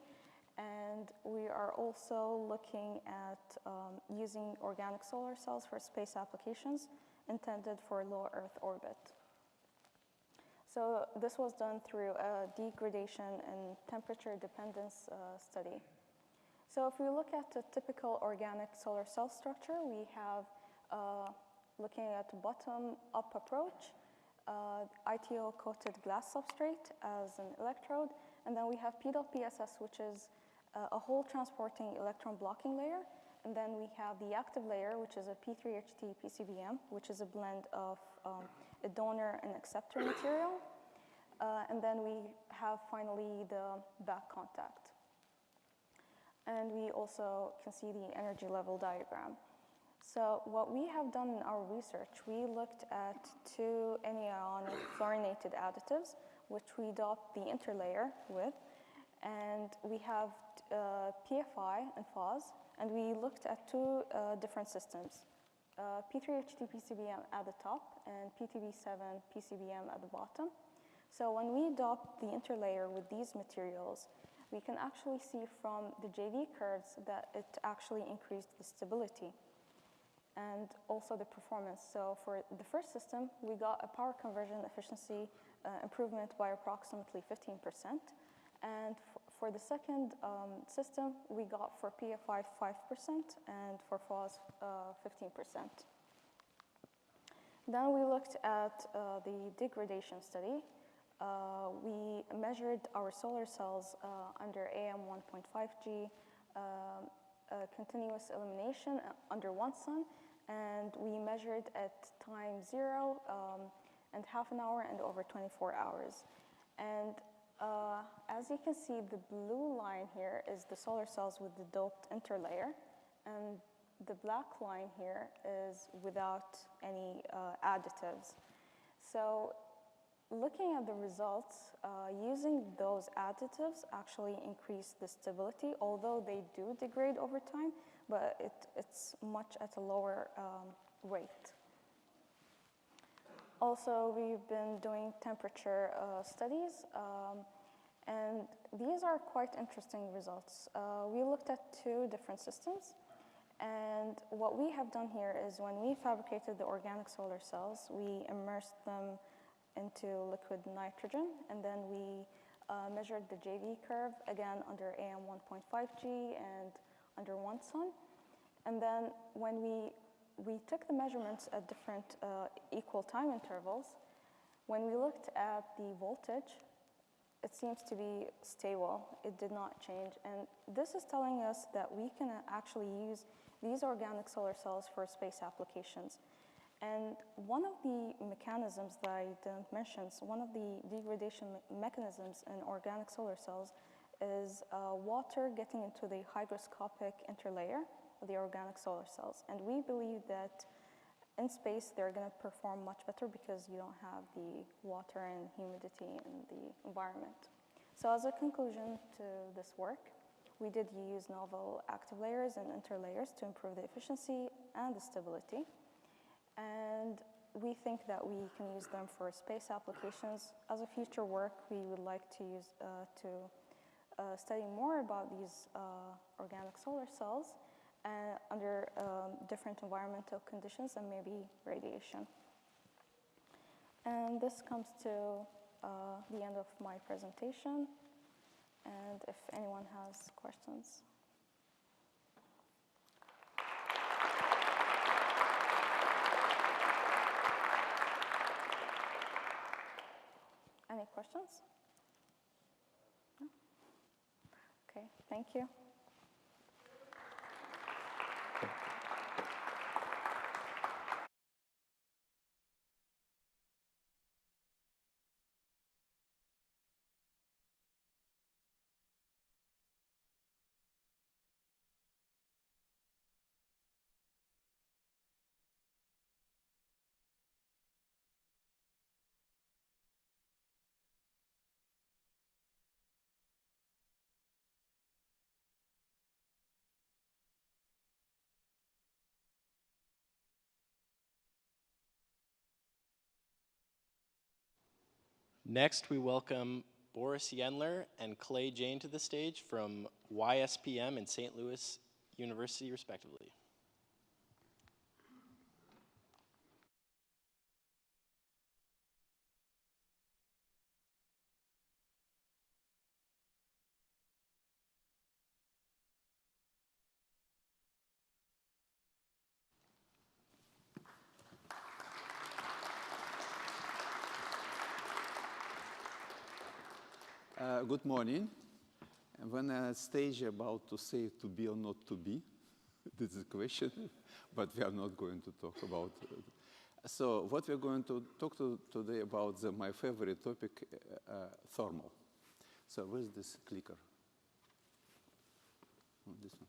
And we are also looking at using organic solar cells for space applications intended for low Earth orbit. So this was done through a degradation and temperature dependence study. So if we look at a typical organic solar cell structure, we have looking at bottom-up approach, ITO-coated glass substrate as an electrode, and then we have PSS, which is a hole transporting electron blocking layer, and then we have the active layer, which is a P3HT PCBM, which is a blend of a donor and acceptor material, and then we have finally the back contact. And we also can see the energy level diagram. So what we have done in our research, we looked at two anionic fluorinated additives, which we doped the interlayer with, and we have PFI and FOS, and we looked at two different systems, P3HT PCBM at the top and PTB7 PCBM at the bottom. So when we dop the interlayer with these materials, we can actually see from the JV curves that it actually increased the stability and also the performance. So for the first system, we got a power conversion efficiency improvement by approximately 15%. And for the second system, we got for PFI 5% and for FOS 15%. Then we looked at the degradation study. We measured our solar cells under AM 1.5G, continuous illumination under one sun, and we measured at time 0 and half an hour and over 24 hours. And as you can see, the blue line here is the solar cells with the doped interlayer, and the black line here is without any additives. So looking at the results, using those additives actually increase the stability, although they do degrade over time, but it's much at a lower rate. Also, we've been doing temperature studies, and these are quite interesting results. We looked at two different systems, and what we have done here is when we fabricated the organic solar cells, we immersed them into liquid nitrogen, and then we measured the JV curve, again under AM 1.5G and under one sun. And then when we took the measurements at different equal time intervals, when we looked at the voltage, it seems to be stable. It did not change. And this is telling us that we can actually use these organic solar cells for space applications. And one of the mechanisms that I didn't mention, so one of the degradation mechanisms in organic solar cells is water getting into the hygroscopic interlayer of the organic solar cells. And we believe that in space, they're going to perform much better because you don't have the water and humidity in the environment. So as a conclusion to this work, we did use novel active layers and interlayers to improve the efficiency and the stability. And we think that we can use them for space applications. As a future work, we would like to use study more about these organic solar cells under different environmental conditions and maybe radiation. And this comes to the end of my presentation. And if anyone has questions. Any questions? No? Okay, thank you. Next, we welcome Boris Yenler and Clay Jane to the stage from YSPM and St. Louis University, respectively. Good morning. And when a stage about to say to be or not to be, this is a question, but we are not going to talk about it. So what we're going to talk today about my favorite topic, thermal. So where's this clicker? Oh, this one.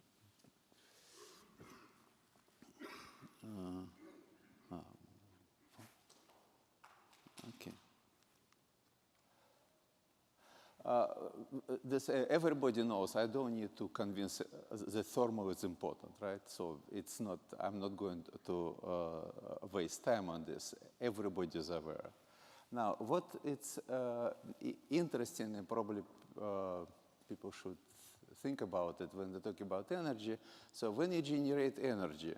Okay. Everybody knows, I don't need to convince the thermal is important, right? So it's not, I'm not going to waste time on this. Everybody is aware. Now, what it's interesting and probably people should think about it when they talk about energy. So when you generate energy,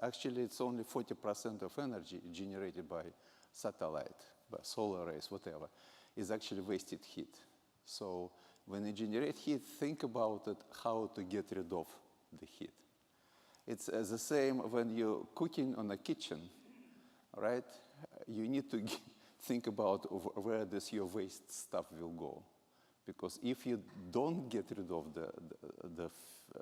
actually it's only 40% of energy generated by satellite, by solar rays, whatever, is actually wasted heat. So when you generate heat, think about it, how to get rid of the heat. It's the same when you're cooking on a kitchen, right? You need to think about where this your waste stuff will go. Because if you don't get rid of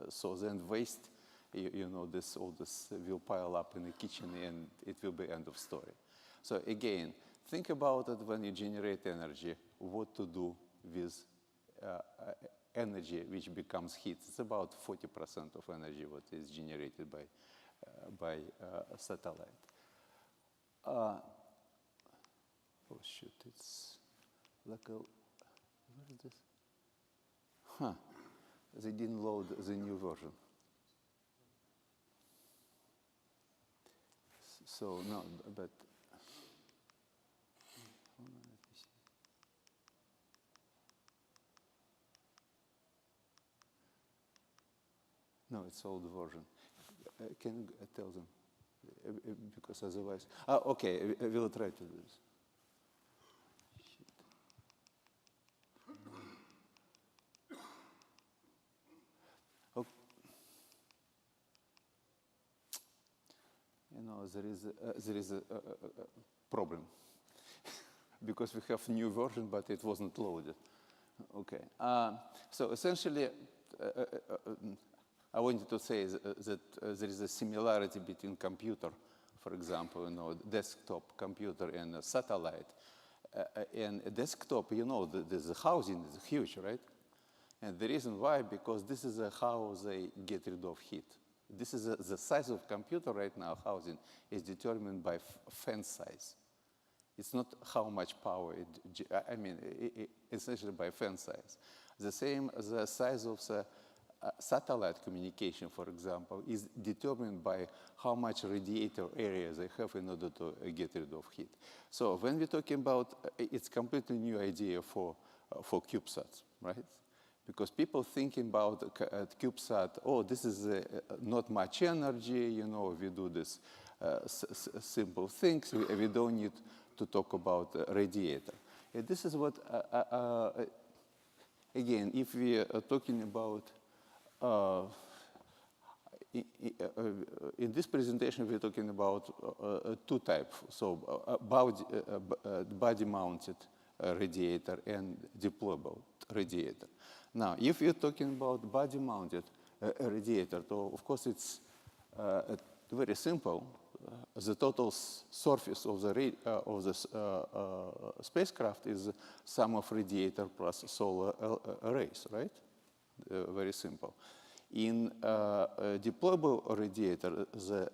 so then waste, you know, all this will pile up in the kitchen and it will be end of story. So again, think about it when you generate energy, what to do with energy which becomes heat. It's about 40% of energy what is generated by satellite. Oh shoot, it's like a, where is this? Huh, they didn't load the new version. So no, but no, it's old version. Can you tell them? Because otherwise, okay, we'll try to do this. Okay. You know, there is a problem because we have new version, but it wasn't loaded. Okay. So essentially, I wanted to say that there is a similarity between computer, for example, you know, desktop computer and a satellite. And a desktop, you know, the housing is huge, right? And the reason why, because this is how they get rid of heat. This is the size of computer right now, housing, is determined by fan size. It's not how much power, I mean, essentially by fan size. The same, the size of the satellite communication, for example, is determined by how much radiator area they have in order to get rid of heat. So when we're talking about, it's completely new idea for CubeSats, right? Because people thinking about CubeSat, oh, this is not much energy, you know, we do this simple things, we don't need to talk about radiator. And this is what, again, if we are talking about, in this presentation, we're talking about two types. So body-mounted radiator and deployable radiator. Now, if you're talking about body-mounted radiator, so of course it's very simple. The total surface of the spacecraft is sum of radiator plus solar arrays, right? Very simple. In deployable radiator, the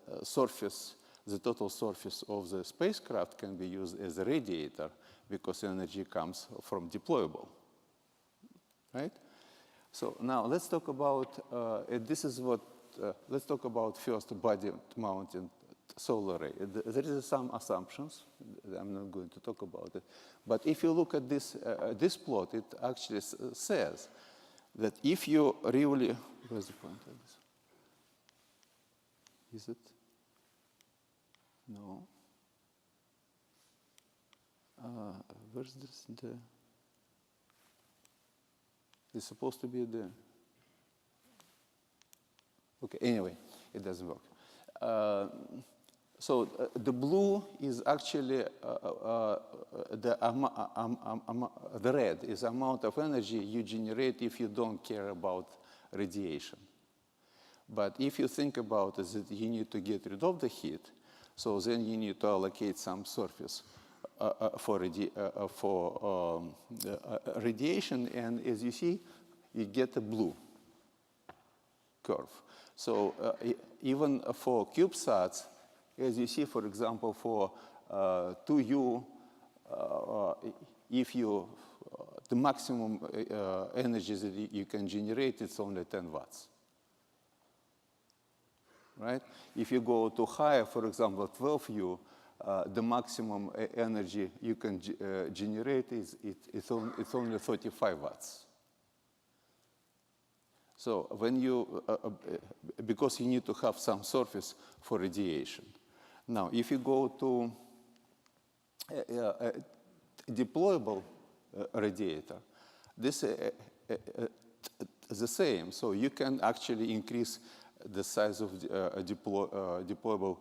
total surface of the spacecraft can be used as a radiator because energy comes from deployable, right? So now let's talk about, this is what, let's talk about first body-mounted solar array. There is some assumptions. I'm not going to talk about it. But if you look at this plot, it actually says that if you really, where's the point of this? Is it? No. Where's this? It's supposed to be the. Okay, anyway, it doesn't work. So the blue is actually the red is amount of energy you generate if you don't care about radiation. But if you think about it, that you need to get rid of the heat, so then you need to allocate some surface for radiation, and as you see, you get a blue curve. So even for CubeSats, as you see, for example, for 2U, if you, the maximum energy that you can generate, it's only 10 watts. Right? If you go to higher, for example, 12U, the maximum energy you can generate it's only 35 watts. So when you, because you need to have some surface for radiation. Now, if you go to a deployable radiator, this is the same. So you can actually increase the size of deployable,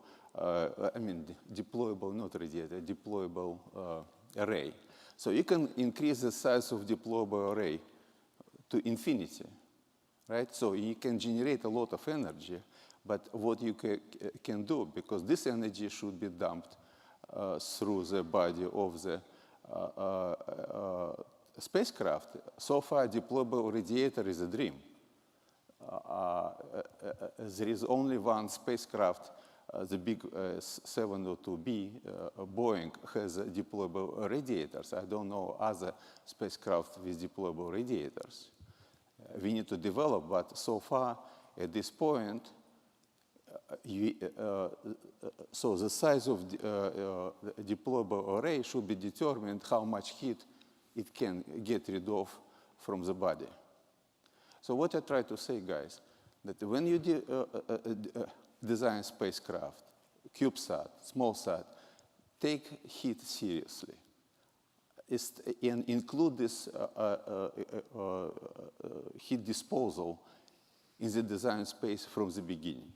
deployable, not radiator, deployable array. So you can increase the size of deployable array to infinity, right? So you can generate a lot of energy, but what you can do, because this energy should be dumped through the body of the spacecraft, so far deployable radiator is a dream. There is only one spacecraft, the big 702B, Boeing, has deployable radiators. I don't know other spacecraft with deployable radiators. We need to develop, but so far, at this point, so the size of the deployable array should be determined how much heat it can get rid of from the body. So what I try to say, guys, that when you design spacecraft, CubeSat, smallsat, take heat seriously. And include this heat disposal in the design space from the beginning.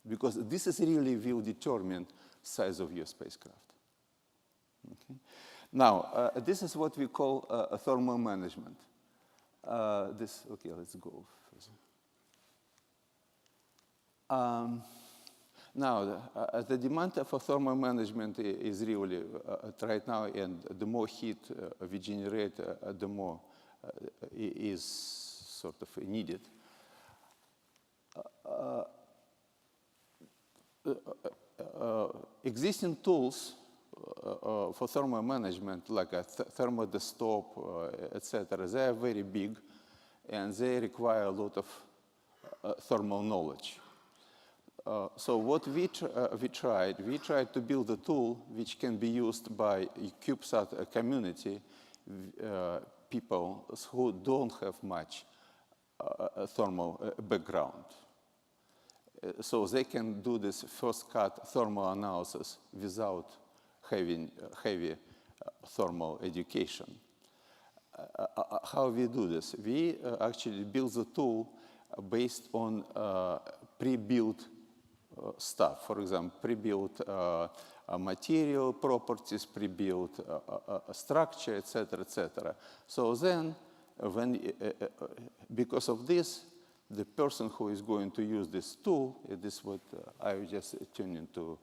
Because this is really will determine size of your spacecraft. Okay? Now, this is what we call thermal management. Okay, let's go further. Now, the demand for thermal management is really right now, and the more heat we generate, the more is sort of needed. Existing tools for thermal management, like a thermal desktop, etc., they are very big, and they require a lot of thermal knowledge. So what we tried to build a tool which can be used by a CubeSat community, people who don't have much thermal background. So they can do this first cut thermal analysis without having heavy thermal education. How we do this? We actually build the tool based on pre-built stuff. For example, pre-built material properties, pre-built structure, etc., etc. So then, because of this, the person who is going to use this tool, this is what I just turned into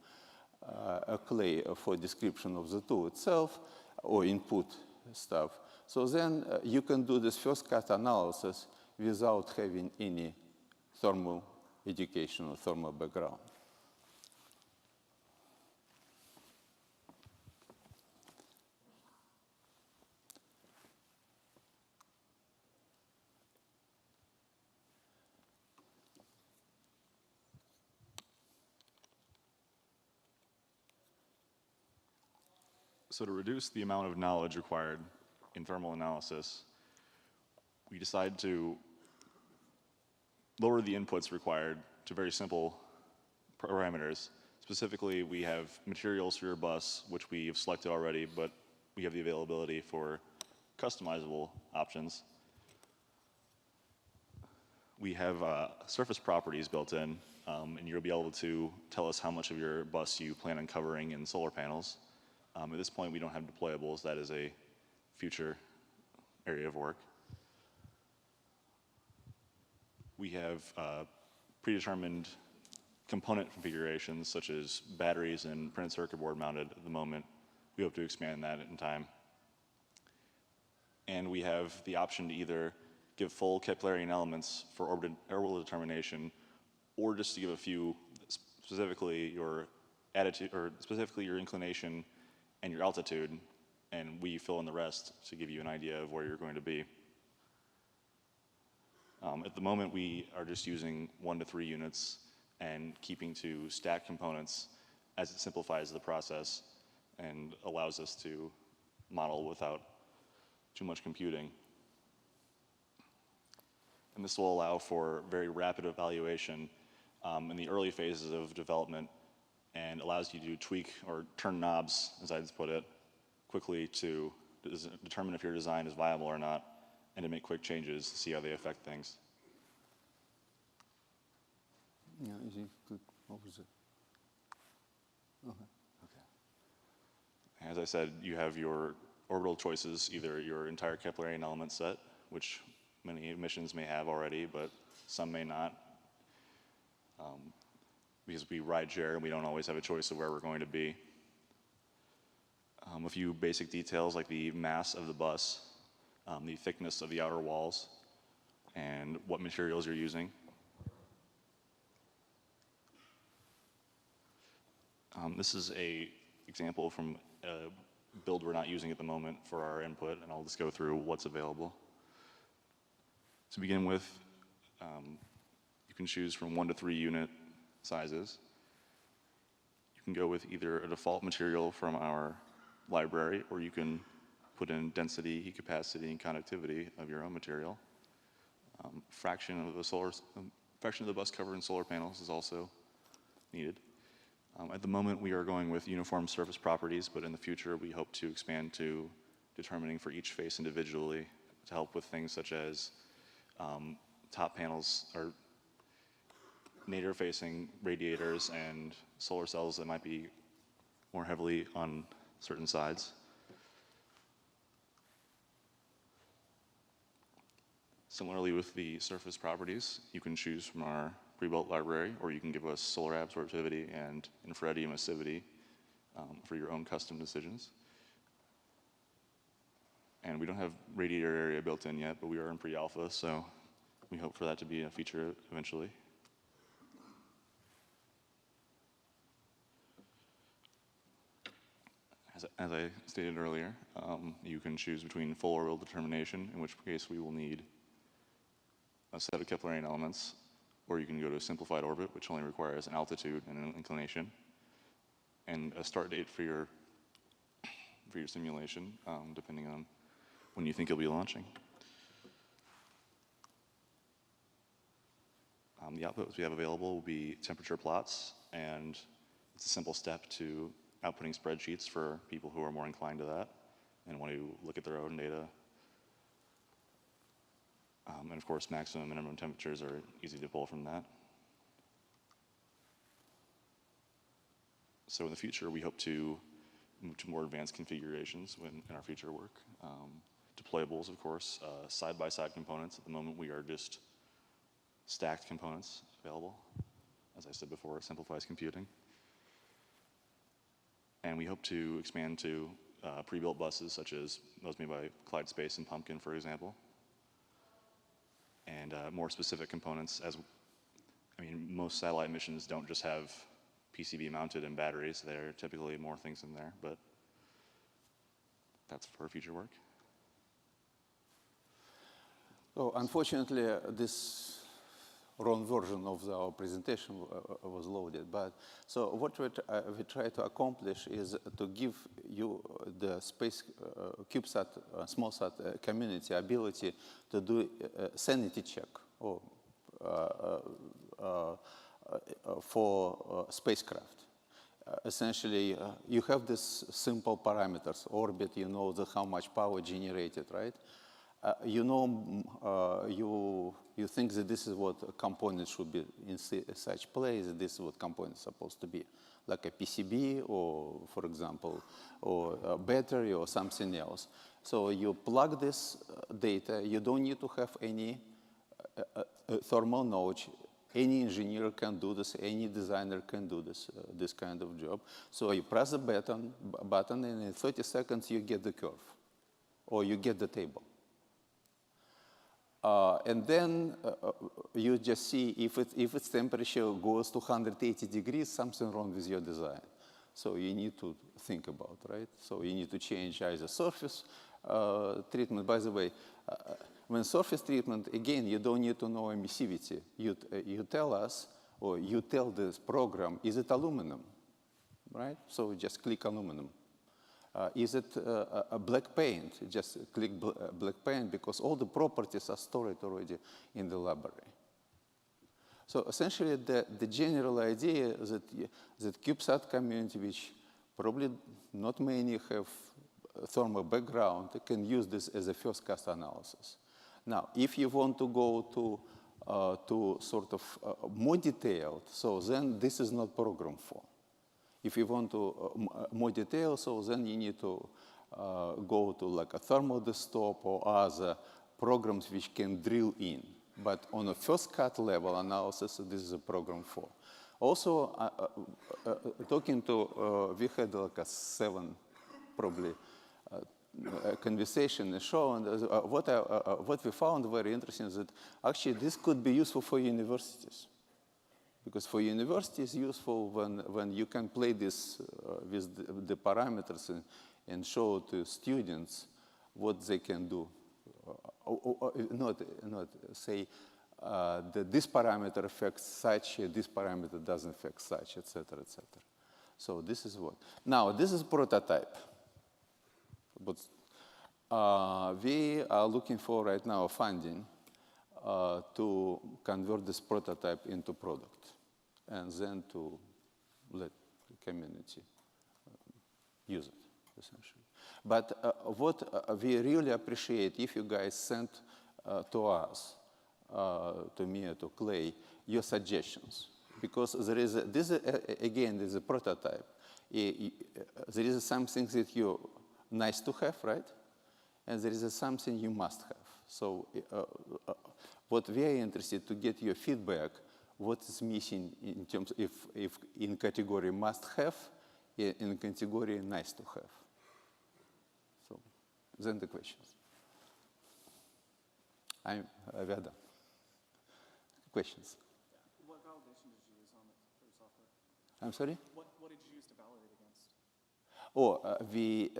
a clay for description of the tool itself, or input stuff. So then you can do this first cut analysis without having any thermal education or thermal background. So to reduce the amount of knowledge required in thermal analysis, we decided to lower the inputs required to very simple parameters. Specifically, we have materials for your bus, which we have selected already, but we have the availability for customizable options. We have surface properties built in, and you'll be able to tell us how much of your bus you plan on covering in solar panels. At this point, we don't have deployables. That is a future area of work. We have predetermined component configurations, such as batteries and printed circuit board mounted at the moment. We hope to expand that in time. And we have the option to either give full Keplerian elements for orbital determination, or just to give a few, specifically your attitude, or specifically your inclination and your altitude, and we fill in the rest to give you an idea of where you're going to be. At the moment, we are just using 1 to 3 units and keeping to stack components, as it simplifies the process and allows us to model without too much computing. And this will allow for very rapid evaluation in the early phases of development, and allows you to tweak or turn knobs, as I'd put it, quickly to determine if your design is viable or not, and to make quick changes to see how they affect things. Yeah, what was it? Okay. As I said, you have your orbital choices, either your entire Keplerian element set, which many missions may have already, but some may not, because we ride share and we don't always have a choice of where we're going to be. A few basic details like the mass of the bus, the thickness of the outer walls, and what materials you're using. This is an example from a build we're not using at the moment for our input, and I'll just go through what's available. To begin with, you can choose from 1 to 3 unit sizes. You can go with either a default material from our library, or you can put in density, heat capacity, and conductivity of your own material. Fraction of the bus covered in solar panels is also needed. At the moment, we are going with uniform surface properties, but in the future, we hope to expand to determining for each face individually to help with things such as top panels or nadir-facing radiators and solar cells that might be more heavily on certain sides. Similarly with the surface properties, you can choose from our pre-built library, or you can give us solar absorptivity and infrared emissivity for your own custom decisions. And we don't have radiator area built in yet, but we are in pre-alpha, so we hope for that to be a feature eventually. As I stated earlier, you can choose between full orbital determination, in which case we will need a set of Keplerian elements, or you can go to a simplified orbit, which only requires an altitude and an inclination, and a start date for your simulation, depending on when you think you'll be launching. The outputs we have available will be temperature plots, and it's a simple step to outputting spreadsheets for people who are more inclined to that and want to look at their own data. And of course, maximum and minimum temperatures are easy to pull from that. So in the future, we hope to move to more advanced configurations in our future work. Deployables, of course, side-by-side components. At the moment, we are just stacked components available. As I said before, it simplifies computing. And we hope to expand to pre-built buses, such as those made by Clyde Space and Pumpkin, for example. And more specific components, most satellite missions don't just have PCB mounted and batteries. There are typically more things in there, but that's for future work. So unfortunately, this wrong version of our presentation was loaded. But so what we try to accomplish is to give you the space CubeSat, smallsat community ability to do a sanity check or for spacecraft. Essentially, you have this simple parameters, orbit, you know how much power generated, right? You know, you think that this is what a component should be in such place, this is what component is supposed to be, like a PCB or, for example, or a battery or something else. So you plug this data, you don't need to have any thermal knowledge. Any engineer can do this, any designer can do this, this kind of job. So you press the button, and in 30 seconds you get the curve, or you get the table. And then you just see if its temperature goes to 180 degrees, something wrong with your design. So you need to think about, right? So you need to change either surface treatment. By the way, when surface treatment, again, you don't need to know emissivity. You tell us, or you tell this program, is it aluminum, right? So just click aluminum. Is it a black paint? Just click black paint, because all the properties are stored already in the library. So essentially, the general idea is that CubeSat community, which probably not many have thermal background, can use this as a first cast analysis. Now, if you want to go to sort of more detailed, so then this is not program for. If you want to more detail, so then you need to go to like a thermal desktop or other programs which can drill in. But on a first cut level analysis, this is a program for. Also, talking to, we had like a 7 probably conversation and show, and what we found very interesting is that actually this could be useful for universities. Because for universities, it's useful when you can play this with the parameters and show to students what they can do. Not say that this parameter affects such, this parameter doesn't affect such, etc., etc. So this is what. Now, this is prototype. But we are looking for right now funding to convert this prototype into product, and then to let the community use it, essentially. But what we really appreciate if you guys send to us, to me or to Clay, your suggestions. Because there is, again, there's a prototype. There is something that you nice to have, right? And there is something you must have. So what we are interested to get your feedback, what is missing in terms if in category must have, in category nice to have. So then the questions. We are done. Questions? What validation did you use on it for your software? I'm sorry? What did you use to validate against? Oh, we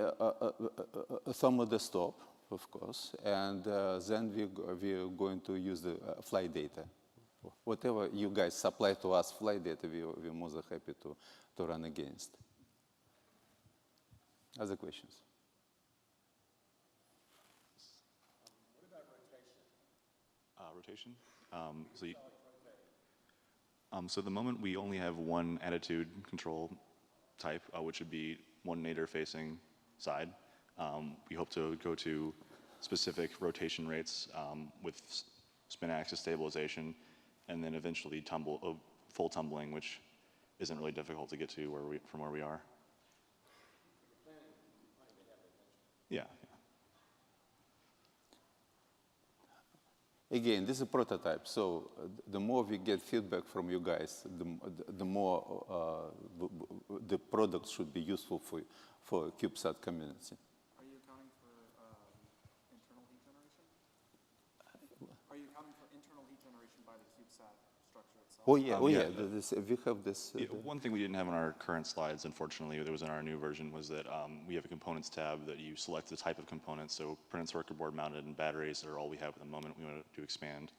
thermal desktop, of course, and then we're going to use the flight data. Whatever you guys supply to us flight data, we're more than happy to run against. Other questions? What about rotation? So at the moment, we only have one attitude control type, which would be one nadir-facing side. We hope to go to specific rotation rates with spin axis stabilization, and then eventually full tumbling, which isn't really difficult to get to from where we are. Yeah. Again, this is a prototype, so the more we get feedback from you guys, the more the product should be useful for CubeSat community. Are you accounting for internal heat generation? Are you accounting for internal heat generation by the CubeSat structure itself? Oh yeah, we have this. One thing we didn't have on our current slides, unfortunately, that was in our new version, was that we have a components tab that you select the type of components. So printed circuit board mounted and batteries are all we have at the moment. We want to expand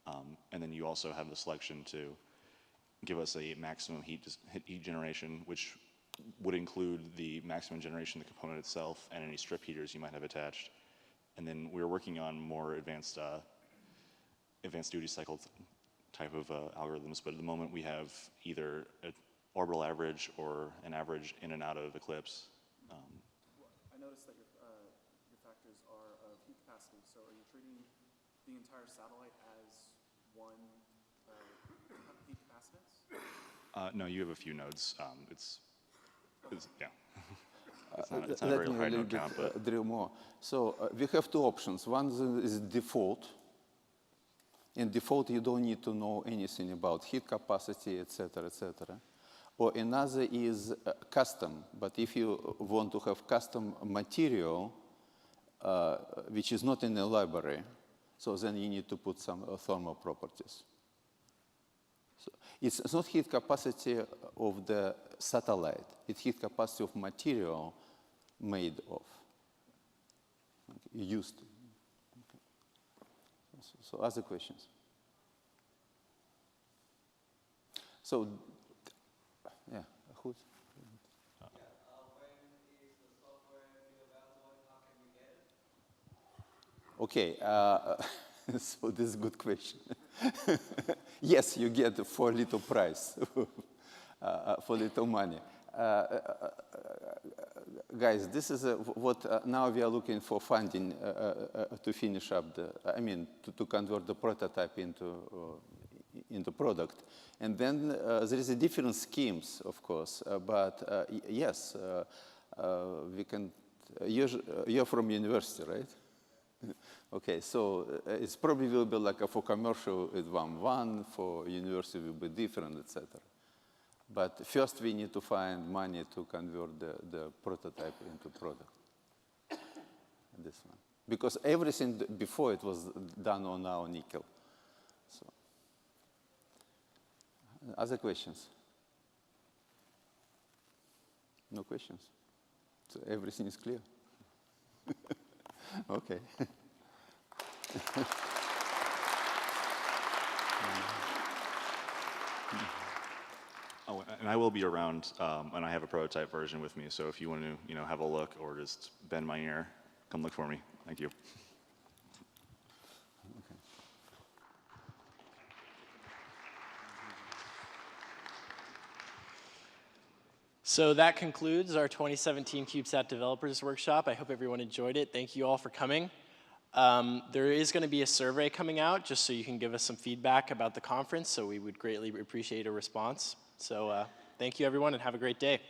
And then you also have the selection to give us a maximum heat generation, which would include the maximum generation of the component itself and any strip heaters you might have attached. And then we're working on more advanced duty cycle type of algorithms, but at the moment we have either an orbital average or an average in and out of eclipse. I noticed that your factors are of heat capacity, so are you treating the entire satellite as one heat capacitance? No, you have a few nodes. Yeah. It's not a Let very me high a little node bit count, but drill more. So we have two options. One is default. In default, you don't need to know anything about heat capacity, et cetera, et cetera. Or another is custom. But if you want to have custom material, which is not in a library, so then you need to put some thermal properties. So it's not heat capacity of the satellite. It's heat capacity of material made of, used. Okay. So other questions? So, yeah, who's? Okay, so this is a good question. Yes, you get for a little price, for little money. Guys, this is what now we are looking for funding to finish up to convert the prototype into product. And then there is a different schemes, of course, but yes, we can, you're from university, right? Okay, so it's probably will be like for commercial it's 1-1, for university will be different, etc. But first we need to find money to convert the prototype into product. This one. Because everything before it was done on our nickel. So, other questions? No questions? So everything is clear? Okay. Oh, and I will be around, and I have a prototype version with me. So if you want to, have a look or just bend my ear, come look for me. Thank you. So that concludes our 2017 CubeSat Developers Workshop. I hope everyone enjoyed it. Thank you all for coming. There is going to be a survey coming out just so you can give us some feedback about the conference, so we would greatly appreciate a response. So thank you everyone and have a great day.